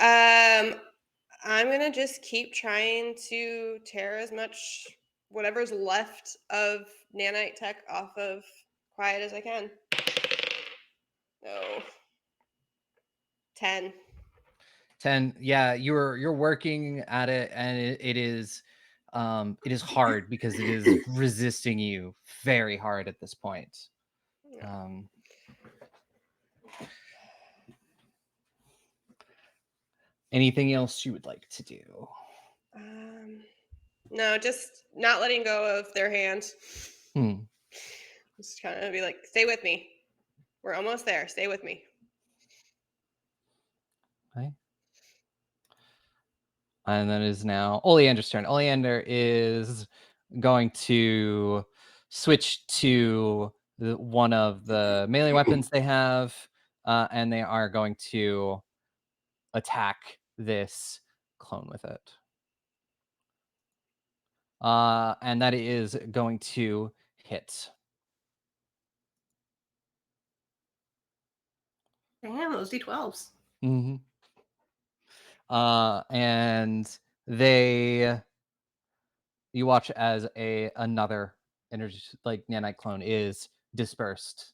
[SPEAKER 5] I'm gonna just keep trying to tear as much whatever's left of nanite tech off of Quiet as I can. No. 10.
[SPEAKER 1] 10. Yeah, you're working at it, and it is hard because it is resisting you very hard at this point. Anything else you would like to do?
[SPEAKER 5] No, just not letting go of their hand. Just kind of be like, stay with me. We're almost there. Stay with me.
[SPEAKER 1] Okay. And that is now Oleander's turn. Oleander is going to switch to one of the melee weapons they have, and they are going to attack this clone with it. And that is going to hit.
[SPEAKER 4] Damn, those D12s.
[SPEAKER 1] Mm-hmm. And you watch as another energy like nanite clone is dispersed.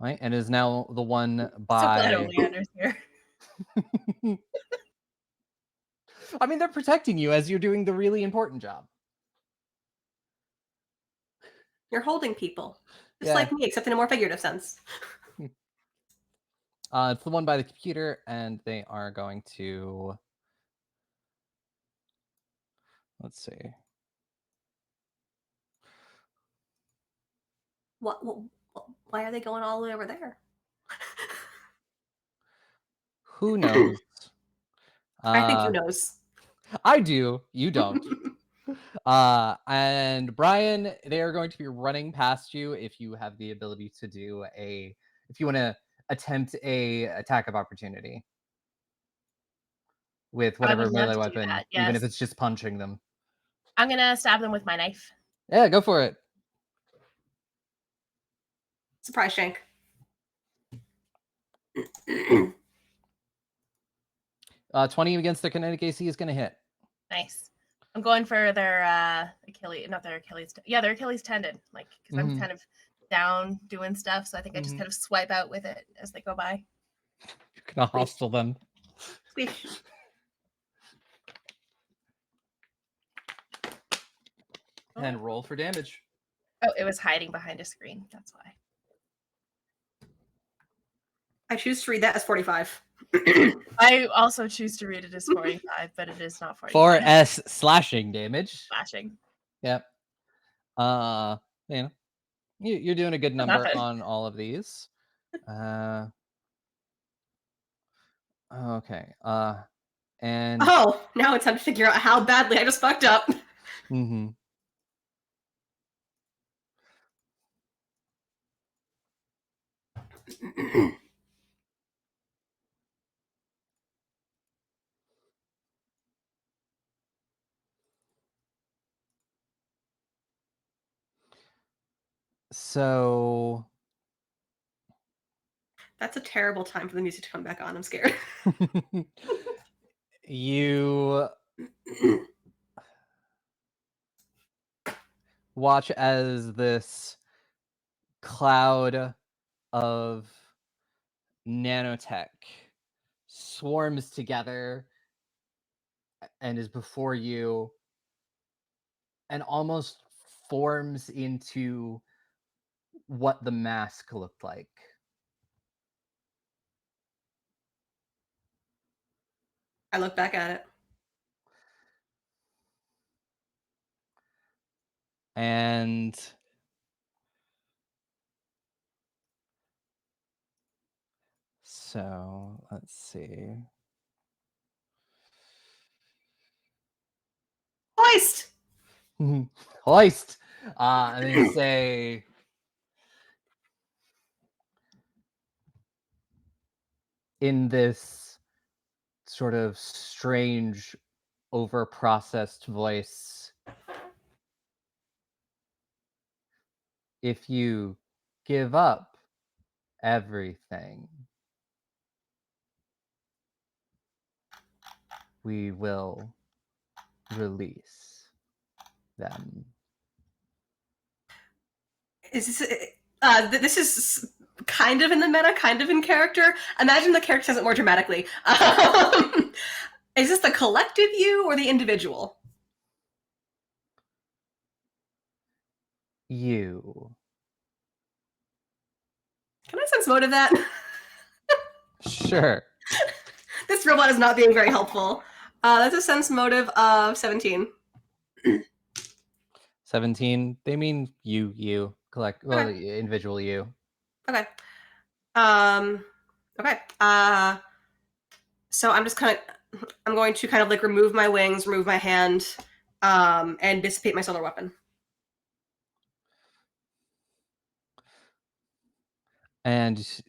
[SPEAKER 1] Right, and is now the one
[SPEAKER 2] So glad
[SPEAKER 1] by.
[SPEAKER 2] Oleander's here.
[SPEAKER 1] I mean, they're protecting you as you're doing the really important job.
[SPEAKER 4] You're holding people. Just
[SPEAKER 1] Yeah.
[SPEAKER 4] like me, except in a more figurative sense.
[SPEAKER 1] It's the one by the computer, and they are going to. Let's see.
[SPEAKER 4] Why are they going all the way over there?
[SPEAKER 1] Who knows?
[SPEAKER 4] I think you knows.
[SPEAKER 1] I do. You don't. And Brian, they are going to be running past you if you have the ability to do if you want to attempt a attack of opportunity with
[SPEAKER 2] I would
[SPEAKER 1] whatever
[SPEAKER 2] love
[SPEAKER 1] melee
[SPEAKER 2] to do
[SPEAKER 1] weapon,
[SPEAKER 2] that,
[SPEAKER 1] even if
[SPEAKER 2] yes.
[SPEAKER 1] it's just punching them.
[SPEAKER 2] I'm gonna stab them with my knife.
[SPEAKER 1] Yeah, go for it.
[SPEAKER 4] Surprise shank.
[SPEAKER 1] 20 against their kinetic AC is going to hit.
[SPEAKER 2] Nice. I'm going for their Achilles, not their Achilles. Yeah, their Achilles tendon. Like, because I'm kind of down doing stuff, so I think I just kind of swipe out with it as they go by.
[SPEAKER 1] You're gonna hostile them.
[SPEAKER 4] Squish.
[SPEAKER 1] And roll for damage.
[SPEAKER 2] Oh, it was hiding behind a screen. That's why.
[SPEAKER 4] I choose to read that as 45.
[SPEAKER 2] I also choose to read it as 45, but it is not 45.
[SPEAKER 1] 4s slashing damage.
[SPEAKER 2] Slashing.
[SPEAKER 1] Yep. You're doing a good number on all of these. Okay. And
[SPEAKER 4] now it's time to figure out how badly I just fucked up.
[SPEAKER 1] Mm-hmm. So
[SPEAKER 4] that's a terrible time for the music to come back on. I'm scared.
[SPEAKER 1] You watch as this cloud of nanotech swarms together and is before you and almost forms into what the mask looked like.
[SPEAKER 4] I look back at it.
[SPEAKER 1] And so let's see.
[SPEAKER 4] Hoist!
[SPEAKER 1] Hoist! And they say, in this sort of strange, over-processed voice, if you give up everything, we will release them.
[SPEAKER 4] Is this? This is kind of in the meta, kind of in character. Imagine the character says it more dramatically. Is this the collective you or the individual?
[SPEAKER 1] You.
[SPEAKER 4] Can I sense motive that?
[SPEAKER 1] Sure.
[SPEAKER 4] This robot is not being very helpful. That's a sense motive of 17.
[SPEAKER 1] 17. They mean you. Collect. Well,
[SPEAKER 4] Okay.
[SPEAKER 1] the individual you.
[SPEAKER 4] Okay. Okay. So I'm just I'm going to kind of like remove my wings, remove my hand, and dissipate my solar weapon.
[SPEAKER 1] And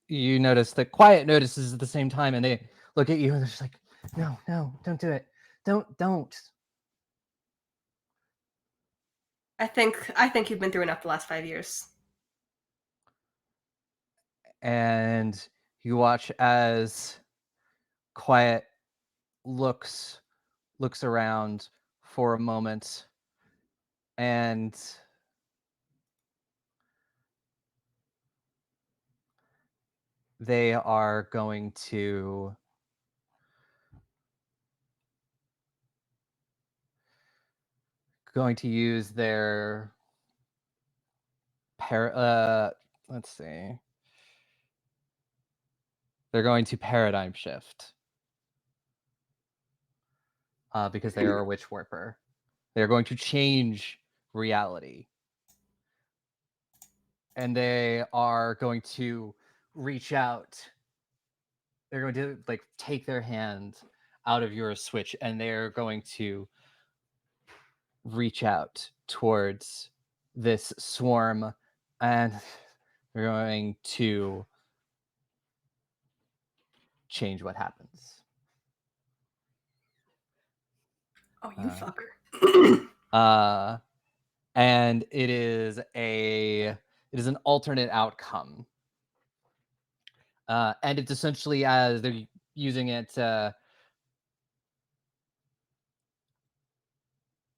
[SPEAKER 1] you notice that Quiet notices at the same time, and they look at you and they're just like, no, don't do it. Don't.
[SPEAKER 4] I think you've been through enough the last 5 years.
[SPEAKER 1] And you watch as Quiet looks around for a moment, and they are going to use their let's see. They're going to paradigm shift. Because they are a witch warper. They're going to change reality. And they are going to reach out. They're going to like take their hand out of your switch, and they're going to reach out towards this swarm, and they're going to change what happens.
[SPEAKER 4] Oh, you fucker.
[SPEAKER 1] And it is an alternate outcome. And it's essentially as they're using it to,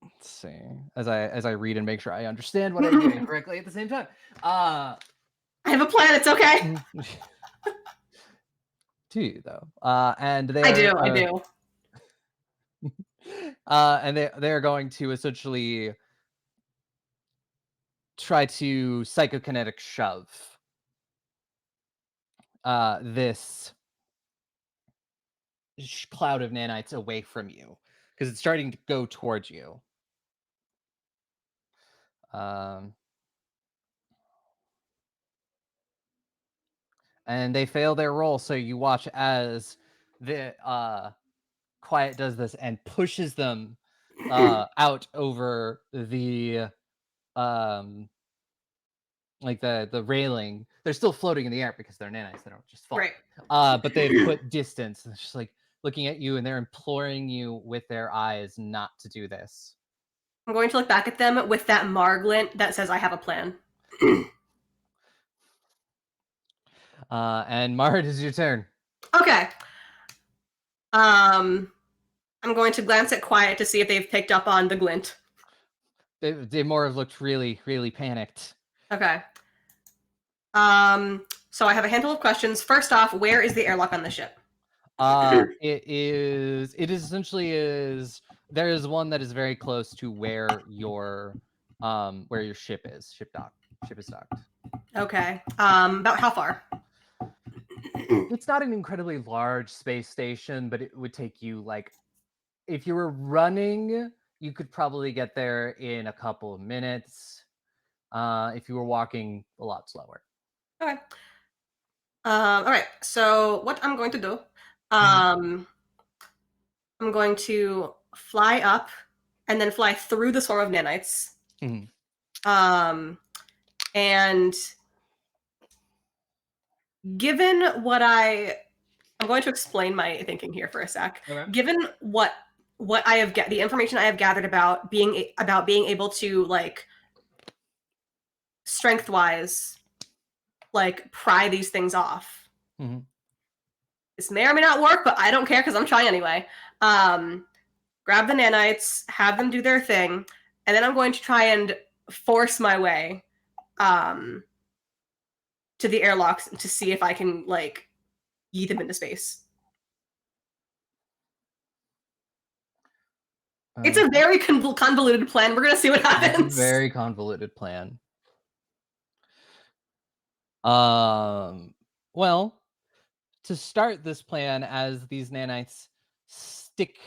[SPEAKER 1] let's see, as I read and make sure I understand what I'm doing correctly at the same time.
[SPEAKER 4] I have a plan. It's okay.
[SPEAKER 1] Do you though? And they
[SPEAKER 4] I do.
[SPEAKER 1] And they're going to essentially try to psychokinetic shove this cloud of nanites away from you, because it's starting to go towards you. And they fail their roll, so you watch as the Quiet does this and pushes them out over the like the railing. They're still floating in the air because they're nanites, they don't just fall.
[SPEAKER 4] Right.
[SPEAKER 1] But they've put distance, and it's just like looking at you, and they're imploring you with their eyes not to do this.
[SPEAKER 4] I'm going to look back at them with that marglint that says I have a plan.
[SPEAKER 1] And Mar, it is your turn.
[SPEAKER 4] Okay. I'm going to glance at Quiet to see if they've picked up on the glint.
[SPEAKER 1] They more have looked really, really panicked.
[SPEAKER 4] Okay. So I have a handful of questions. First off, where is the airlock on the ship?
[SPEAKER 1] It essentially there is one that is very close to where your ship is. Ship is docked.
[SPEAKER 4] Okay. About how far?
[SPEAKER 1] It's not an incredibly large space station, but it would take you, like, if you were running, you could probably get there in a couple of minutes. If you were walking, a lot slower.
[SPEAKER 4] Okay. All right. So what I'm going to do, I'm going to fly up and then fly through the swarm of nanites. And given what I'm going to explain my thinking here for a sec.
[SPEAKER 1] Okay.
[SPEAKER 4] Given what I have the information I have gathered about being able to, like, strength wise, like, pry these things off. This may or may not work, but I don't care because I'm trying anyway. Grab the nanites, have them do their thing, and then I'm going to try and force my way to the airlocks to see if I can, like, yeet them into space. It's a very convoluted plan. We're going to see what happens.
[SPEAKER 1] Very convoluted plan. Well, to start this plan, as these nanites stick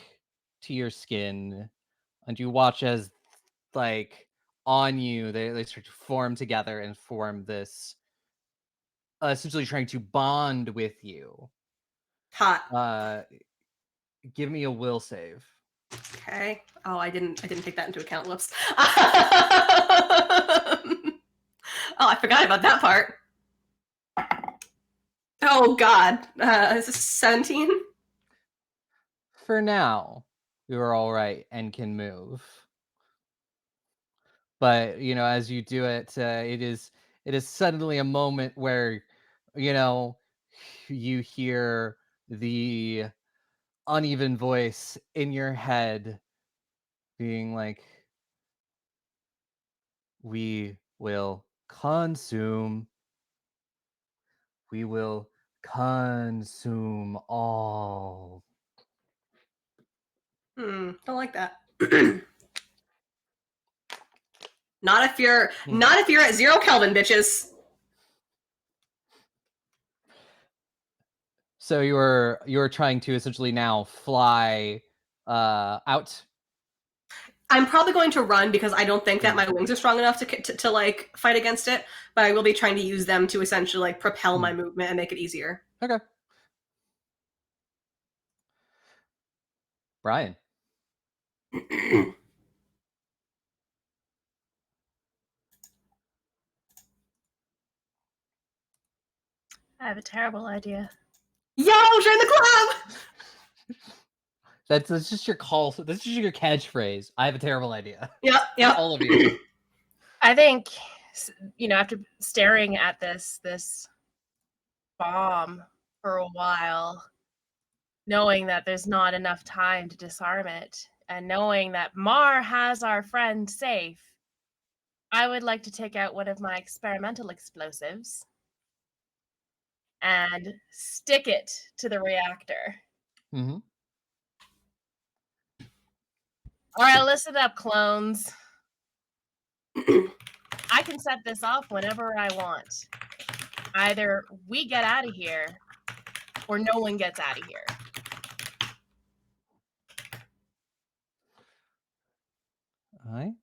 [SPEAKER 1] to your skin, and you watch as, like, on you, they start to form together and form this, essentially trying to bond with you.
[SPEAKER 4] Hot.
[SPEAKER 1] Give me a will save.
[SPEAKER 4] Okay. Oh, I didn't take that into account. Whoops. Oh, I forgot about that part. Oh God. Is this 17?
[SPEAKER 1] For now, you're all right and can move. But as you do it, it is suddenly a moment where you hear the uneven voice in your head being like, we will consume all.
[SPEAKER 4] Don't like that. Not if you're at 0 Kelvin, bitches.
[SPEAKER 1] So you're trying to essentially now fly out.
[SPEAKER 4] I'm probably going to run because I don't think that my wings are strong enough to like fight against it, but I will be trying to use them to essentially like propel my movement and make it easier.
[SPEAKER 1] Okay. Brian.
[SPEAKER 2] I have a terrible idea.
[SPEAKER 4] Yo, join the club!
[SPEAKER 1] That's just your call. That's just your catchphrase. I have a terrible idea.
[SPEAKER 4] Yep.
[SPEAKER 1] All of you.
[SPEAKER 2] I think, after staring at this bomb for a while, knowing that there's not enough time to disarm it, and knowing that Mar has our friend safe, I would like to take out one of my experimental explosives and stick it to the reactor.
[SPEAKER 1] Mm-hmm.
[SPEAKER 2] All right, listen up, clones. I can set this off whenever I want. Either we get out of here, or no one gets out of here.
[SPEAKER 1] All right.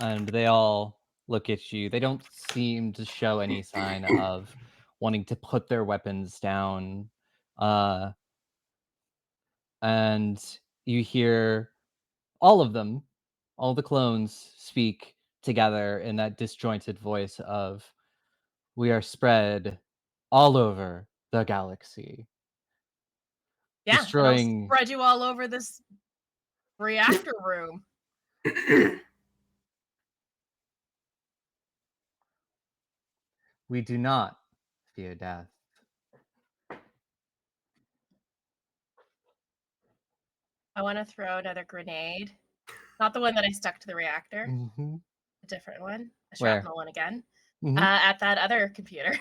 [SPEAKER 1] And they all look at you. They don't seem to show any sign of wanting to put their weapons down. And you hear all of them, all the clones, speak together in that disjointed voice of, we are spread all over the galaxy.
[SPEAKER 2] Yeah,
[SPEAKER 1] Destroying...
[SPEAKER 2] and I'll spread you all over this reactor room.
[SPEAKER 1] We do not fear death.
[SPEAKER 2] I want to throw another grenade. Not the one that I stuck to the reactor.
[SPEAKER 1] Mm-hmm.
[SPEAKER 2] A different one. A
[SPEAKER 1] Where?
[SPEAKER 2] shrapnel one again.
[SPEAKER 1] Mm-hmm.
[SPEAKER 2] At that other computer.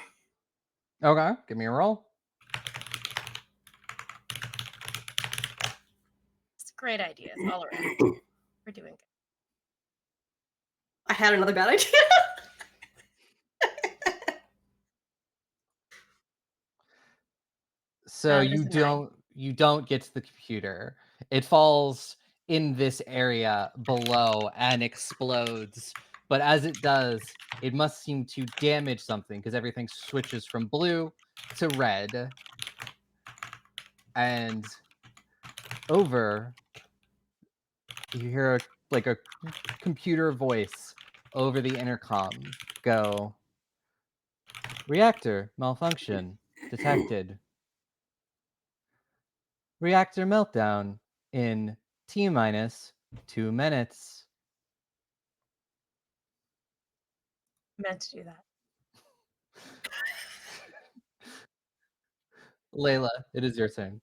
[SPEAKER 1] Okay, give me a roll.
[SPEAKER 2] It's great ideas all around. We're doing good.
[SPEAKER 4] I had another bad idea.
[SPEAKER 1] So
[SPEAKER 2] It is a 9.
[SPEAKER 1] you don't get to the computer. It falls in this area below and explodes. But as it does, it must seem to damage something because everything switches from blue to red. And over, you hear like a computer voice over the intercom go, reactor malfunction detected. Reactor meltdown in T-minus 2 minutes.
[SPEAKER 2] Meant to do that.
[SPEAKER 1] Layla, it is your turn.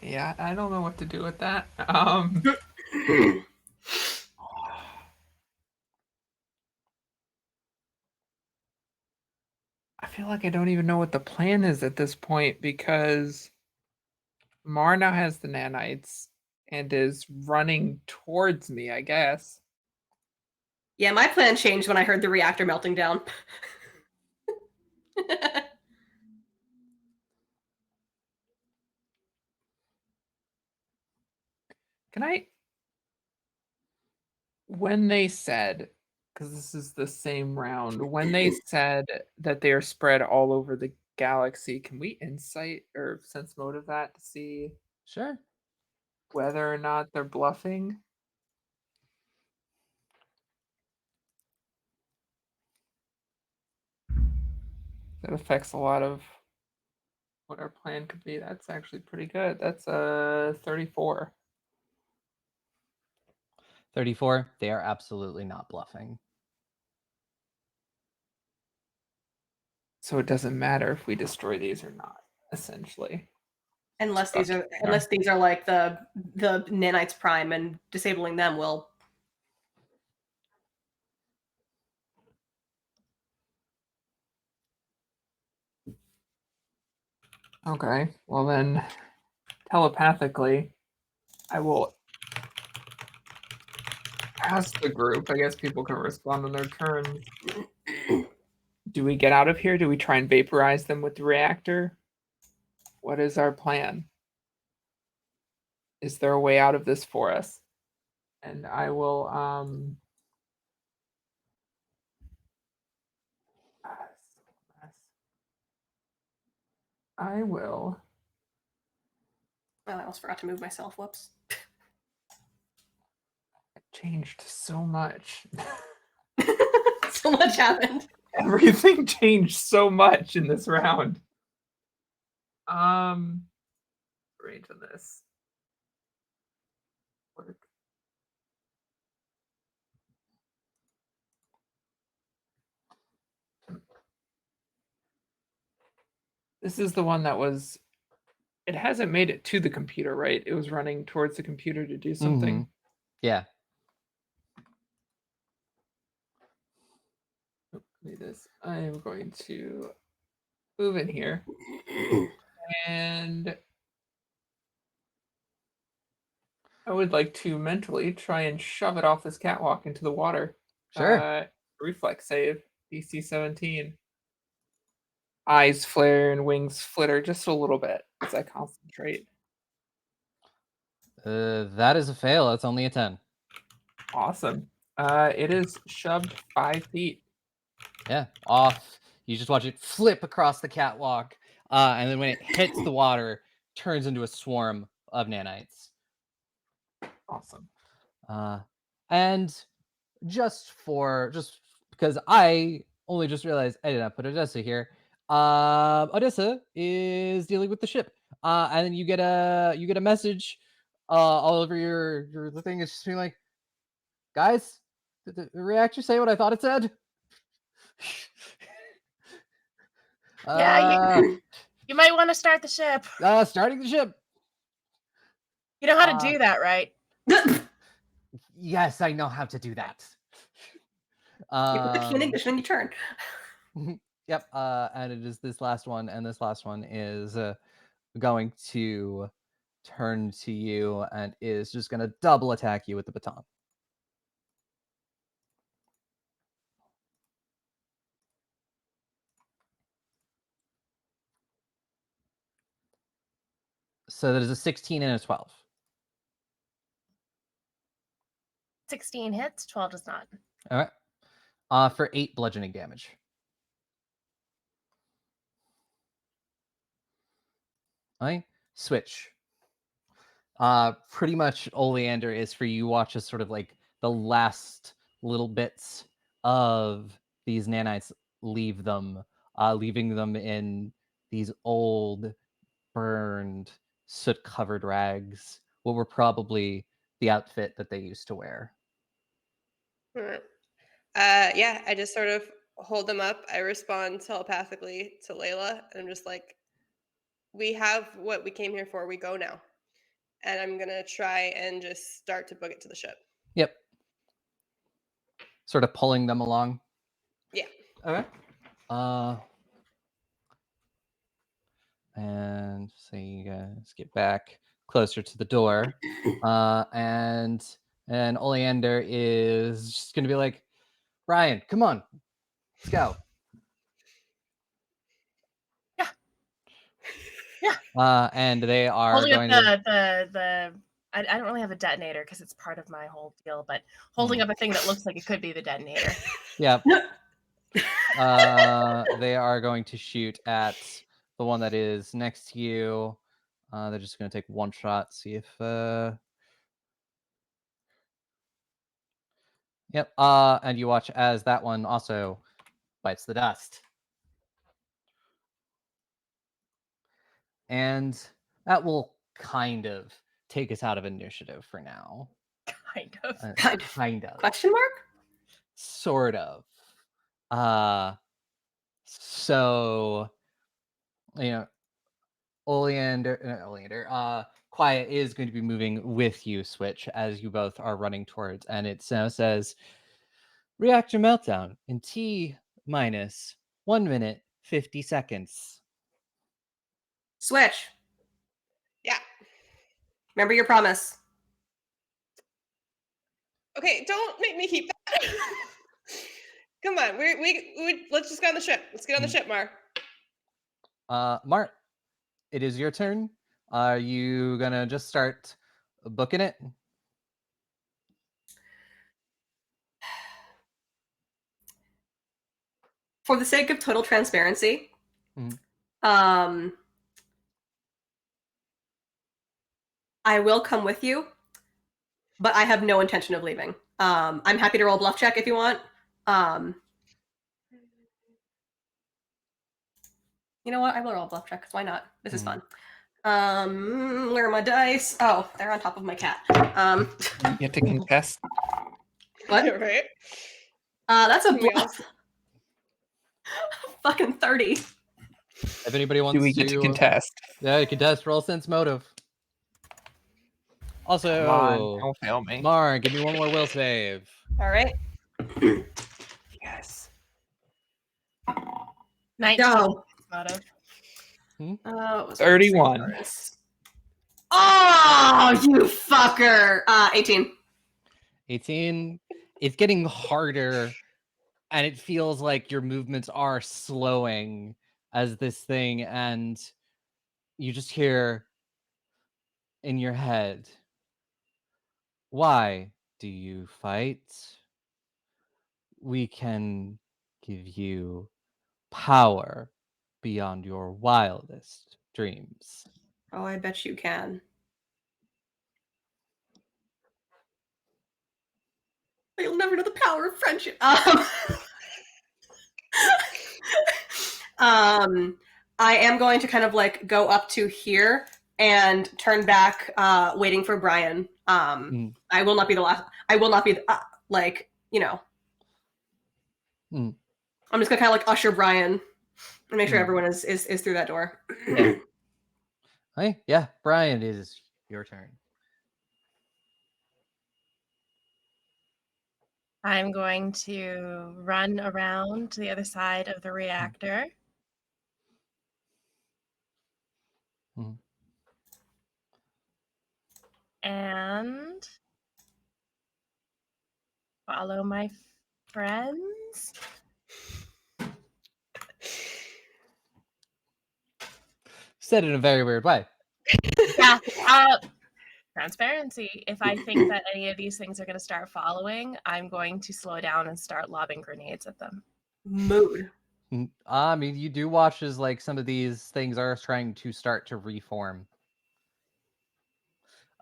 [SPEAKER 3] Yeah, I don't know what to do with that. I feel like I don't even know what the plan is at this point because Mar now has the nanites and is running towards me, I guess.
[SPEAKER 4] Yeah, my plan changed when I heard the reactor melting down.
[SPEAKER 3] Can I, when they said, because this is the same round, when they said that they are spread all over the galaxy, can we insight or sense motive that to see
[SPEAKER 1] Sure.
[SPEAKER 3] whether or not they're bluffing? That affects a lot of what our plan could be. That's actually pretty good. That's a 34.
[SPEAKER 1] 34. They are absolutely not bluffing.
[SPEAKER 3] So it doesn't matter if we destroy these or not, essentially.
[SPEAKER 4] unless these are like the nanites prime and disabling them will.
[SPEAKER 3] Okay, well then, telepathically, I will ask the group. I guess people can respond on their turn. Do we get out of here? Do we try and vaporize them with the reactor? What is our plan? Is there a way out of this for us? And I will I will.
[SPEAKER 4] Oh, I almost forgot to move myself. Whoops.
[SPEAKER 3] It changed so much.
[SPEAKER 4] So much happened.
[SPEAKER 3] Everything changed so much in this round. Range on this. Work. This is the one that was. It hasn't made it to the computer, right? It was running towards the computer to do something.
[SPEAKER 1] Yeah.
[SPEAKER 3] This. I am going to move in here. And I would like to mentally try and shove it off this catwalk into the water.
[SPEAKER 1] Sure.
[SPEAKER 3] Reflex save, DC 17. Eyes flare and wings flitter just a little bit as I concentrate.
[SPEAKER 1] That is a fail. It's only a 10.
[SPEAKER 3] Awesome. It is shoved 5 feet.
[SPEAKER 1] Yeah, off. You just watch it flip across the catwalk, and then when it hits the water, turns into a swarm of nanites.
[SPEAKER 3] Awesome.
[SPEAKER 1] And just because I only just realized I did not put Odessa here. Odessa is dealing with the ship, and then you get a message all over your the thing. It's just being like, guys, did the reactor say what I thought it said?
[SPEAKER 2] Yeah, you might want to start the ship.
[SPEAKER 1] Starting the ship.
[SPEAKER 2] You know how to do that, right?
[SPEAKER 1] Yes, I know how to do that.
[SPEAKER 4] You put the key in ignition and you turn.
[SPEAKER 1] Yep. And it is this last one, and this last one is going to turn to you and is just going to double attack you with the baton. So that is a 16 and a 12.
[SPEAKER 2] 16 hits, 12 does not.
[SPEAKER 1] All right. For 8 bludgeoning damage. All right. Switch. Pretty much Oleander is for you watch as sort of like the last little bits of these nanites leave them, leaving them in these old, burned, soot-covered rags. What were probably the outfit that they used to wear.
[SPEAKER 5] All right. Yeah, I just sort of hold them up. I respond telepathically to Layla, and I'm just like, we have what we came here for. We go now. And I'm going to try and just start to book it to the ship.
[SPEAKER 1] Yep. Sort of pulling them along.
[SPEAKER 5] Yeah.
[SPEAKER 1] Okay. And so you guys get back closer to the door. And Oleander is just gonna be like, Brian, come on, let's go.
[SPEAKER 2] Yeah.
[SPEAKER 1] And they are
[SPEAKER 2] Holding up
[SPEAKER 1] going to
[SPEAKER 2] the I don't really have a detonator because it's part of my whole deal, but holding up a thing that looks like it could be the detonator.
[SPEAKER 1] Yep. They are going to shoot at the one that is next to you. They're just going to take one shot, see if yep. And you watch as that one also bites the dust. And that will kind of take us out of initiative for now.
[SPEAKER 2] Kind of.
[SPEAKER 1] Kind of.
[SPEAKER 4] Question mark?
[SPEAKER 1] Sort of. So Oleander, Quiet is going to be moving with you, Switch, as you both are running towards, and it now says reactor meltdown in T minus 1 minute 50 seconds.
[SPEAKER 4] Switch.
[SPEAKER 5] Yeah.
[SPEAKER 4] Remember your promise.
[SPEAKER 5] Okay, don't make me keep that. Come on, we let's just get on the ship. Let's get on the ship, Mar.
[SPEAKER 1] Mart, it is your turn. Are you gonna just start booking it?
[SPEAKER 4] For the sake of total transparency,
[SPEAKER 1] Mhm.
[SPEAKER 4] I will come with you, but I have no intention of leaving. I'm happy to roll a bluff check if you want. You know what? I will roll a bluff check because why not? This is fun. Where are my dice? Oh, they're on top of my cat.
[SPEAKER 3] You have to contest.
[SPEAKER 4] What?
[SPEAKER 5] Right?
[SPEAKER 4] That's a
[SPEAKER 5] Can we
[SPEAKER 4] bluff. Fucking 30.
[SPEAKER 1] If anybody wants
[SPEAKER 3] Do we get to contest?
[SPEAKER 1] Yeah, you contest. Roll sense motive. Also,
[SPEAKER 3] Come on, don't fail me.
[SPEAKER 1] Mar, give me one more will save.
[SPEAKER 4] All right.
[SPEAKER 3] Yes.
[SPEAKER 2] 19
[SPEAKER 4] Go.
[SPEAKER 2] motive.
[SPEAKER 4] What was
[SPEAKER 3] 31.
[SPEAKER 4] it? Oh, you fucker. 18.
[SPEAKER 1] 18. It's getting harder, and it feels like your movements are slowing as this thing, and you just hear in your head, why do you fight? We can give you power beyond your wildest dreams.
[SPEAKER 4] Oh, I bet you can. You'll never know the power of friendship. I am going to kind of like go up to here and turn back, waiting for Brian. I will not be the last. I will not be like, you know. I'm just gonna kind of like usher Brian and make sure everyone is through that door.
[SPEAKER 1] Yeah. Hey, yeah, Brian, it is your turn.
[SPEAKER 2] I'm going to run around to the other side of the reactor.
[SPEAKER 1] Mhm.
[SPEAKER 2] And follow my friends.
[SPEAKER 1] Said it in a very weird way.
[SPEAKER 2] Yeah. Transparency. If I think that any of these things are going to start following, I'm going to slow down and start lobbing grenades at them.
[SPEAKER 4] Mood.
[SPEAKER 1] I mean, you do watch as like some of these things are trying to start to reform.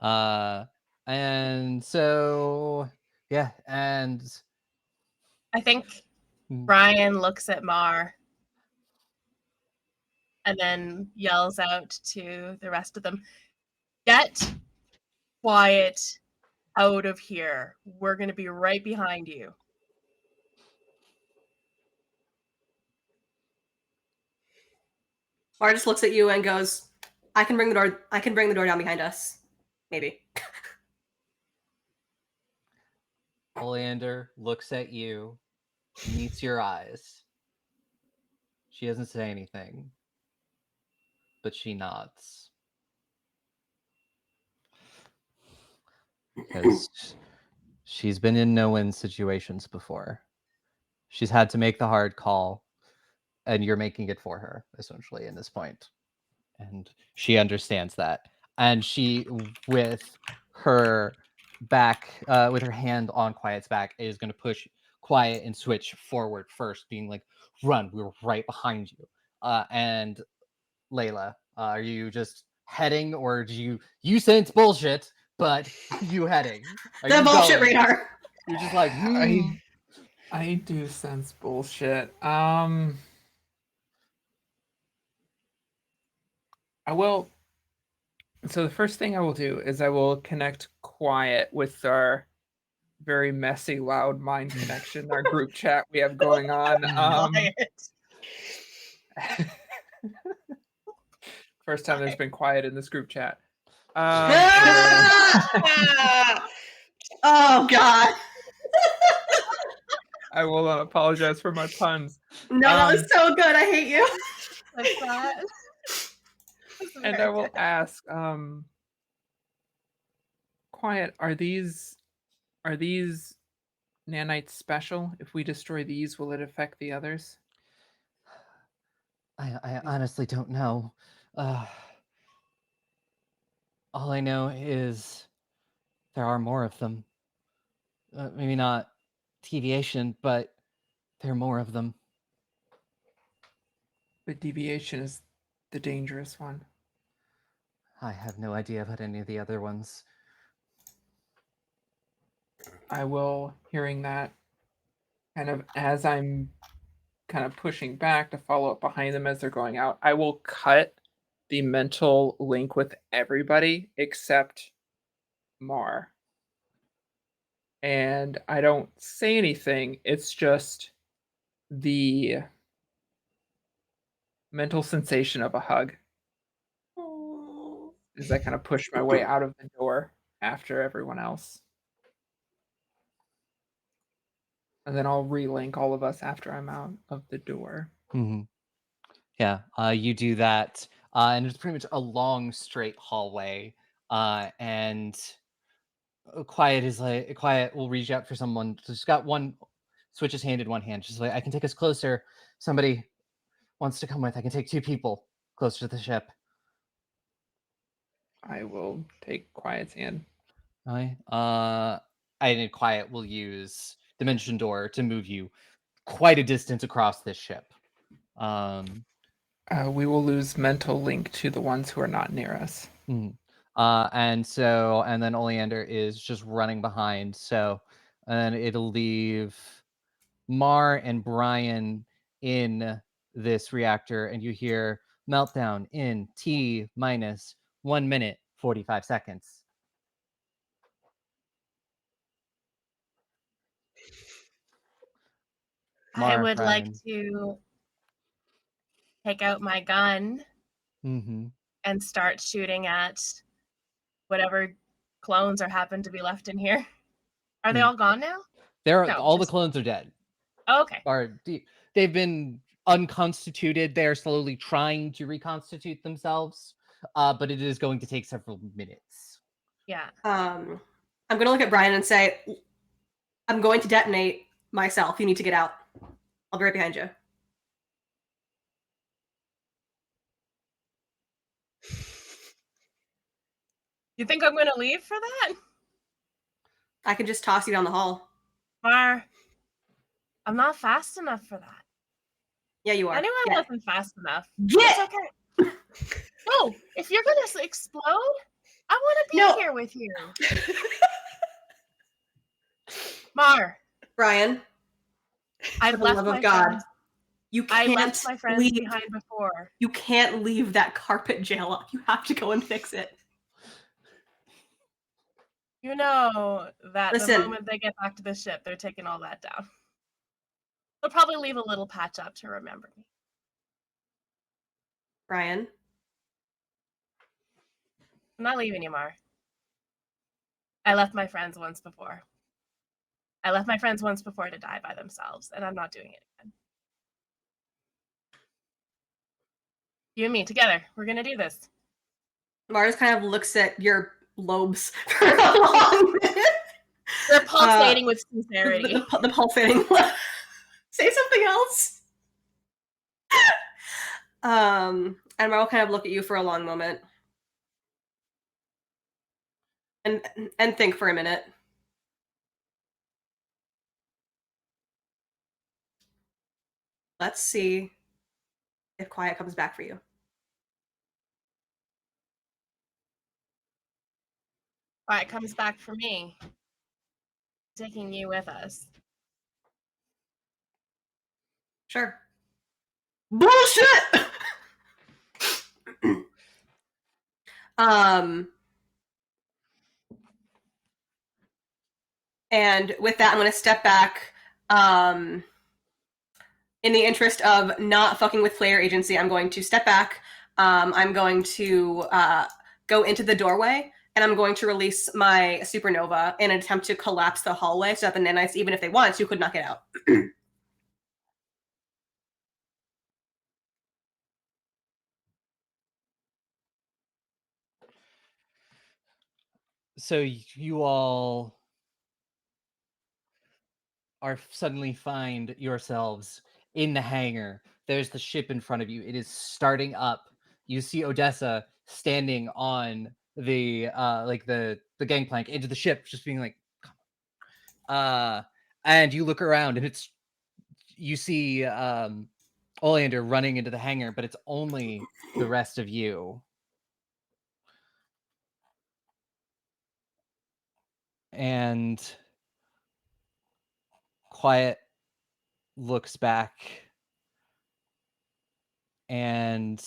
[SPEAKER 1] And so yeah, and
[SPEAKER 2] I think Brian looks at Mar and then yells out to the rest of them, "Get quiet out of here. We're going to be right behind you."
[SPEAKER 4] Mar just looks at you and goes, I can bring the door down behind us. Maybe.
[SPEAKER 1] Oleander looks at you, meets your eyes. She doesn't say anything, but she nods. Because she's been in no-win situations before. She's had to make the hard call, and you're making it for her, essentially, in this point. And she understands that. And she, with her back, with her hand on Quiet's back, is going to push Quiet and Switch forward first, being like, run, we're right behind you. And Layla, are you just heading, or do you sense bullshit, but you heading? Are
[SPEAKER 4] The
[SPEAKER 1] you
[SPEAKER 4] bullshit
[SPEAKER 1] going?
[SPEAKER 4] radar.
[SPEAKER 1] You're just like,
[SPEAKER 3] I do sense bullshit. I will. So the first thing I will do is I will connect Quiet with our very messy, loud mind connection, our group chat we have going on. First time there's been quiet in this group chat.
[SPEAKER 4] Oh God.
[SPEAKER 3] I will apologize for my puns.
[SPEAKER 4] No, that was so good. I hate you.
[SPEAKER 3] And I will ask, Quiet, are these nanites special? If we destroy these, will it affect the others?
[SPEAKER 1] I honestly don't know. All I know is there are more of them. Maybe not deviation, but there are more of them.
[SPEAKER 3] But deviation is the dangerous one.
[SPEAKER 1] I have no idea about any of the other ones.
[SPEAKER 3] I will, hearing that, kind of as I'm kind of pushing back to follow up behind them as they're going out, I will cut the mental link with everybody except Mar. And I don't say anything. It's just the mental sensation of a hug. As I kind of push my way out of the door after everyone else. And then I'll relink all of us after I'm out of the door.
[SPEAKER 1] Mm-hmm. Yeah, you do that, and it's pretty much a long, straight hallway. And Quiet will reach out for someone. She's got one, Switch's hand in one hand. She's like, I can take us closer. Somebody wants to come with. I can take 2 people closer to the ship.
[SPEAKER 3] I will take Quiet's hand.
[SPEAKER 1] I and Quiet will use Dimension Door to move you quite a distance across this ship.
[SPEAKER 3] We will lose mental link to the ones who are not near us.
[SPEAKER 1] And then Oleander is just running behind. So, and it'll leave Mar and Brian in this reactor, and you hear meltdown in T minus 1 minute 45 seconds.
[SPEAKER 2] I
[SPEAKER 1] Mar,
[SPEAKER 2] would like
[SPEAKER 1] Brian.
[SPEAKER 2] to take out my gun and start shooting at whatever clones are happen to be left in here. Are they all gone now?
[SPEAKER 1] The clones are dead.
[SPEAKER 2] Oh, okay.
[SPEAKER 1] They've been unconstituted. They're slowly trying to reconstitute themselves, but it is going to take several minutes.
[SPEAKER 2] Yeah.
[SPEAKER 4] I'm gonna look at Brian and say, I'm going to detonate myself. You need to get out. I'll be right behind you.
[SPEAKER 2] You think I'm gonna leave for that?
[SPEAKER 4] I can just toss you down the hall.
[SPEAKER 2] Mar, I'm not fast enough for that.
[SPEAKER 4] Yeah, you are.
[SPEAKER 2] I knew I wasn't fast enough.
[SPEAKER 4] Get!
[SPEAKER 2] It's okay. No, if you're gonna explode, I want to be here with you. Mar.
[SPEAKER 4] Brian.
[SPEAKER 2] I've
[SPEAKER 4] For the
[SPEAKER 2] left
[SPEAKER 4] love
[SPEAKER 2] my
[SPEAKER 4] of God.
[SPEAKER 2] friends.
[SPEAKER 4] You can't
[SPEAKER 2] I left my friends
[SPEAKER 4] leave.
[SPEAKER 2] behind before.
[SPEAKER 4] You can't leave that carpet jail up. You have to go and fix it.
[SPEAKER 2] You know that
[SPEAKER 4] Listen.
[SPEAKER 2] the moment they get back to the ship, they're taking all that down. They'll probably leave a little patch up to remember me.
[SPEAKER 4] Brian.
[SPEAKER 2] I'm not leaving you, Mar. I left my friends once before. I left my friends once before to die by themselves, and I'm not doing it again. You and me, together. We're gonna do this.
[SPEAKER 4] Mars kind of looks at your lobes for a long minute.
[SPEAKER 2] They're pulsating with sincerity.
[SPEAKER 4] The pulsating. Say something else. And Mar will kind of look at you for a long moment. And think for a minute. Let's see if quiet comes back for you.
[SPEAKER 2] Quiet comes back for me. Taking you with us.
[SPEAKER 4] Sure. Bullshit! And with that, I'm going to step back. In the interest of not fucking with player agency, I'm going to step back. I'm going to go into the doorway, and I'm going to release my supernova in an attempt to collapse the hallway so that the nanites, even if they wanted to, could not get out.
[SPEAKER 1] So you all are suddenly find yourselves in the hangar. There's the ship in front of you. It is starting up. You see Odessa standing on the the gangplank into the ship, just being like, and you look around, and you see Oleander running into the hangar, but it's only the rest of you. And Quiet looks back, and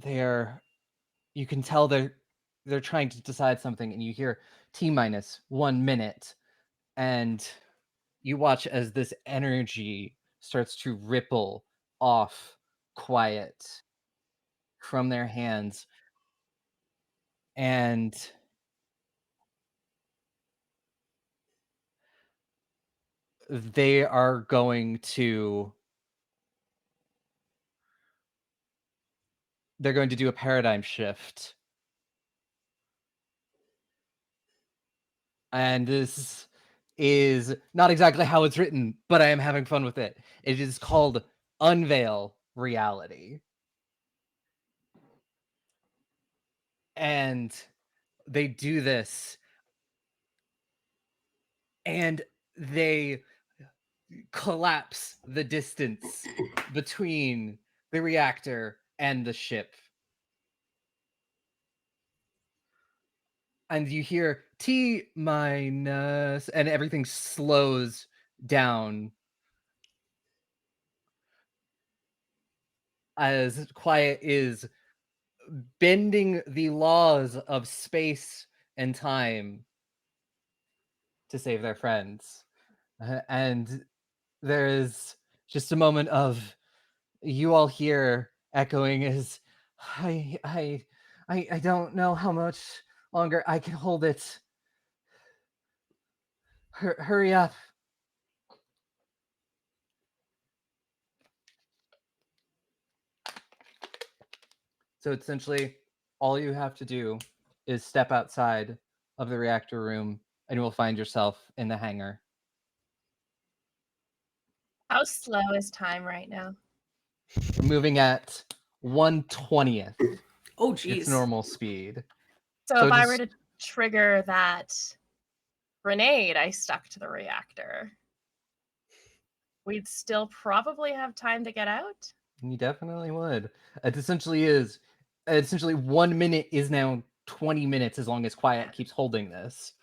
[SPEAKER 1] you can tell they're trying to decide something, and you hear T-minus 1 minute, and you watch as this energy starts to ripple off Quiet from their hands, and they are going to do a paradigm shift. And this is not exactly how it's written, but I am having fun with it. It is called Unveil Reality. And they do this, and they collapse the distance between the reactor and the ship. And you hear T-minus, and everything slows down as Quiet is bending the laws of space and time to save their friends. And there is just a moment of you all hear echoing is, I don't know how much longer I can hold it. Hurry up. So essentially, all you have to do is step outside of the reactor room, and you will find yourself in the hangar.
[SPEAKER 2] How slow is time right now?
[SPEAKER 1] We're moving at 1/20th
[SPEAKER 4] Oh,
[SPEAKER 1] its
[SPEAKER 4] geez.
[SPEAKER 1] normal speed.
[SPEAKER 2] So if I were to trigger that grenade I stuck to the reactor, we'd still probably have time to get out?
[SPEAKER 1] You definitely would. It essentially 1 minute is now 20 minutes as long as Quiet keeps holding this.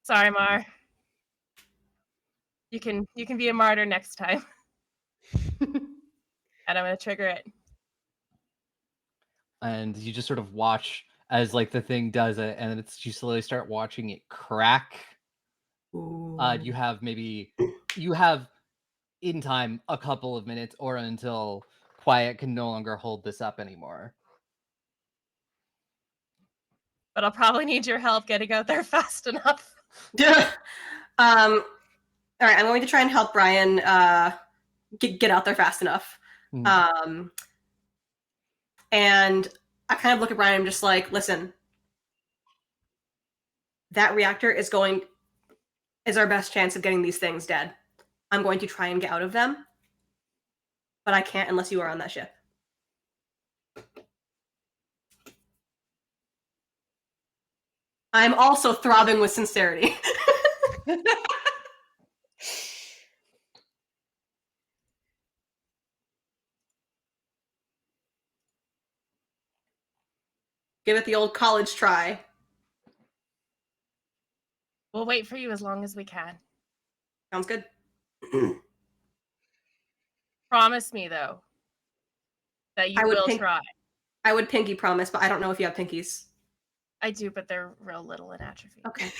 [SPEAKER 2] Sorry, Mar. You can be a martyr next time. And I'm gonna trigger it.
[SPEAKER 1] And you just sort of watch as like the thing does it, and you slowly start watching it crack You have in time a couple of minutes or until Quiet can no longer hold this up anymore.
[SPEAKER 2] But I'll probably need your help getting out there fast enough.
[SPEAKER 4] All right, I'm going to try and help Brian get out there fast enough.
[SPEAKER 1] Mhm.
[SPEAKER 4] And I kind of look at Brian and I'm just like, listen, that reactor is our best chance of getting these things dead. I'm going to try and get out of them, but I can't unless you are on that ship. I'm also throbbing with sincerity. Give it the old college try.
[SPEAKER 2] We'll wait for you as long as we can.
[SPEAKER 4] Sounds good.
[SPEAKER 2] Promise me, though, that you will try.
[SPEAKER 4] I would pinky promise, but I don't know if you have pinkies.
[SPEAKER 2] I do, but they're real little and atrophy.
[SPEAKER 4] Okay.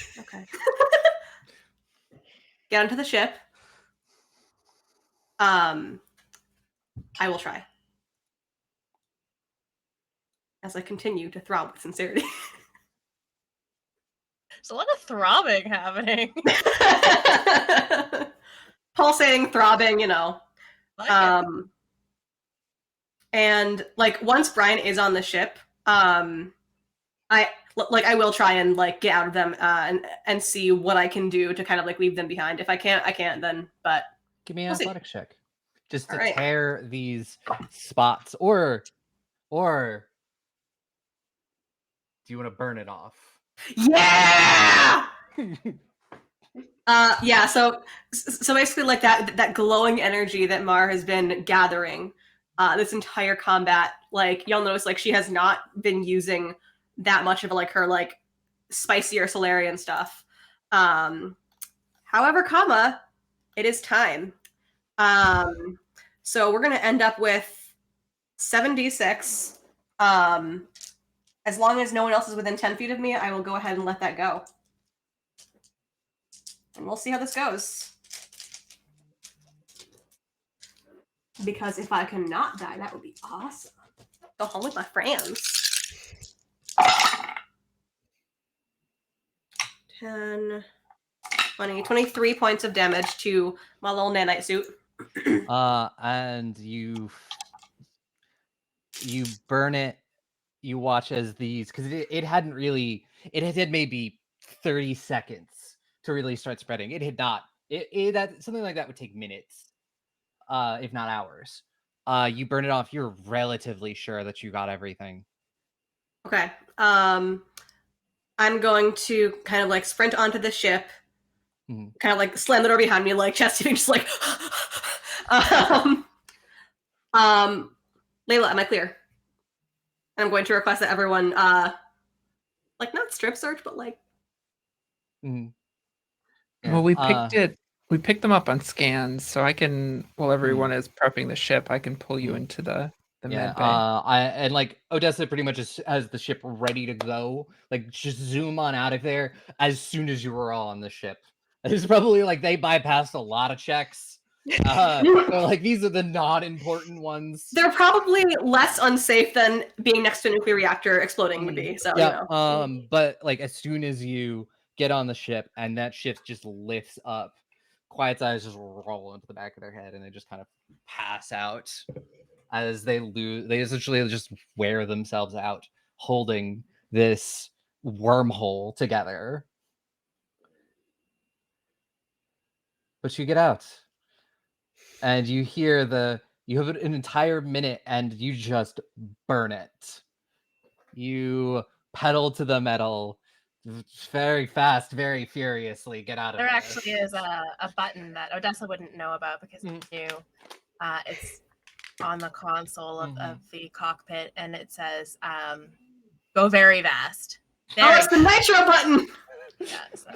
[SPEAKER 4] Get onto the ship. I will try. As I continue to throb with sincerity.
[SPEAKER 2] There's a lot of throbbing happening.
[SPEAKER 4] Pulsating, throbbing, you know.
[SPEAKER 2] Like
[SPEAKER 4] And like once Brian is on the ship, I will try and like get out of them and see what I can do to kind of like leave them behind. If I can't, I can't then. But
[SPEAKER 1] Give me an
[SPEAKER 4] we'll see.
[SPEAKER 1] athletics check, just to
[SPEAKER 4] All right.
[SPEAKER 1] tear these spots, or do you want to burn it off?
[SPEAKER 4] Yeah. Yeah. So basically, like that glowing energy that Mar has been gathering this entire combat, like you'll notice, like she has not been using that much of like her like spicier Solarian stuff. However, it is time. So we're gonna end up with 7d6. As long as no one else is within 10 feet of me, I will go ahead and let that go. And we'll see how this goes. Because if I cannot die, that would be awesome. Go home with my friends. 10, 20, 23 points of damage to my little nanite suit.
[SPEAKER 1] And you burn it. You watch as these, because it had maybe 30 seconds to really start spreading. It had not. That something like that would take minutes, if not hours. You burn it off. You're relatively sure that you got everything.
[SPEAKER 4] Okay. I'm going to kind of like sprint onto the ship, kind of like slam the door behind me, like chest just like. Layla, am I clear? I'm going to request that everyone, like not strip search, but like.
[SPEAKER 1] Yeah.
[SPEAKER 3] Well, we picked them up on scans, so I can, while everyone is prepping the ship, I can pull you into the med bay.
[SPEAKER 1] And like Odessa pretty much has the ship ready to go. Like just zoom on out of there as soon as you were all on the ship. It's probably like they bypassed a lot of checks. So like these are the non-important ones.
[SPEAKER 4] They're probably less unsafe than being next to a nuclear reactor exploding would be. So
[SPEAKER 1] yeah,
[SPEAKER 4] you know.
[SPEAKER 1] But like as soon as you get on the ship and that ship just lifts up, Quiet's eyes just roll into the back of their head and they just kind of pass out as they essentially just wear themselves out holding this wormhole together. But you get out and you hear you have an entire minute and you just burn it. You pedal to the metal very fast, very furiously. Get out of
[SPEAKER 2] there
[SPEAKER 1] this.
[SPEAKER 2] actually is a button that Odessa wouldn't know about because it's new. It's on the console of the cockpit, and it says, "Go very fast."
[SPEAKER 4] It's the nitro button.
[SPEAKER 2] Yeah. So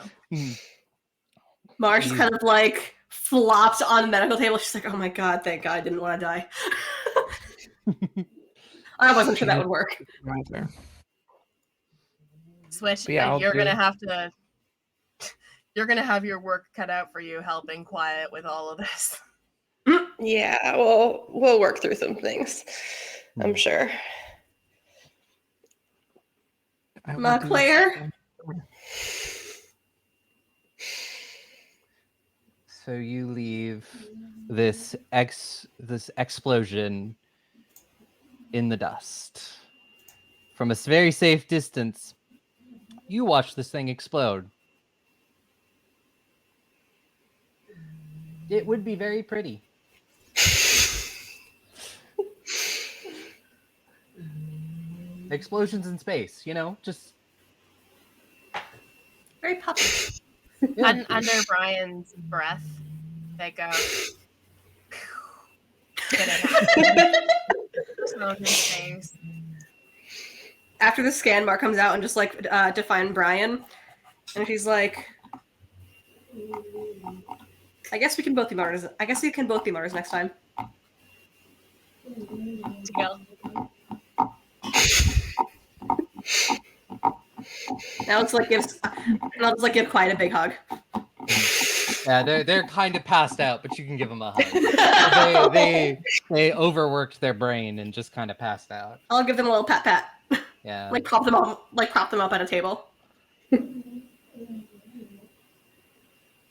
[SPEAKER 4] Marsh kind of like flopped on the medical table. She's like, "Oh my god, thank God, I didn't want to die." I wasn't sure that would work.
[SPEAKER 2] Switch,
[SPEAKER 3] Yeah,
[SPEAKER 2] you're gonna have to You're gonna have your work cut out for you helping Quiet with all of this.
[SPEAKER 5] Yeah, we'll work through some things. I'm sure.
[SPEAKER 3] I will
[SPEAKER 4] Ma
[SPEAKER 3] do
[SPEAKER 4] Claire?
[SPEAKER 1] So you leave this explosion in the dust. From a very safe distance, you watch this thing explode. It would be very pretty. Explosions in space, just
[SPEAKER 4] Very puppy.
[SPEAKER 1] yeah.
[SPEAKER 2] Under Brian's breath, they go. Get it out. His face.
[SPEAKER 4] After the scan mark comes out and just like define Brian, and she's like, I guess we can both be martyrs. I guess we can both be martyrs next time.
[SPEAKER 2] Deal.
[SPEAKER 4] Now it's like gives, and I'll just like give Quiet a big hug.
[SPEAKER 1] Yeah, they're kind of passed out, but you can give them a hug. They overworked their brain and just kind of passed out.
[SPEAKER 4] I'll give them a little pat.
[SPEAKER 1] Yeah.
[SPEAKER 4] Like prop them up at a table.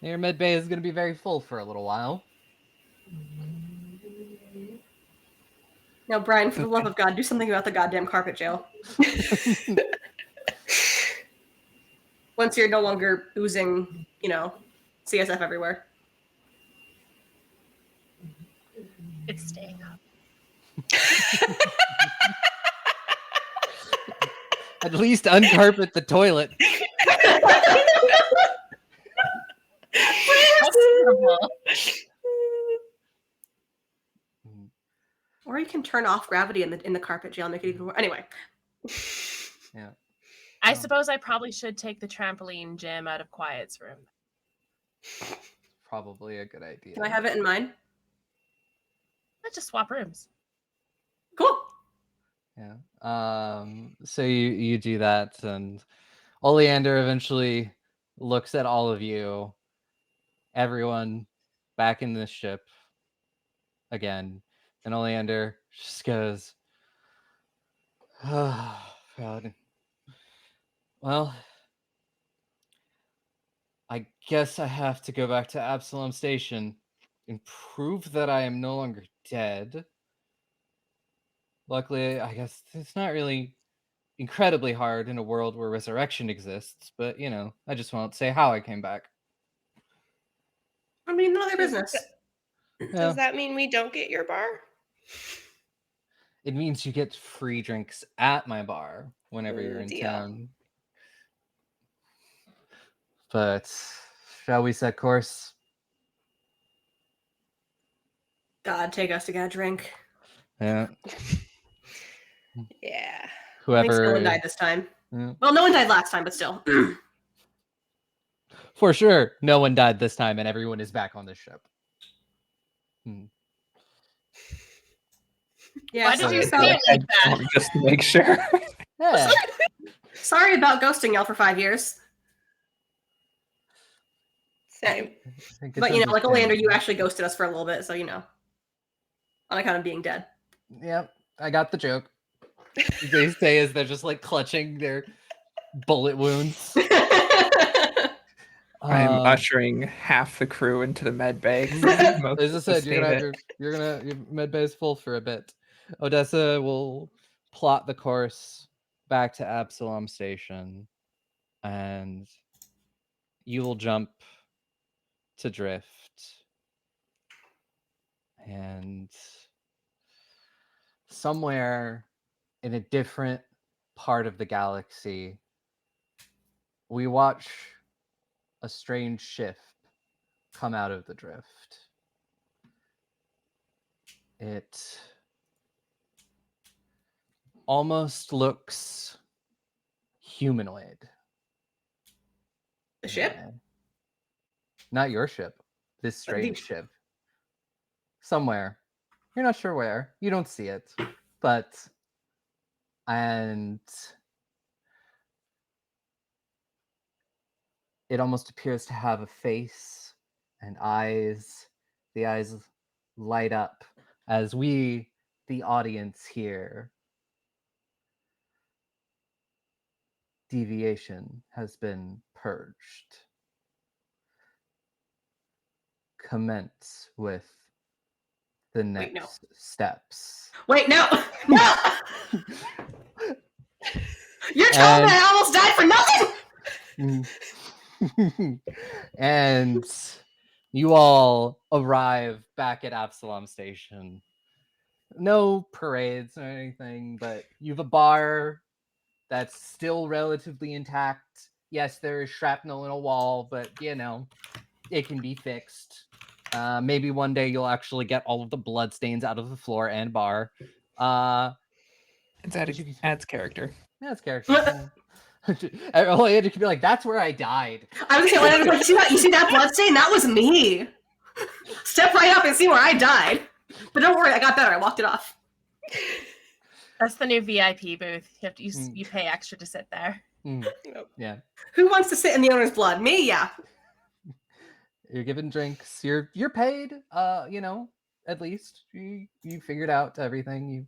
[SPEAKER 1] Your med bay is going to be very full for a little while.
[SPEAKER 4] Now, Brian, for the love of God, do something about the goddamn carpet jail. Once you're no longer oozing, CSF everywhere.
[SPEAKER 2] It's staying up.
[SPEAKER 1] At least uncarpet the toilet.
[SPEAKER 4] Or you can turn off gravity in the carpet jail and make it even more. Anyway.
[SPEAKER 1] Yeah.
[SPEAKER 2] I suppose I probably should take the trampoline gym out of Quiet's room.
[SPEAKER 1] Probably a good idea.
[SPEAKER 4] Can I have it in mine?
[SPEAKER 2] Let's just swap rooms.
[SPEAKER 4] Cool.
[SPEAKER 1] Yeah. So you do that, and Oleander eventually looks at all of you, everyone back in this ship again, and Oleander just goes, "Oh, God. Well, I guess I have to go back to Absalom Station and prove that I am no longer dead. Luckily, I guess it's not really incredibly hard in a world where resurrection exists, but I just won't say how I came back."
[SPEAKER 4] I mean, none of their business.
[SPEAKER 1] Yeah.
[SPEAKER 5] Does that mean we don't get your bar?
[SPEAKER 1] It means you get free drinks at my bar whenever you're in
[SPEAKER 5] Deal.
[SPEAKER 1] town. But shall we set course?
[SPEAKER 4] God, take us to get a drink.
[SPEAKER 1] Yeah.
[SPEAKER 5] Yeah.
[SPEAKER 4] Thanks,
[SPEAKER 1] Whoever.
[SPEAKER 4] no one died this time.
[SPEAKER 1] Yeah.
[SPEAKER 4] Well, no one died last time, but still.
[SPEAKER 1] For sure, no one died this time, and everyone is back on this ship.
[SPEAKER 4] Yeah.
[SPEAKER 2] Why did you
[SPEAKER 4] sorry
[SPEAKER 2] say it like that?
[SPEAKER 3] Just to make sure.
[SPEAKER 1] Yeah.
[SPEAKER 4] Sorry about ghosting y'all for 5 years.
[SPEAKER 5] Same.
[SPEAKER 4] But like Oleander, you actually ghosted us for a little bit, so on account of being dead.
[SPEAKER 1] Yep, I got the joke. They say as they're just like clutching their bullet wounds.
[SPEAKER 3] I'm ushering half the crew into the med bay.
[SPEAKER 1] As I said, your med bay is full for a bit. Odessa will plot the course back to Absalom Station, and you will jump to Drift. And somewhere in a different part of the galaxy, we watch a strange ship come out of the drift. It almost looks humanoid.
[SPEAKER 4] The ship?
[SPEAKER 1] Not your ship. This strange ship. Somewhere. You're not sure where. You don't see it. And it almost appears to have a face and eyes. The eyes light up as we, the audience, hear. Deviation has been purged. Commence with the next
[SPEAKER 4] Wait, no.
[SPEAKER 1] steps.
[SPEAKER 4] Wait, no! No! You're telling me I almost died for nothing?
[SPEAKER 1] And you all arrive back at Absalom Station. No parades or anything, but you have a bar that's still relatively intact. Yes, there is shrapnel in a wall, but it can be fixed. Maybe one day you'll actually get all of the blood stains out of the floor and bar.
[SPEAKER 3] Adds character.
[SPEAKER 1] Yeah, it's character. All you had to be like, that's where I died.
[SPEAKER 4] I was gonna say, like, you see that blood stain? That was me. Step right up and see where I died. But don't worry, I got better. I walked it off.
[SPEAKER 2] That's the new VIP booth. You pay extra to sit there.
[SPEAKER 5] Nope.
[SPEAKER 1] Yeah.
[SPEAKER 4] Who wants to sit in the owner's blood? Me? Yeah.
[SPEAKER 1] You're given drinks. You're paid. At least you figured out everything. You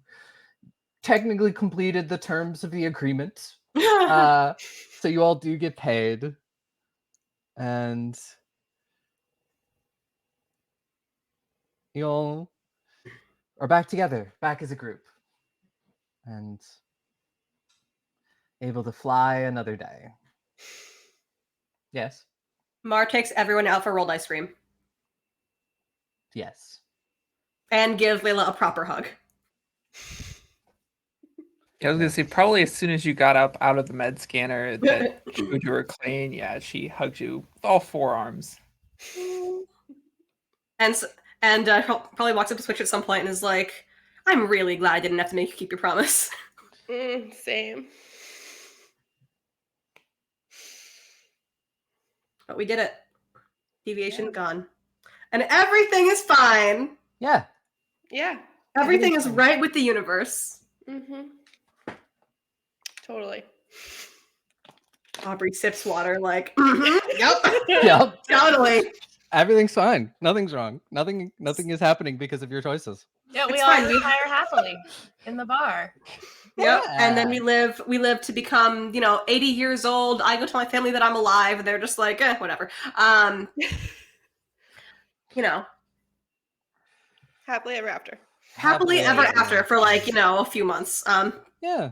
[SPEAKER 1] technically completed the terms of the agreement. So you all do get paid, and you all are back together, back as a group, and able to fly another day. Yes.
[SPEAKER 4] Mar takes everyone out for rolled ice cream
[SPEAKER 1] Yes.
[SPEAKER 4] and gives Layla a proper hug.
[SPEAKER 3] I was gonna say probably as soon as you got up out of the med scanner that showed you were clean. Yeah, she hugged you with all four arms.
[SPEAKER 4] And probably walks up to Switch at some point and is like, "I'm really glad I didn't have to make you keep your promise."
[SPEAKER 5] Same.
[SPEAKER 4] But we did it. Deviation gone, and everything is fine.
[SPEAKER 1] Yeah.
[SPEAKER 5] Yeah.
[SPEAKER 4] Everything
[SPEAKER 1] Everything's
[SPEAKER 4] is
[SPEAKER 1] fine.
[SPEAKER 4] right with the universe.
[SPEAKER 5] Totally.
[SPEAKER 4] Aubrey sips water like, yep,
[SPEAKER 1] Yep.
[SPEAKER 4] totally.
[SPEAKER 1] Everything's fine. Nothing's wrong. Nothing is happening because of your choices.
[SPEAKER 2] Yeah, we
[SPEAKER 4] It's
[SPEAKER 2] all
[SPEAKER 4] fine.
[SPEAKER 2] retire happily in the bar.
[SPEAKER 4] Yep.
[SPEAKER 1] Yeah.
[SPEAKER 4] And then we live to become, 80 years old. I go tell my family that I'm alive, and they're just like, whatever.
[SPEAKER 5] Happily ever after.
[SPEAKER 4] Happily ever
[SPEAKER 1] Happily
[SPEAKER 4] after for a few months.
[SPEAKER 1] Yeah.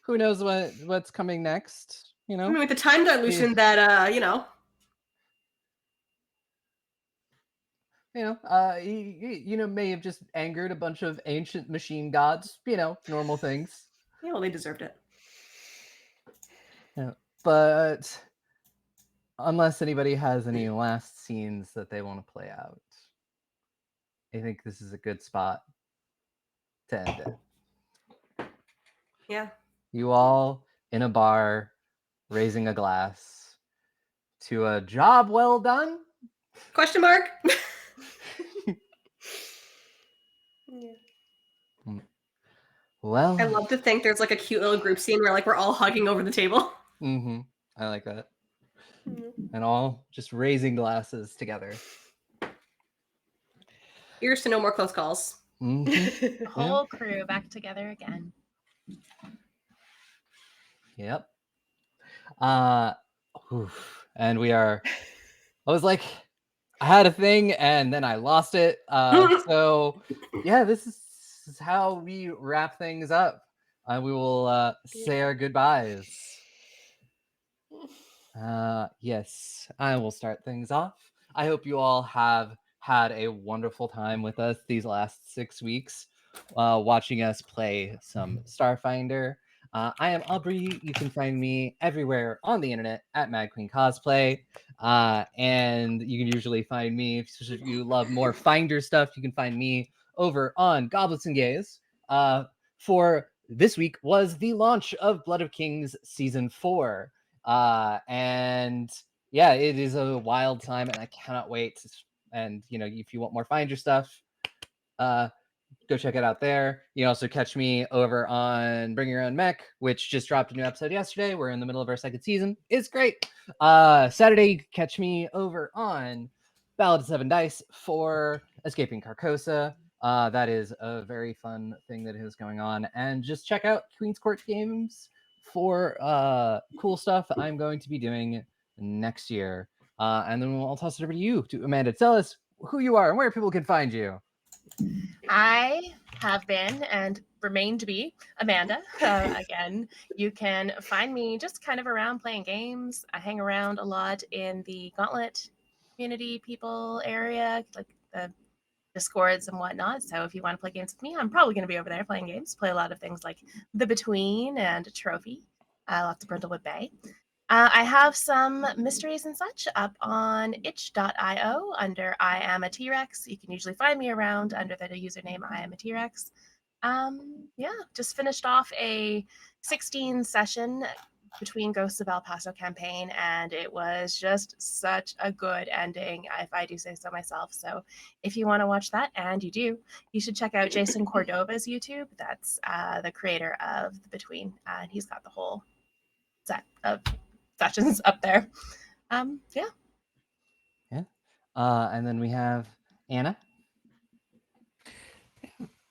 [SPEAKER 1] Who knows what's coming next?
[SPEAKER 4] I mean, with the time dilution that
[SPEAKER 1] may have just angered a bunch of ancient machine gods. Normal things.
[SPEAKER 4] well, they deserved it.
[SPEAKER 1] Yeah. But unless anybody has any last scenes that they want to play out, I think this is a good spot to end it.
[SPEAKER 4] Yeah.
[SPEAKER 1] You all in a bar, raising a glass to a job well done?
[SPEAKER 4] Question mark?
[SPEAKER 5] Yeah.
[SPEAKER 1] Well,
[SPEAKER 4] I love to think there's like a cute little group scene where we're all hugging over the table.
[SPEAKER 1] I like that. And all just raising glasses together.
[SPEAKER 4] Here's to no more close calls.
[SPEAKER 2] The whole crew back together again.
[SPEAKER 1] Yep. And we are. I was like, I had a thing and then I lost it. So yeah, this is how we wrap things up. We will say our goodbyes. Yes, I will start things off. I hope you all have had a wonderful time with us these last 6 weeks, watching us play some Starfinder. I am Aubrey. You can find me everywhere on the internet at Mad Queen Cosplay. And you can usually find me, if you love more Finder stuff, you can find me over on Goblets and Gays. For this week was the launch of Blood of Kings Season 4. And yeah, it is a wild time and I cannot wait. And if you want more Finder stuff, go check it out there. You can also catch me over on Bring Your Own Mech, which just dropped a new episode yesterday. We're in the middle of our second season. It's great. Saturday, you can catch me over on Ballad of Seven Dice for Escaping Carcosa. That is a very fun thing that is going on. And just check out Queen's Court Games for cool stuff I'm going to be doing next year. And then I'll toss it over to you, to Amanda. Tell us who you are and where people can find you.
[SPEAKER 2] I have been and remain to be Amanda. Again, you can find me just kind of around playing games. I hang around a lot in the Gauntlet community people area, like the Discords and whatnot. So if you want to play games with me, I'm probably going to be over there playing games. Play a lot of things like The Between and Trophy. Lots of Brindlewood Bay. I have some mysteries and such up on itch.io under I Am a T-Rex. You can usually find me around under the username I Am a T-Rex. Yeah, just finished off a 16 session between Ghosts of El Paso campaign, and it was just such a good ending, if I do say so myself. So if you want to watch that, and you do, you should check out Jason Cordova's YouTube. That's the creator of The Between, and he's got the whole set of sessions up there. Yeah.
[SPEAKER 1] And then we have Anna.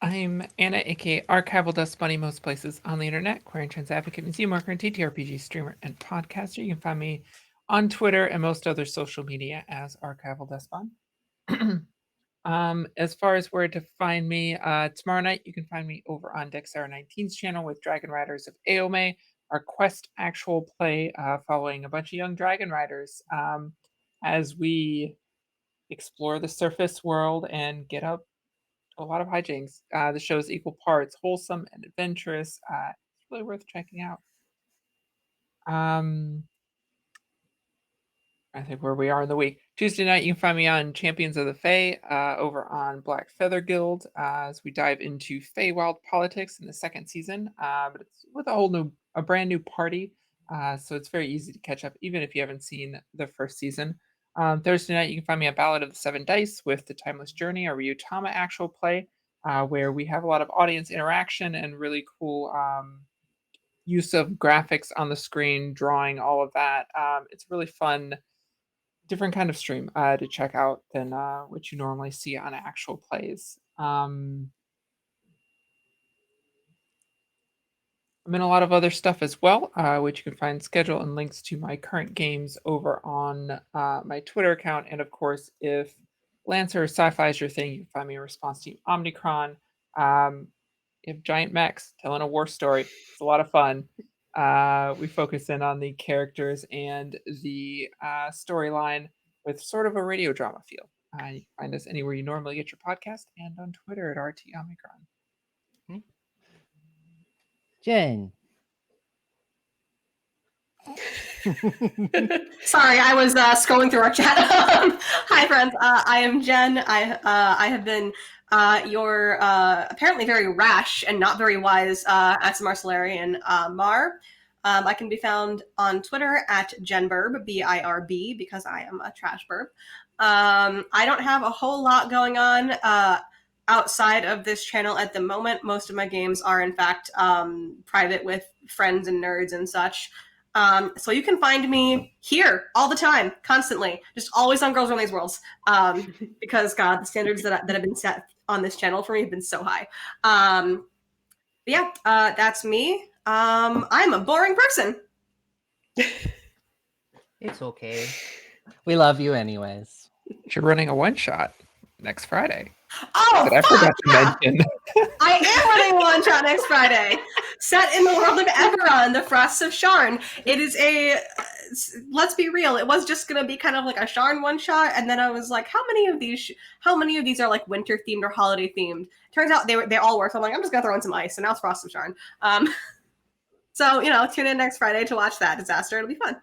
[SPEAKER 3] I'm Anna, aka Archival Dust Bunny, most places on the internet, queer and trans advocate, museum worker, and TTRPG streamer and podcaster. You can find me on Twitter and most other social media as Archival Dust Bunny. As far as where to find me, tomorrow night you can find me over on Dexara 19's channel with Dragon Riders of Aome, our quest actual play following a bunch of young Dragon Riders as we explore the surface world and get up a lot of hijinks. The show is equal parts wholesome and adventurous. It's really worth checking out. I think where we are in the week. Tuesday night, you can find me on Champions of the Fae over on Black Feather Guild as we dive into Feywild politics in the second season. But it's with a brand new party, so it's very easy to catch up, even if you haven't seen the first season. Thursday night, you can find me at Ballad of the Seven Dice with The Timeless Journey, a Ryutama actual play, where we have a lot of audience interaction and really cool use of graphics on the screen, drawing, all of that. It's really fun. Different kind of stream to check out than what you normally see on actual plays. I'm in a lot of other stuff as well, which you can find schedule and links to my current games over on my Twitter account. And of course, if Lancer or sci-fi is your thing, you can find me in Response Team Omnicron. You have giant mechs telling a war story. It's a lot of fun. We focus in on the characters and the storyline with sort of a radio drama feel. You can find us anywhere you normally get your podcast and on Twitter at RT Omicron.
[SPEAKER 1] Jen.
[SPEAKER 4] Sorry, I was scrolling through our chat. Hi, friends. I am Jen. I have been your apparently very rash and not very wise ASMR Solarian Mar. I can be found on Twitter at JenBurb, BIRB, because I am a trash burb. I don't have a whole lot going on outside of this channel at the moment. Most of my games are, in fact, private with friends and nerds and such. So you can find me here all the time, constantly, just always on Girls Run These Worlds. Because God, the standards that have been set on this channel for me have been so high. That's me. I'm a boring person.
[SPEAKER 1] It's okay. We love you anyways.
[SPEAKER 3] You're running a one-shot next Friday.
[SPEAKER 4] Oh,
[SPEAKER 3] that I forgot to mention.
[SPEAKER 4] I am running a one-shot next Friday. Set in the world of Eberron, the Frosts of Sharn. It is let's be real, it was just gonna be kind of like a Sharn one-shot, and then I was like, how many of these are like winter-themed or holiday-themed? Turns out they all work, so I'm like, I'm just gonna throw in some ice, and now it's Frosts of Sharn. So, tune in next Friday to watch that disaster. It'll be fun.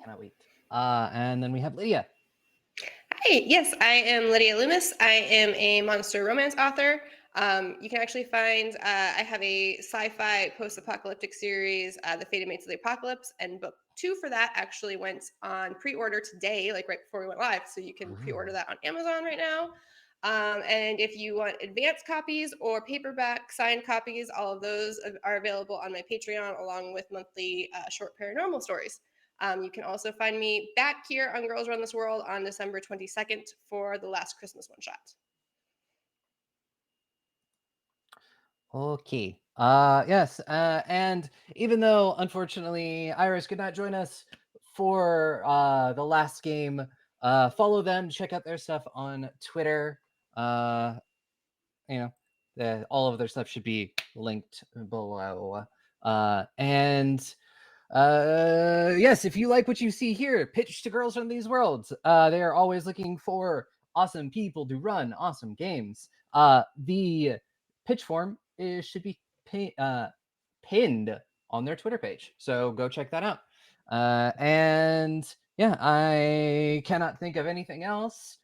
[SPEAKER 1] Cannot wait. And then we have Lydia.
[SPEAKER 5] Hi, yes, I am Lydia Loomis. I am a monster romance author. You can actually find, I have a sci-fi post-apocalyptic series, The Fated Mates of the Apocalypse, and book 2 for that actually went on pre-order today, like right before we went live, so you can pre-order that on Amazon right now. And if you want advanced copies or paperback signed copies, all of those are available on my Patreon, along with monthly short paranormal stories. You can also find me back here on Girls Run This World on December 22nd for the last Christmas one shot.
[SPEAKER 1] Okay. Yes. And even though unfortunately Iris could not join us for the last game, follow them, check out their stuff on Twitter. You know, all of their stuff should be linked below. And yes, if you like what you see here, pitch to Girls from These Worlds. They are always looking for awesome people to run awesome games. The pitch form should be pinned on their Twitter page, so go check that out. And yeah, I cannot think of anything else.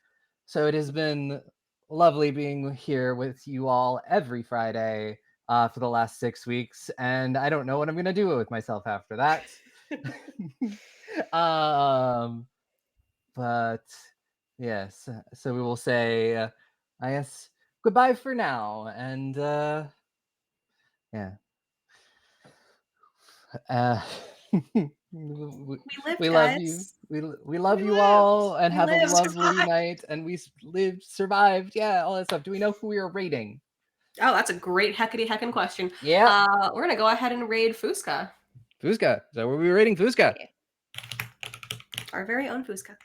[SPEAKER 1] So it has been lovely being here with you all every Friday for the last 6 weeks, and I don't know what I'm gonna do with myself after that. But yes, so we will say, I guess, goodbye for now, and yeah. We
[SPEAKER 4] lived,
[SPEAKER 1] we love you.
[SPEAKER 4] guys.
[SPEAKER 1] We love
[SPEAKER 5] We
[SPEAKER 1] you
[SPEAKER 5] lived.
[SPEAKER 1] all, and
[SPEAKER 4] We
[SPEAKER 1] have a
[SPEAKER 4] lived.
[SPEAKER 1] lovely
[SPEAKER 4] Survived.
[SPEAKER 1] night. And we lived, survived. Yeah, all that stuff. Do we know who we are rating?
[SPEAKER 4] Oh, that's a great heckity heckin' question.
[SPEAKER 1] Yeah,
[SPEAKER 4] We're gonna go ahead and raid Fusca,
[SPEAKER 1] Fusca. So we're rating Fusca.
[SPEAKER 5] Yeah.
[SPEAKER 4] our very own Fusca.